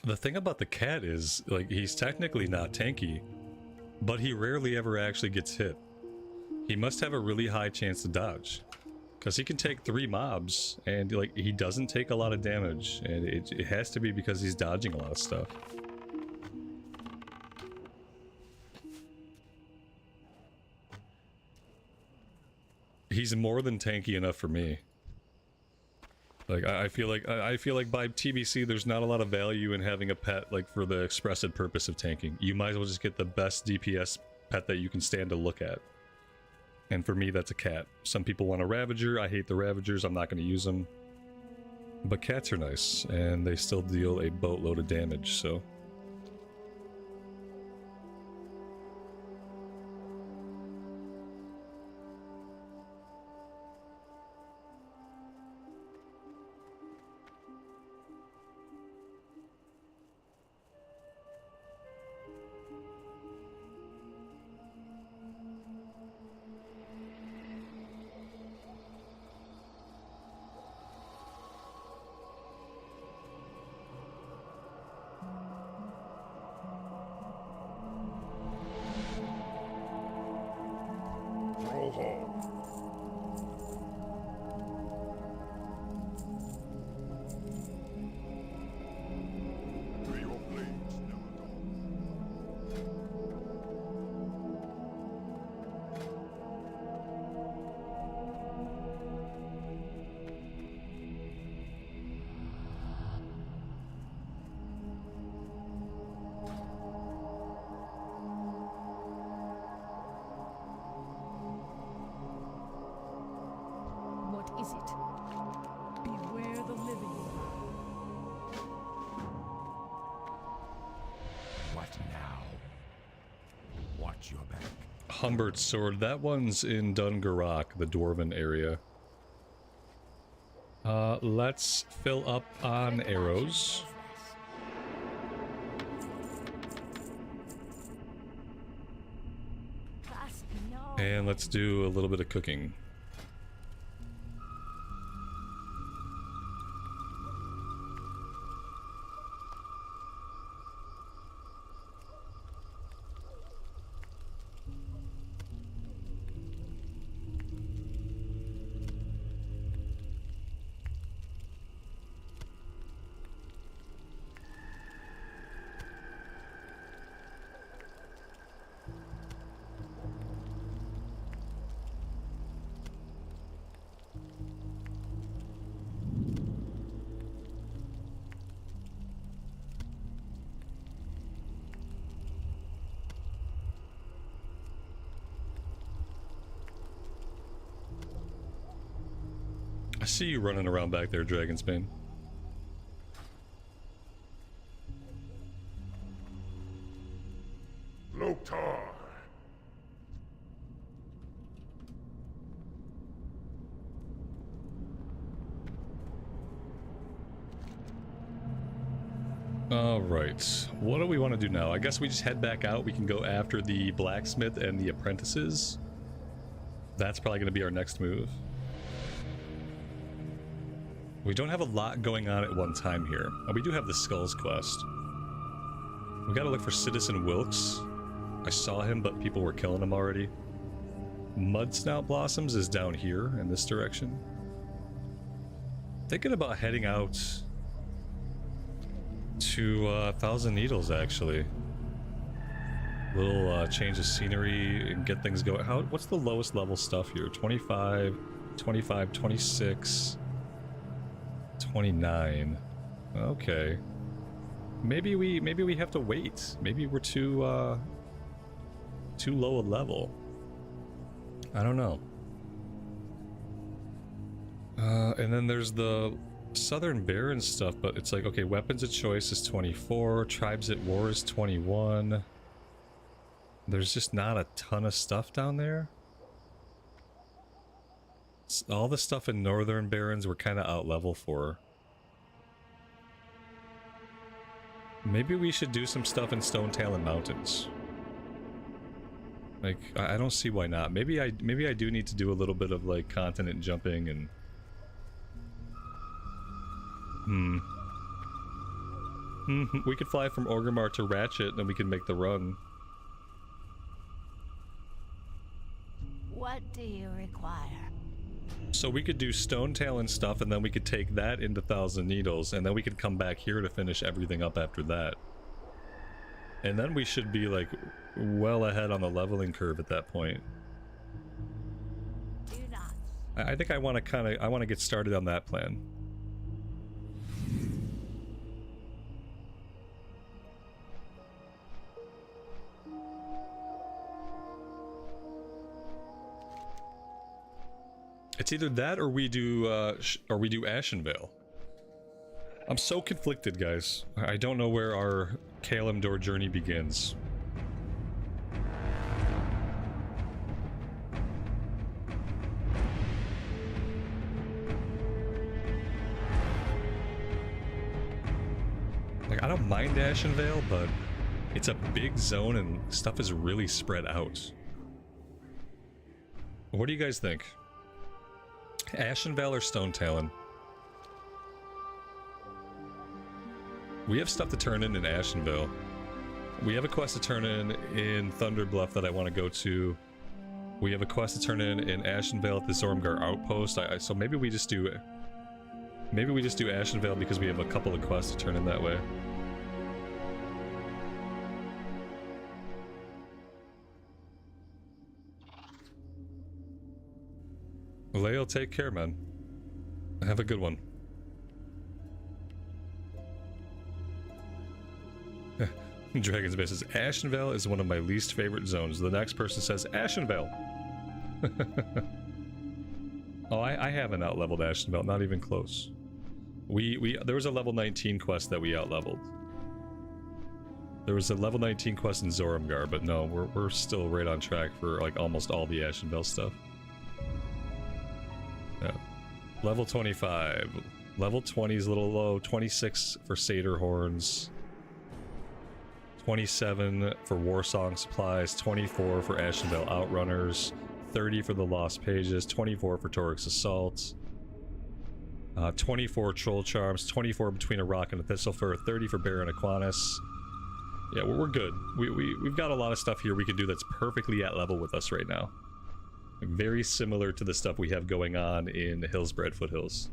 S1: The thing about the cat is, like, he's technically not tanky, but he rarely ever actually gets hit. He must have a really high chance to dodge, because he can take 3 mobs, and, like, he doesn't take a lot of damage, and it has to be because he's dodging a lot of stuff. He's more than tanky enough for me. Like, I feel like by TBC there's not a lot of value in having a pet like for the expressed purpose of tanking. You might as well just get the best DPS pet that you can stand to look at. And for me, that's a cat. Some people want a Ravager. I hate the Ravagers. I'm not going to use them. But cats are nice, and they still deal a boatload of damage, so...
S2: What is it? Beware the living.
S3: What now? Watch your back.
S1: Humbert's sword. That one's in Dungarock, the Dwarven area. Let's fill up on arrows. And let's do a little bit of cooking. I see you running around back there, Dragonsbane.
S4: Loktar.
S1: Alright, what do we want to do now? I guess we just head back out. We can go after the blacksmith and the apprentices. That's probably going to be our next move. We don't have a lot going on at one time here. We do have the Skulls quest. We gotta look for Citizen Wilkes. I saw him, but people were killing him already. Mud Snout Blossoms is down here in this direction. Thinking about heading out to Thousand Needles, actually. Little change of scenery and get things going. What's the lowest level stuff here? 25, 25, 26... 29. Okay. Maybe we have to wait. Maybe we're too low a level. I don't know. And then there's the Southern Baron stuff, but it's like, okay, weapons of choice is 24, tribes at war is 21. There's just not a ton of stuff down there. All the stuff in Northern Barrens we're kind of out level for. Maybe we should do some stuff in Stone Talon Mountains. Like, I don't see why not. Maybe I do need to do a little bit of like continent jumping and we could fly from Orgrimmar to Ratchet and then we can make the run.
S5: What do you require?
S1: So we could do Stone Talon stuff and then we could take that into Thousand Needles and then we could come back here to finish everything up after that. And then we should be like well ahead on the leveling curve at that point.
S5: Do not.
S1: I think I want to get started on that plan. It's either that or we do Ashenvale. I'm so conflicted, guys. I don't know where our Kalimdor journey begins. Like, I don't mind Ashenvale, but it's a big zone and stuff is really spread out. What do you guys think? Ashenvale or Stone Talon? We have stuff to turn in Ashenvale. We have a quest to turn in Thunderbluff that I want to go to. We have a quest to turn in Ashenvale at the Zormgar outpost. So maybe we just do Ashenvale because we have a couple of quests to turn in that way. Leo, take care, man. Have a good one. Dragon's Base says, Ashenvale is one of my least favorite zones. The next person says, Ashenvale. Oh, I haven't outleveled Ashenvale, not even close. There was a level 19 quest that we outleveled. There was a level 19 quest in Zormgar, but no, we're still right on track for like almost all the Ashenvale stuff. Yeah. Level 25. Level 20 is a little low. 26 for Satyr Horns. 27 for Warsong supplies. 24 for Ashenvale Outrunners. 30 for the Lost Pages. 24 for Torix Assault. 24 Troll Charms. 24 between a Rock and a Thistlefur. 30 for Baron Aquinas. Yeah, we're good. We've got a lot of stuff here we can do that's perfectly at level with us right now. Very similar to the stuff we have going on in the Hillsbred Foothills.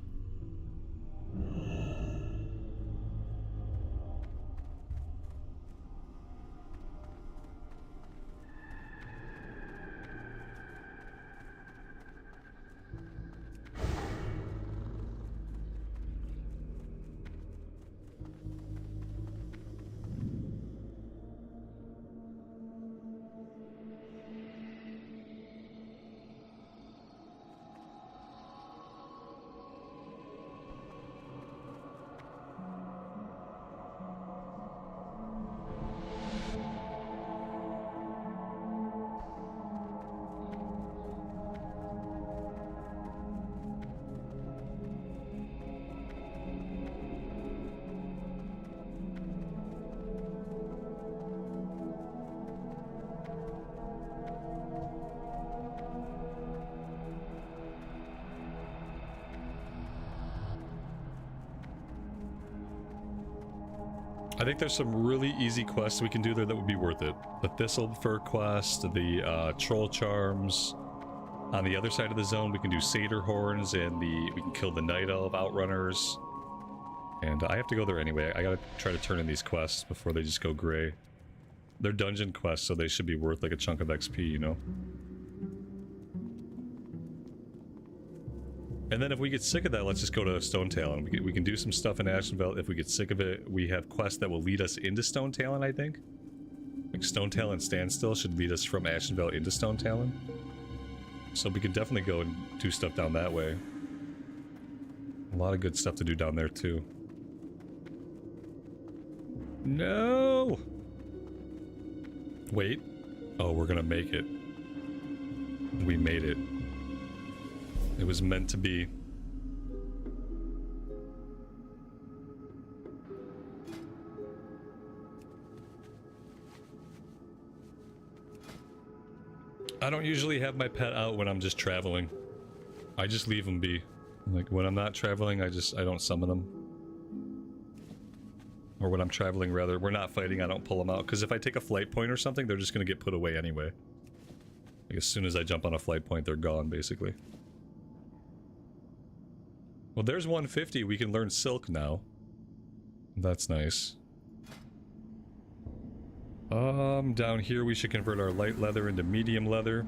S1: I think there's some really easy quests we can do there that would be worth it. The Thistlefur quest, the Troll Charms. On the other side of the zone, we can do Satyr Horns, and we can kill the Night Elf Outrunners. And I have to go there anyway. I gotta try to turn in these quests before they just go gray. They're dungeon quests, so they should be worth like a chunk of XP, you know? And then if we get sick of that, let's just go to Stone Talon. We can do some stuff in Ashenvale. If we get sick of it, we have quests that will lead us into Stone Talon, I think. Like Stone Talon Standstill should lead us from Ashenvale into Stone Talon. So we can definitely go and do stuff down that way. A lot of good stuff to do down there too. No! Wait. Oh, we're gonna make it. We made it. It was meant to be. I don't usually have my pet out when I'm just traveling. I just leave them be. Like when I'm not traveling, I don't summon them. Or when I'm traveling, rather, we're not fighting, I don't pull them out. Because if I take a flight point or something, they're just going to get put away anyway. Like as soon as I jump on a flight point, they're gone, basically. Well, there's 150. We can learn Silk now. That's nice. Down here we should convert our light leather into medium leather.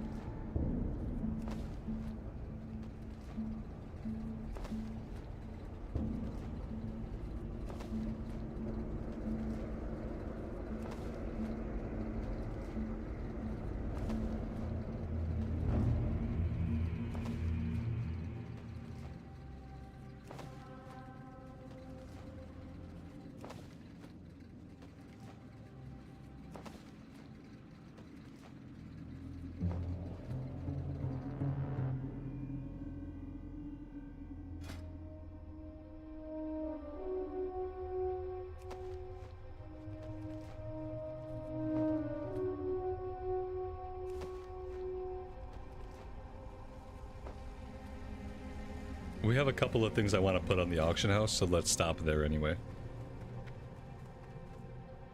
S1: We have a couple of things I want to put on the auction house, so let's stop there anyway.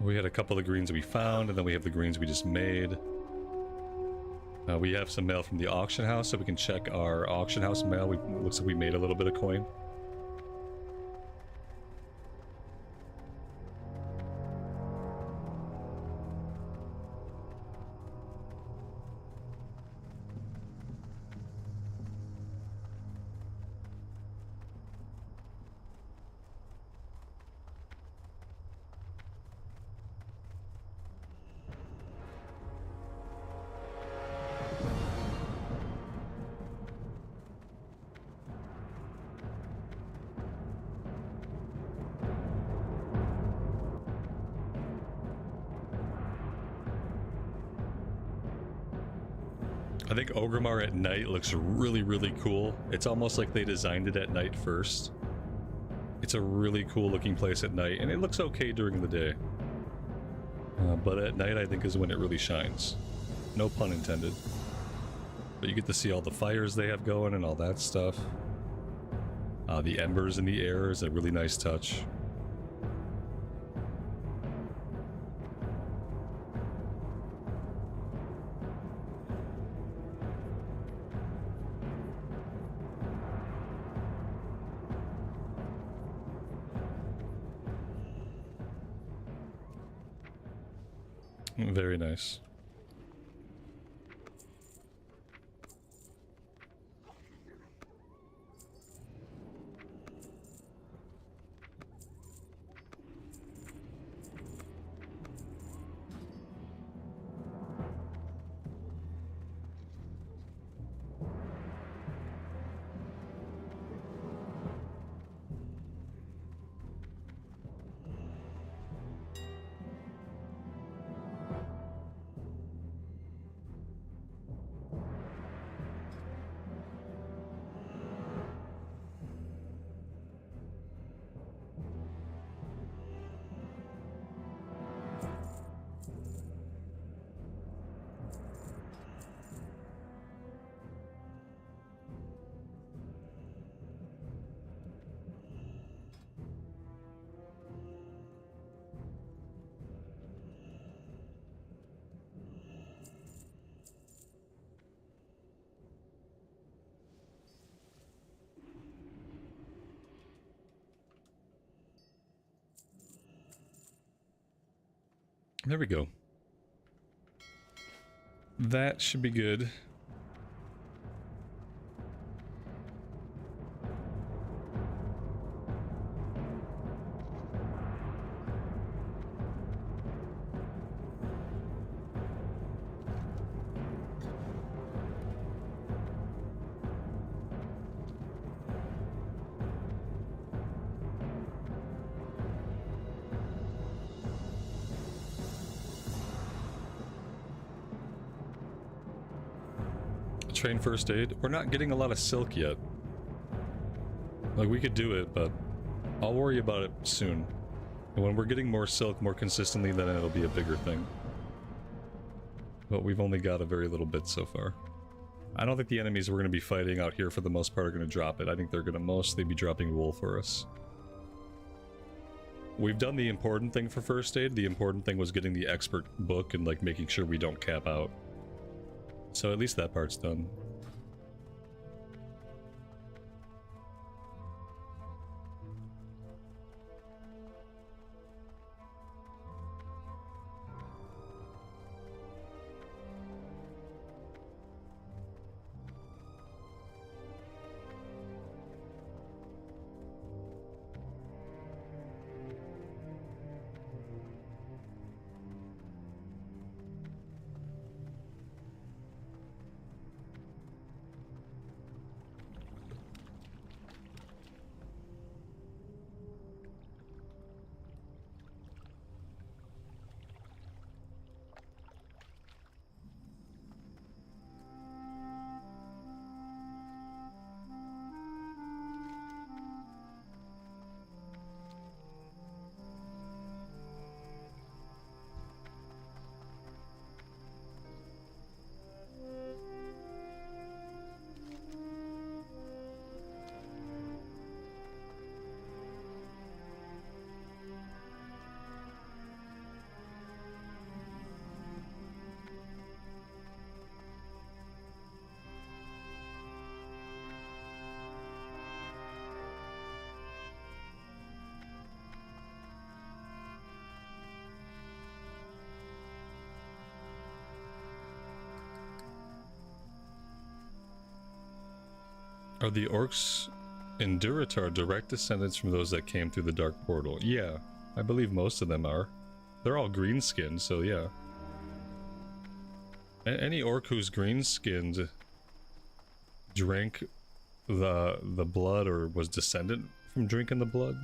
S1: We had a couple of greens we found, and then we have the greens we just made. We have some mail from the auction house, so we can check our auction house mail. Looks like we made a little bit of coin. I think Orgrimmar at night looks really, really cool. It's almost like they designed it at night first. It's a really cool looking place at night, and it looks okay during the day. But at night I think is when it really shines. No pun intended. But you get to see all the fires they have going and all that stuff. The embers in the air is a really nice touch. Very nice. There we go. That should be good. Train first aid. We're not getting a lot of silk yet. Like, we could do it, but I'll worry about it soon. And when we're getting more silk more consistently, then it'll be a bigger thing. But we've only got a very little bit so far. I don't think the enemies we're going to be fighting out here for the most part are going to drop it. I think they're going to mostly be dropping wool for us. We've done the important thing for first aid. The important thing was getting the expert book and like making sure we don't cap out. So at least that part's done. Are the orcs in Duratar direct descendants from those that came through the Dark Portal? Yeah, I believe most of them are. They're all green-skinned, so yeah. Any orc who's green-skinned drank the blood or was descendant from drinking the blood.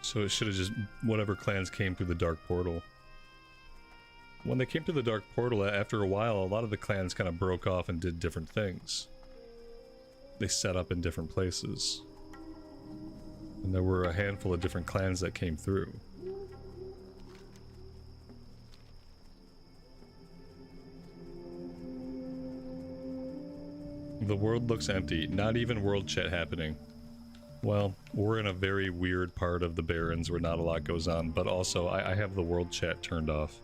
S1: So it should have just, whatever clans came through the Dark Portal. When they came through the Dark Portal, after a while, a lot of the clans kind of broke off and did different things. They set up in different places. And there were a handful of different clans that came through. The world looks empty. Not even world chat happening. Well, we're in a very weird part of the Barrens where not a lot goes on, but also I have the world chat turned off.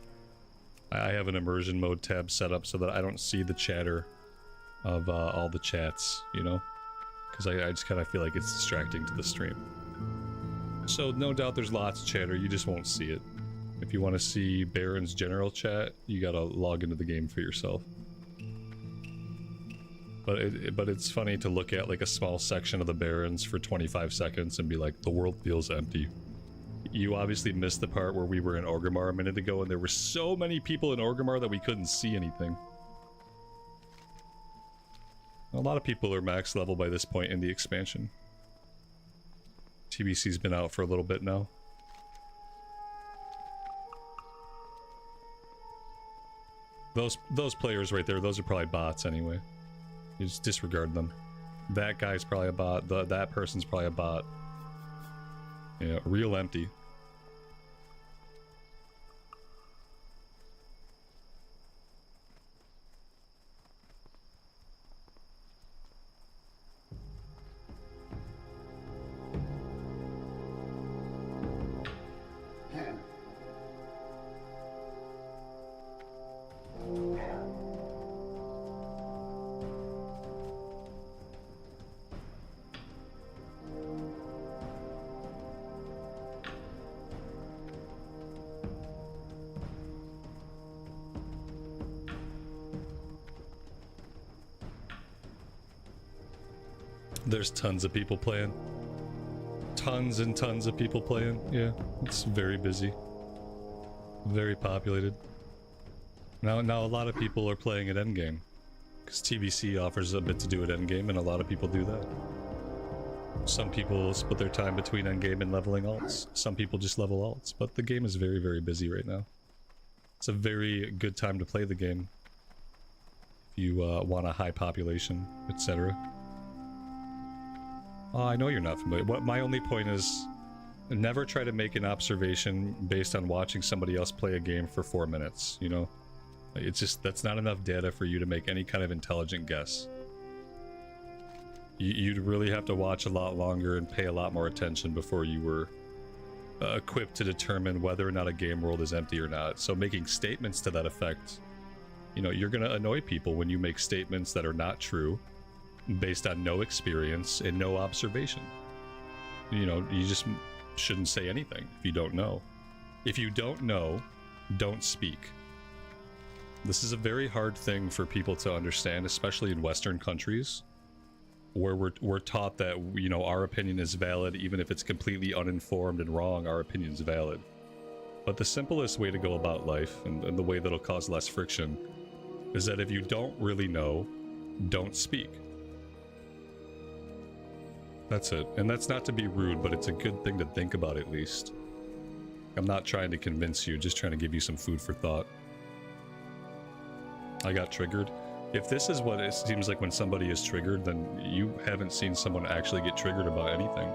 S1: I have an immersion mode tab set up so that I don't see the chatter of all the chats, you know? Because I just kind of feel like it's distracting to the stream. So no doubt there's lots of chatter, you just won't see it. If you want to see Baron's general chat, you gotta log into the game for yourself. But it's funny to look at like a small section of the Barrens for 25 seconds and be like, the world feels empty. You obviously missed the part where we were in Orgrimmar a minute ago and there were so many people in Orgrimmar that we couldn't see anything. A lot of people are max level by this point in the expansion. TBC's been out for a little bit now. Those players right there, those are probably bots anyway. You just disregard them. That guy's probably a bot. That person's probably a bot. Yeah, real empty. There's tons of people playing. Tons and tons of people playing. Yeah, it's very busy. Very populated. Now a lot of people are playing at endgame. Because TBC offers a bit to do at endgame, and a lot of people do that. Some people split their time between endgame and leveling alts. Some people just level alts. But the game is very, very busy right now. It's a very good time to play the game. If you want a high population, etc. Oh, I know you're not familiar. My only point is, never try to make an observation based on watching somebody else play a game for 4 minutes, you know? It's just, that's not enough data for you to make any kind of intelligent guess. You'd really have to watch a lot longer and pay a lot more attention before you were equipped to determine whether or not a game world is empty or not. So making statements to that effect, you know, you're gonna annoy people when you make statements that are not true, based on no experience and no observation. You know, you just shouldn't say anything if you don't know. If you don't know, don't speak. This is a very hard thing for people to understand, especially in Western countries, where we're taught that, you know, our opinion is valid even if it's completely uninformed and wrong. Our opinion's valid. But the simplest way to go about life, and the way that'll cause less friction, is that if you don't really know, don't speak. That's it. And that's not to be rude, but it's a good thing to think about at least. I'm not trying to convince you, just trying to give you some food for thought. I got triggered. If this is what it seems like when somebody is triggered, then you haven't seen someone actually get triggered about anything.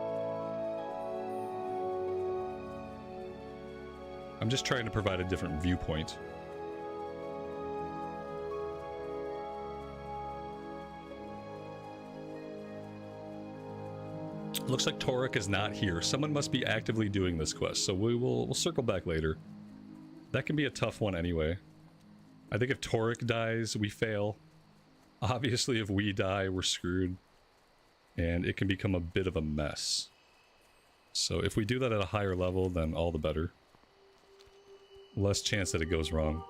S1: I'm just trying to provide a different viewpoint. Looks like Torek is not here. Someone must be actively doing this quest, so we'll circle back later. That can be a tough one anyway. I think if Torek dies, we fail. Obviously, if we die, we're screwed. And it can become a bit of a mess. So if we do that at a higher level, then all the better. Less chance that it goes wrong.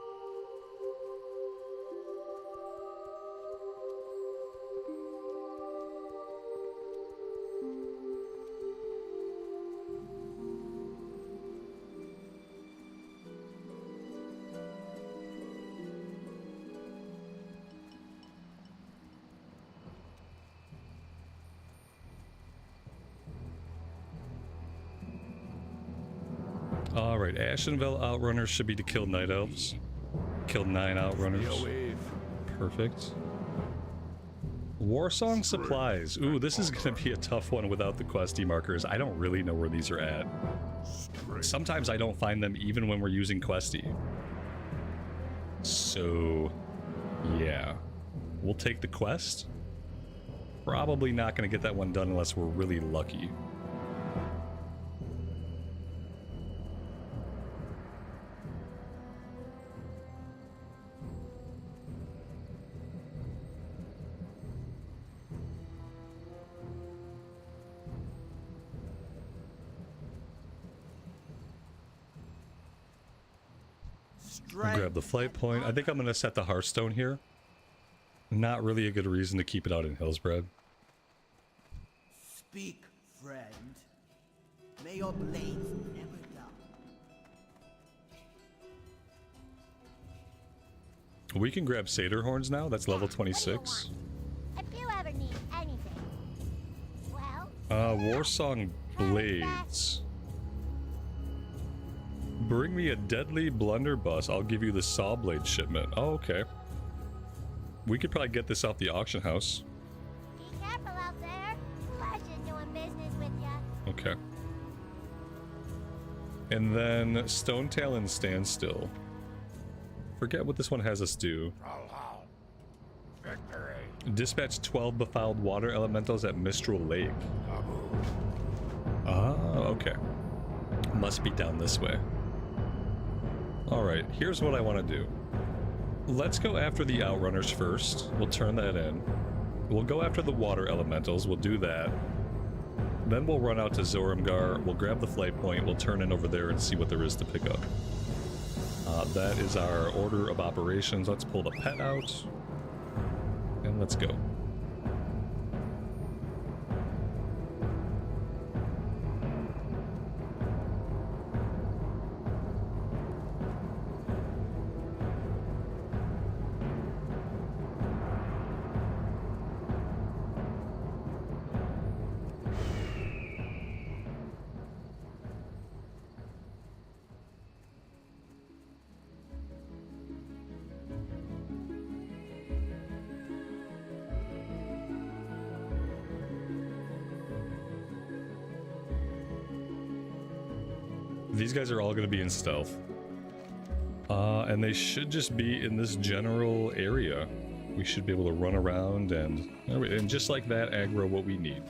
S1: Alright, Ashenvale Outrunners should be to kill Night Elves. Kill 9 Outrunners. Perfect. Warsong Supplies. Ooh, this is gonna be a tough one without the questy markers. I don't really know where these are at. Sometimes I don't find them even when we're using questy. So, yeah. We'll take the quest. Probably not gonna get that one done unless we're really lucky. Grab the flight point. I think I'm going to set the Hearthstone here. Not really a good reason to keep it out in Hillsbred.
S6: Speak, friend. May your blades never dull.
S1: We can grab Satyr Horns now. That's level 26.
S5: If you ever need anything, well,
S1: Warsong Blades. Bring me a deadly blunderbuss. I'll give you the saw blade shipment. Oh, okay. We could probably get this off the auction house.
S5: be careful out there. Pleasure doing business with ya.
S1: Okay. And then Stonetail and Standstill. Forget what this one has us do.
S4: Victory.
S1: Dispatch 12 befouled water elementals at Mistral Lake. Ah, okay. Must be down this way. Alright, here's what I want to do. Let's go after the Outrunners first. We'll turn that in. We'll go after the water elementals. We'll do that. Then we'll run out to Zoramgar. We'll grab the flight point. We'll turn in over there and see what there is to pick up. That is our order of operations. Let's pull the pet out. And let's go. These guys are all going to be in stealth. And they should just be in this general area. We should be able to run around and just like that, aggro what we need.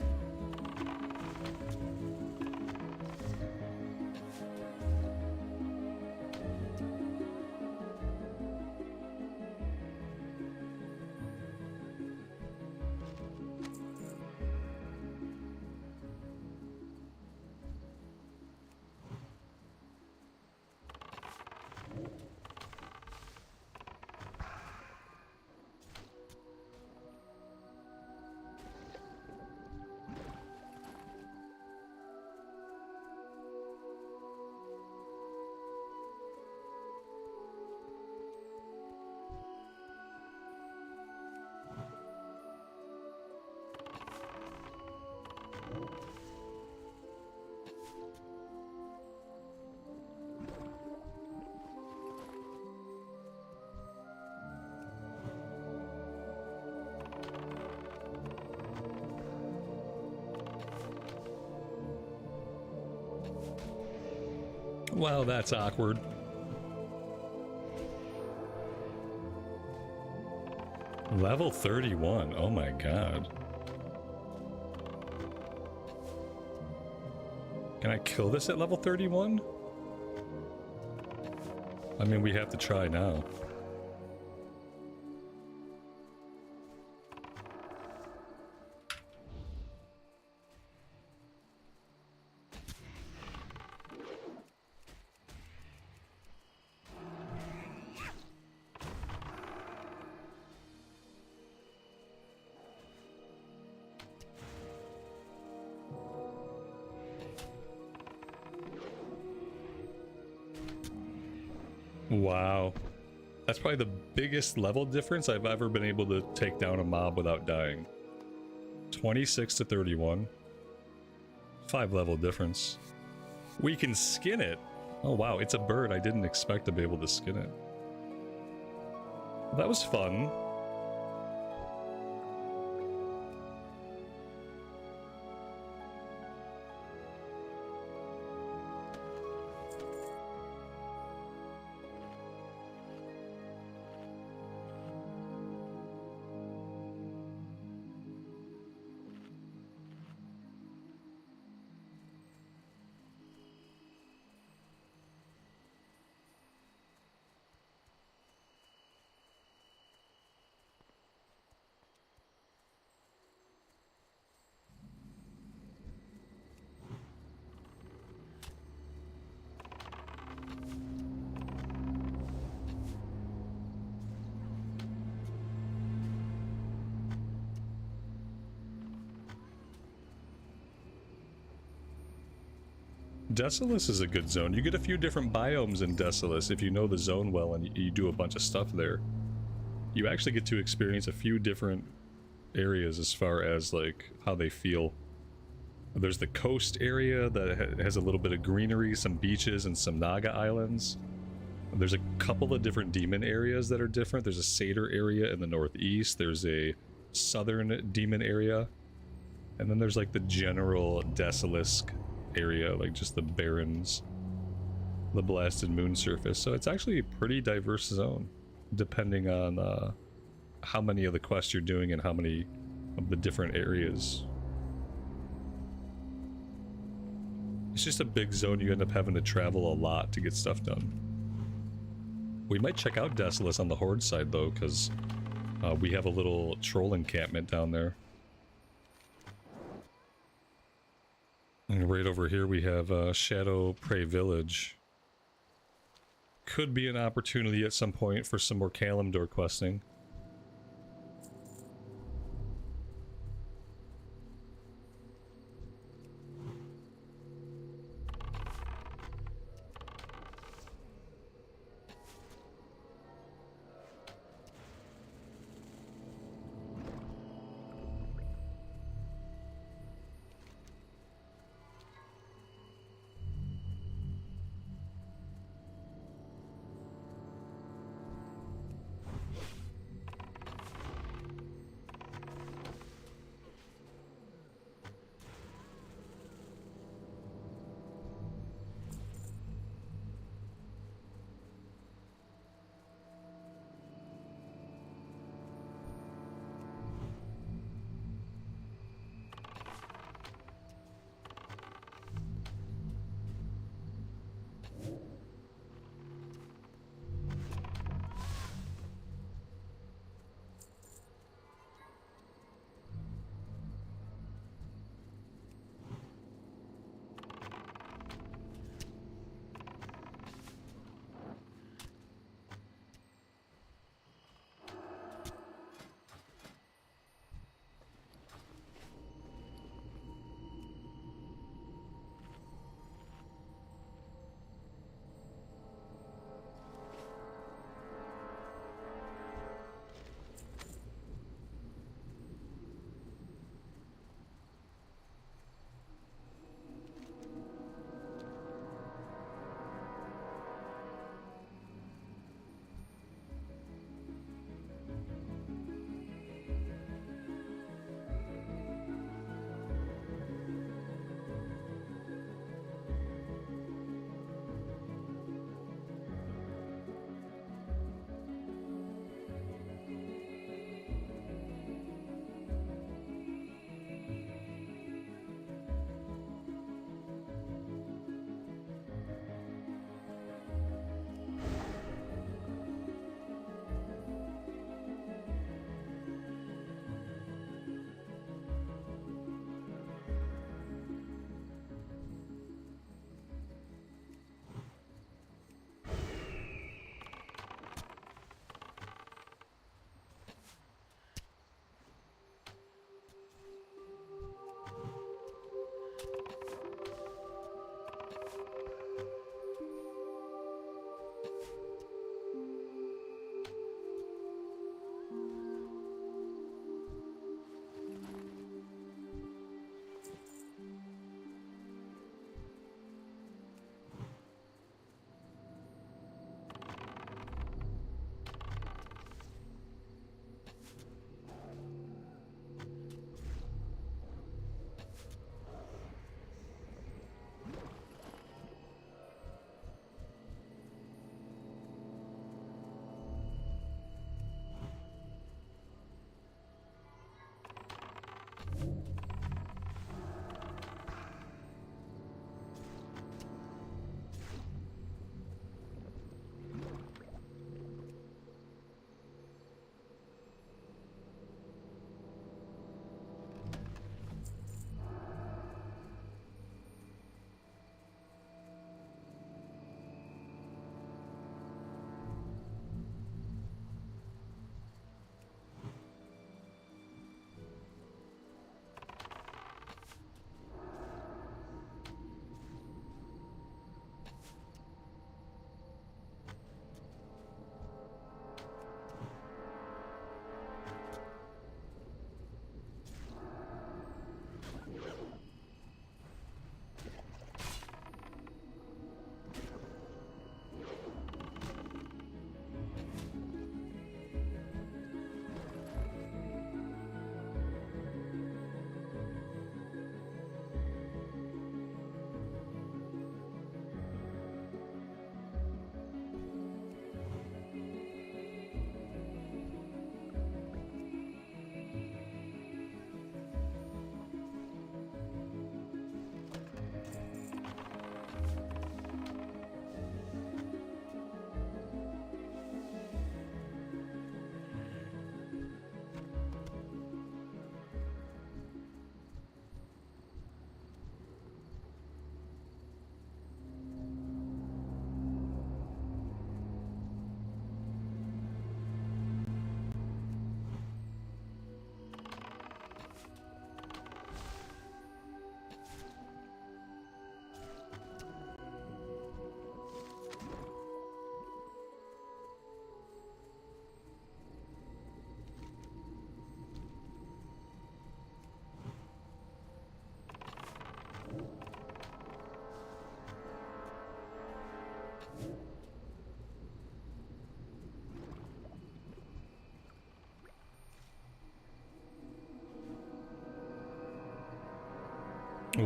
S1: Wow, that's awkward. Level 31. Oh my god. Can I kill this at level 31? I mean, we have to try now. Wow. That's probably the biggest level difference I've ever been able to take down a mob without dying. 26 to 31. 5 level difference. We can skin it. Oh wow, it's a bird. I didn't expect to be able to skin it. Well, that was fun. Desolus is a good zone. You get a few different biomes in Desolus if you know the zone well and you do a bunch of stuff there. You actually get to experience a few different areas as far as like how they feel. There's the coast area that has a little bit of greenery, some beaches, and some Naga islands. There's a couple of different demon areas that are different. There's a satyr area in the northeast. There's a southern demon area. And then there's like the general Desolisk area, like just the barrens, the blasted moon surface. So it's actually a pretty diverse zone, depending on how many of the quests you're doing and how many of the different areas. It's just a big zone. You end up having to travel a lot to get stuff done. We might check out Desolus on the Horde side though, because we have a little troll encampment down there. And right over here we have Shadow Prey Village. Could be an opportunity at some point for some more Kalimdor questing.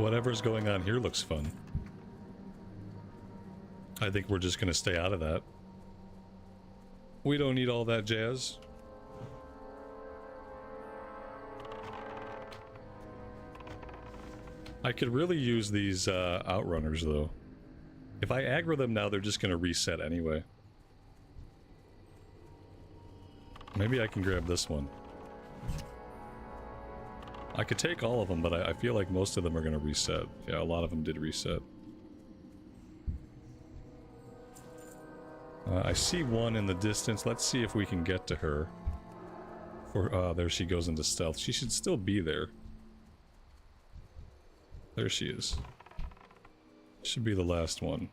S1: Whatever's going on here looks fun. I think we're just gonna stay out of that. We don't need all that jazz. I could really use these outrunners though. If I aggro them now, they're just gonna reset anyway. Maybe I can grab this one. I could take all of them, but I feel like most of them are gonna reset. Yeah, a lot of them did reset. I see one in the distance. Let's see if we can get to her. There she goes into stealth. She should still be there. There she is. Should be the last one.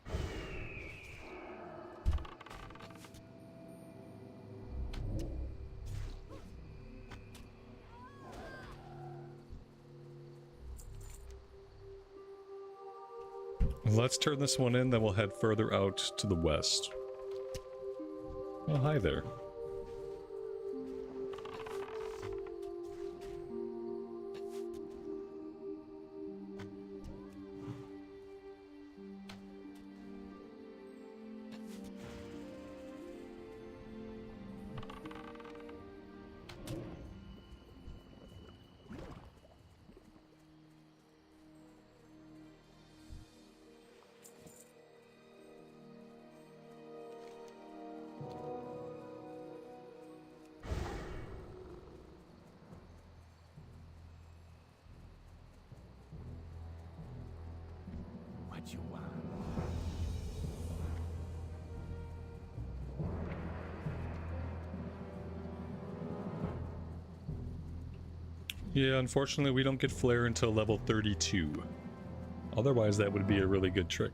S1: Let's turn this one in, then we'll head further out to the west. Oh, hi there.
S3: What you want?
S1: Yeah, unfortunately we don't get flare until level 32. Otherwise that would be a really good trick.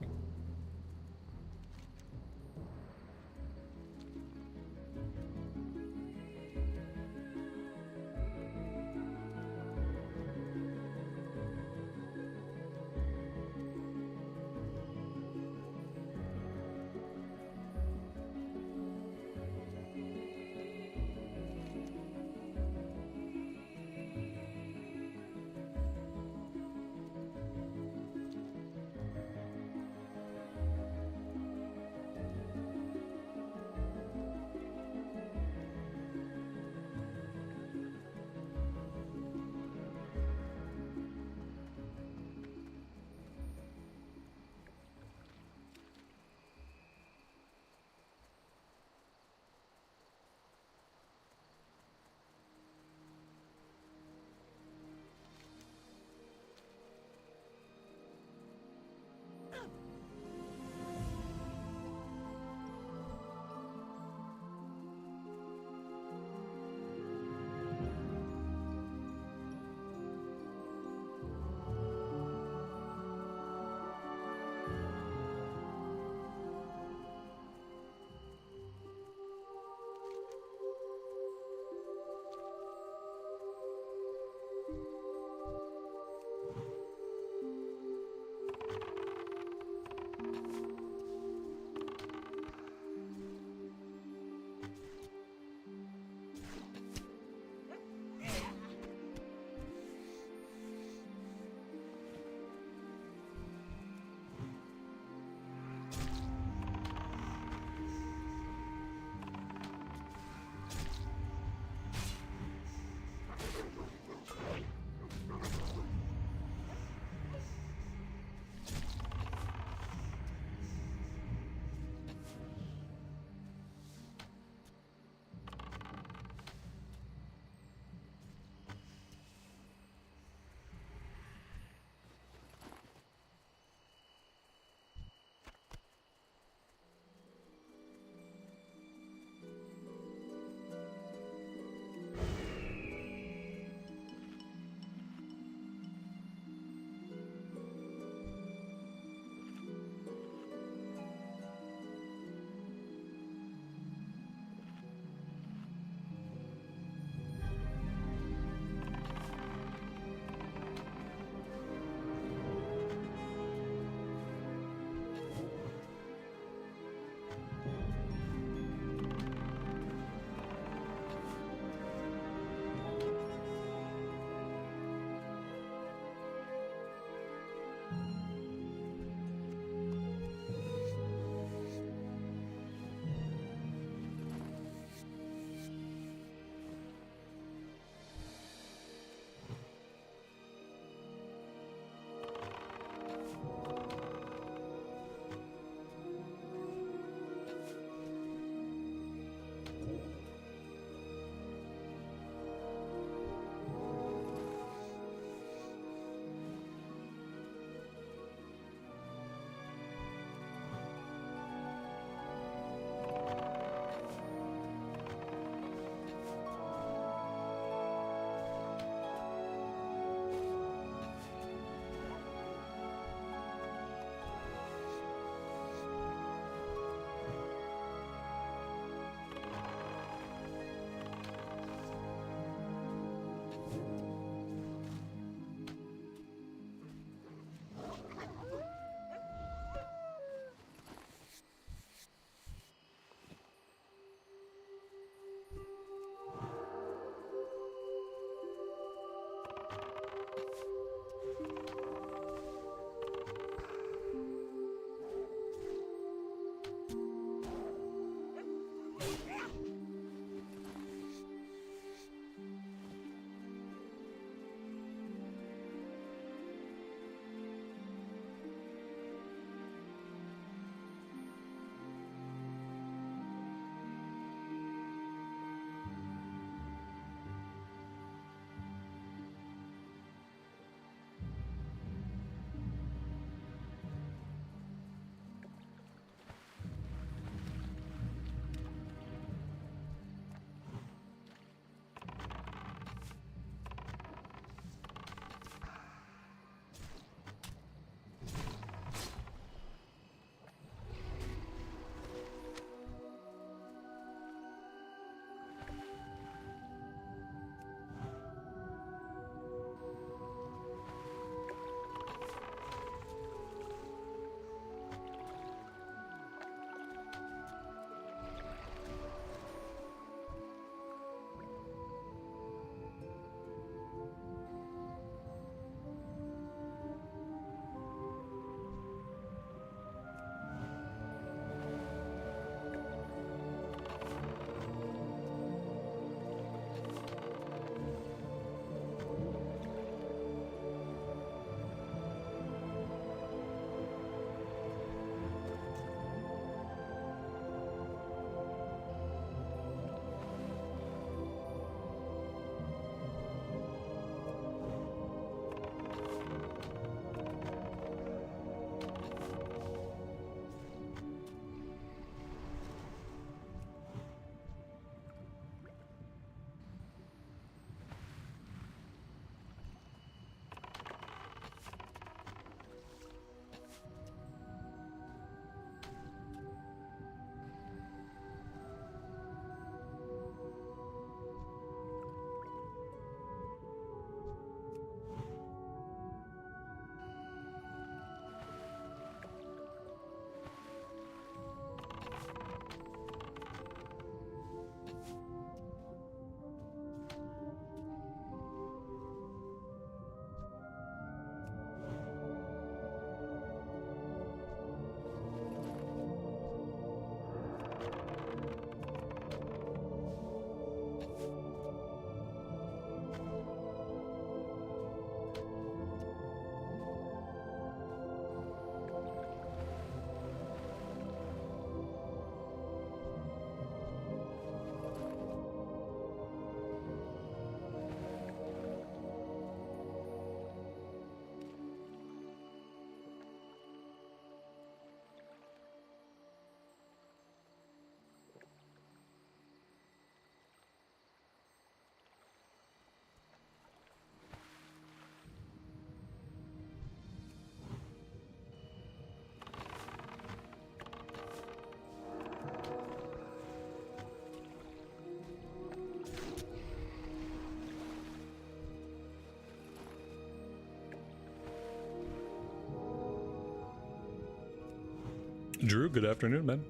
S1: Drew, good afternoon, man.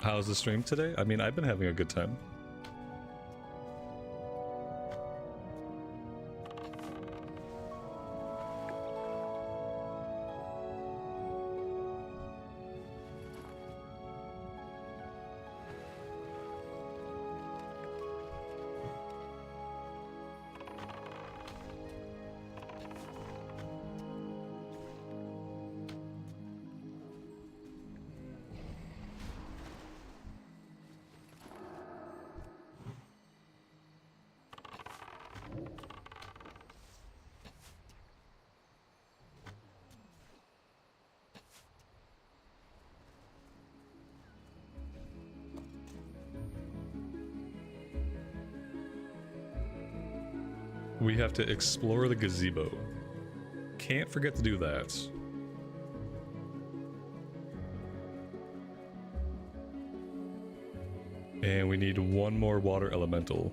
S1: How's the stream today? I mean, I've been having a good time. We have to explore the gazebo. Can't forget to do that. And we need one more water elemental.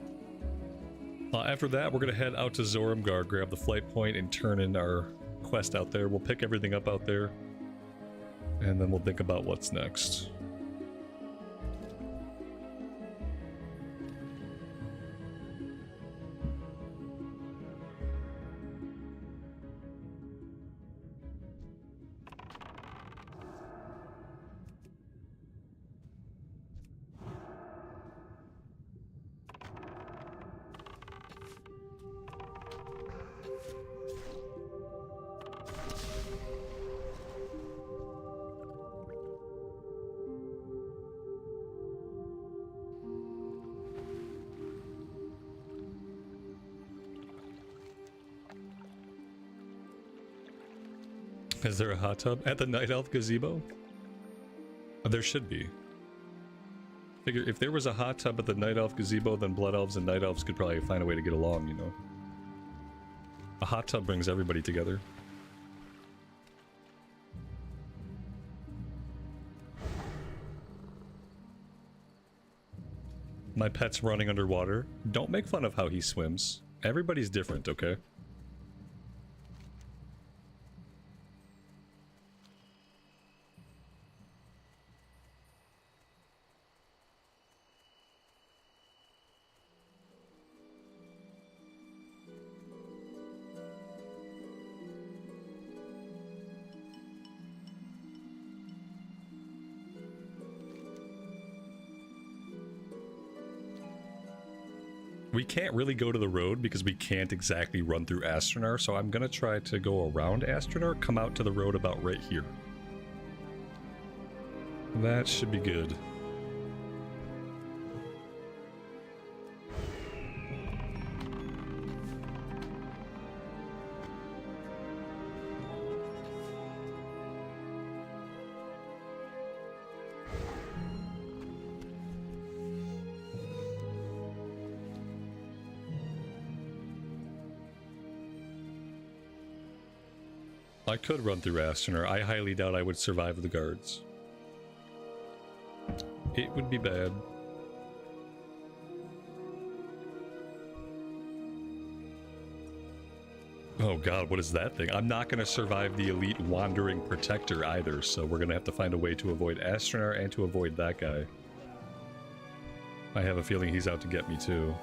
S1: After that, we're going to head out to Zoramgar, grab the flight point, and turn in our quest out there. We'll pick everything up out there. And then we'll think about what's next. Is there a hot tub at the Night Elf gazebo? There should be. Figure if there was a hot tub at the Night Elf gazebo, then Blood Elves and Night Elves could probably find a way to get along, you know. A hot tub brings everybody together. My pet's running underwater. Don't make fun of how he swims. Everybody's different, okay? We can't really go to the road because we can't exactly run through Astronar, so I'm gonna try to go around Astronar, come out to the road about right here. That should be good. I could run through Astronar. I highly doubt I would survive the guards. It would be bad. Oh god, what is that thing? I'm not going to survive the elite wandering protector either, so we're going to have to find a way to avoid Astronar and to avoid that guy. I have a feeling he's out to get me too.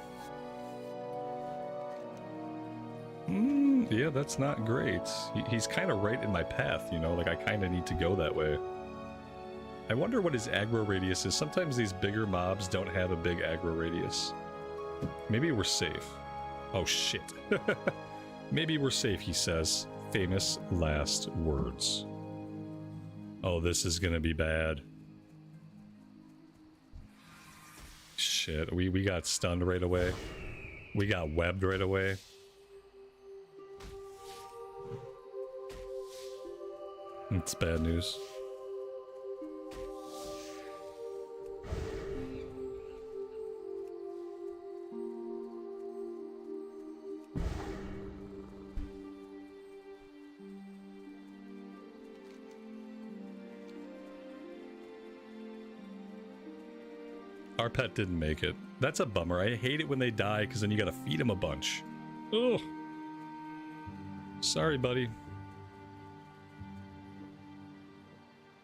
S1: Yeah, that's not great. He's kind of right in my path, you know, like I kind of need to go that way. I wonder what his aggro radius is. Sometimes these bigger mobs don't have a big aggro radius. Maybe we're safe. Oh shit. Maybe we're safe, he says. Famous last words. Oh, this is gonna be bad. Shit, we got stunned right away. We got webbed right away. It's bad news. Our pet didn't make it. That's a bummer. I hate it when they die because then you gotta feed them a bunch. Ugh. Sorry, buddy.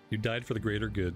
S1: You died for the greater good.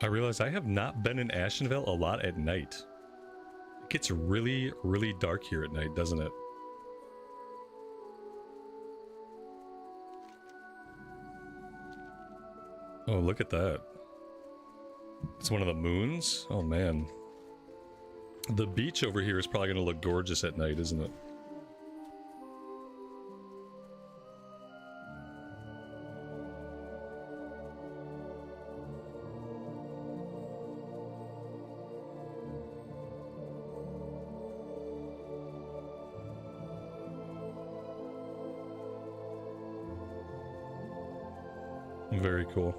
S1: I realize I have not been in Ashenvale a lot at night. It gets really, really dark here at night, doesn't it? Oh, look at that. It's one of the moons? Oh, man. The beach over here is probably going to look gorgeous at night, isn't it? Very cool.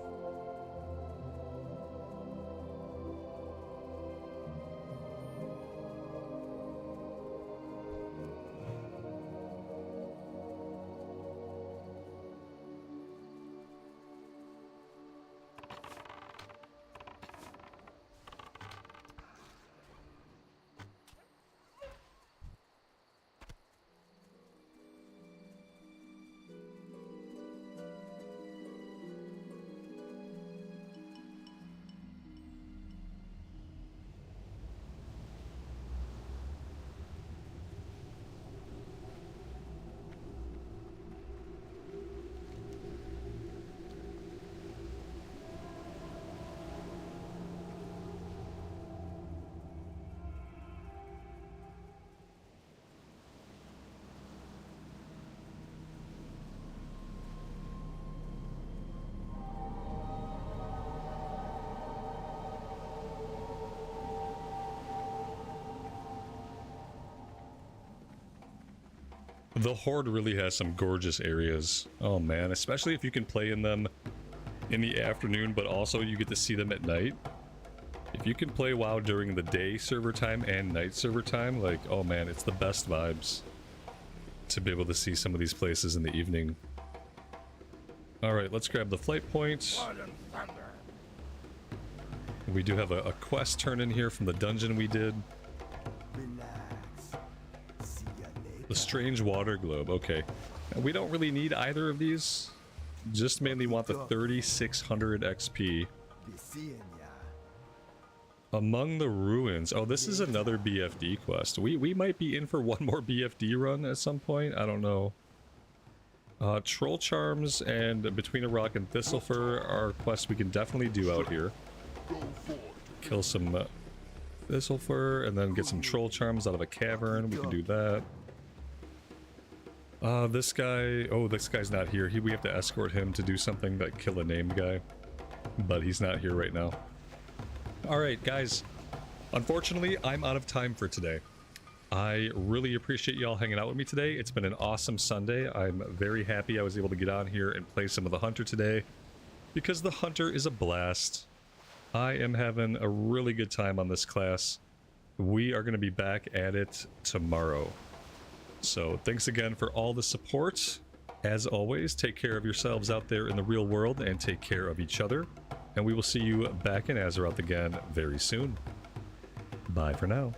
S1: The Horde really has some gorgeous areas. Oh man, especially if you can play in them in the afternoon, but also you get to see them at night. If you can play WoW during the day server time and night server time, like, oh man, it's the best vibes to be able to see some of these places in the evening. Alright, let's grab the flight point. We do have a quest turn in here from the dungeon we did. The strange water globe, okay. We don't really need either of these. Just mainly want the 3600 XP. Among the ruins. Oh, this is another BFD quest. We might be in for one more BFD run at some point. I don't know. Troll Charms and Between a Rock and Thistlefur are quests we can definitely do out here. Kill some Thistlefur and then get some Troll Charms out of a cavern. We can do that. This guy... Oh, this guy's not here. We have to escort him to do something like kill a named guy. But he's not here right now. Alright, guys. Unfortunately, I'm out of time for today. I really appreciate y'all hanging out with me today. It's been an awesome Sunday. I'm very happy I was able to get on here and play some of the Hunter today, because the Hunter is a blast. I am having a really good time on this class. We are going to be back at it tomorrow. So thanks again for all the support. As always, take care of yourselves out there in the real world and take care of each other. And we will see you back in Azeroth again very soon. Bye for now.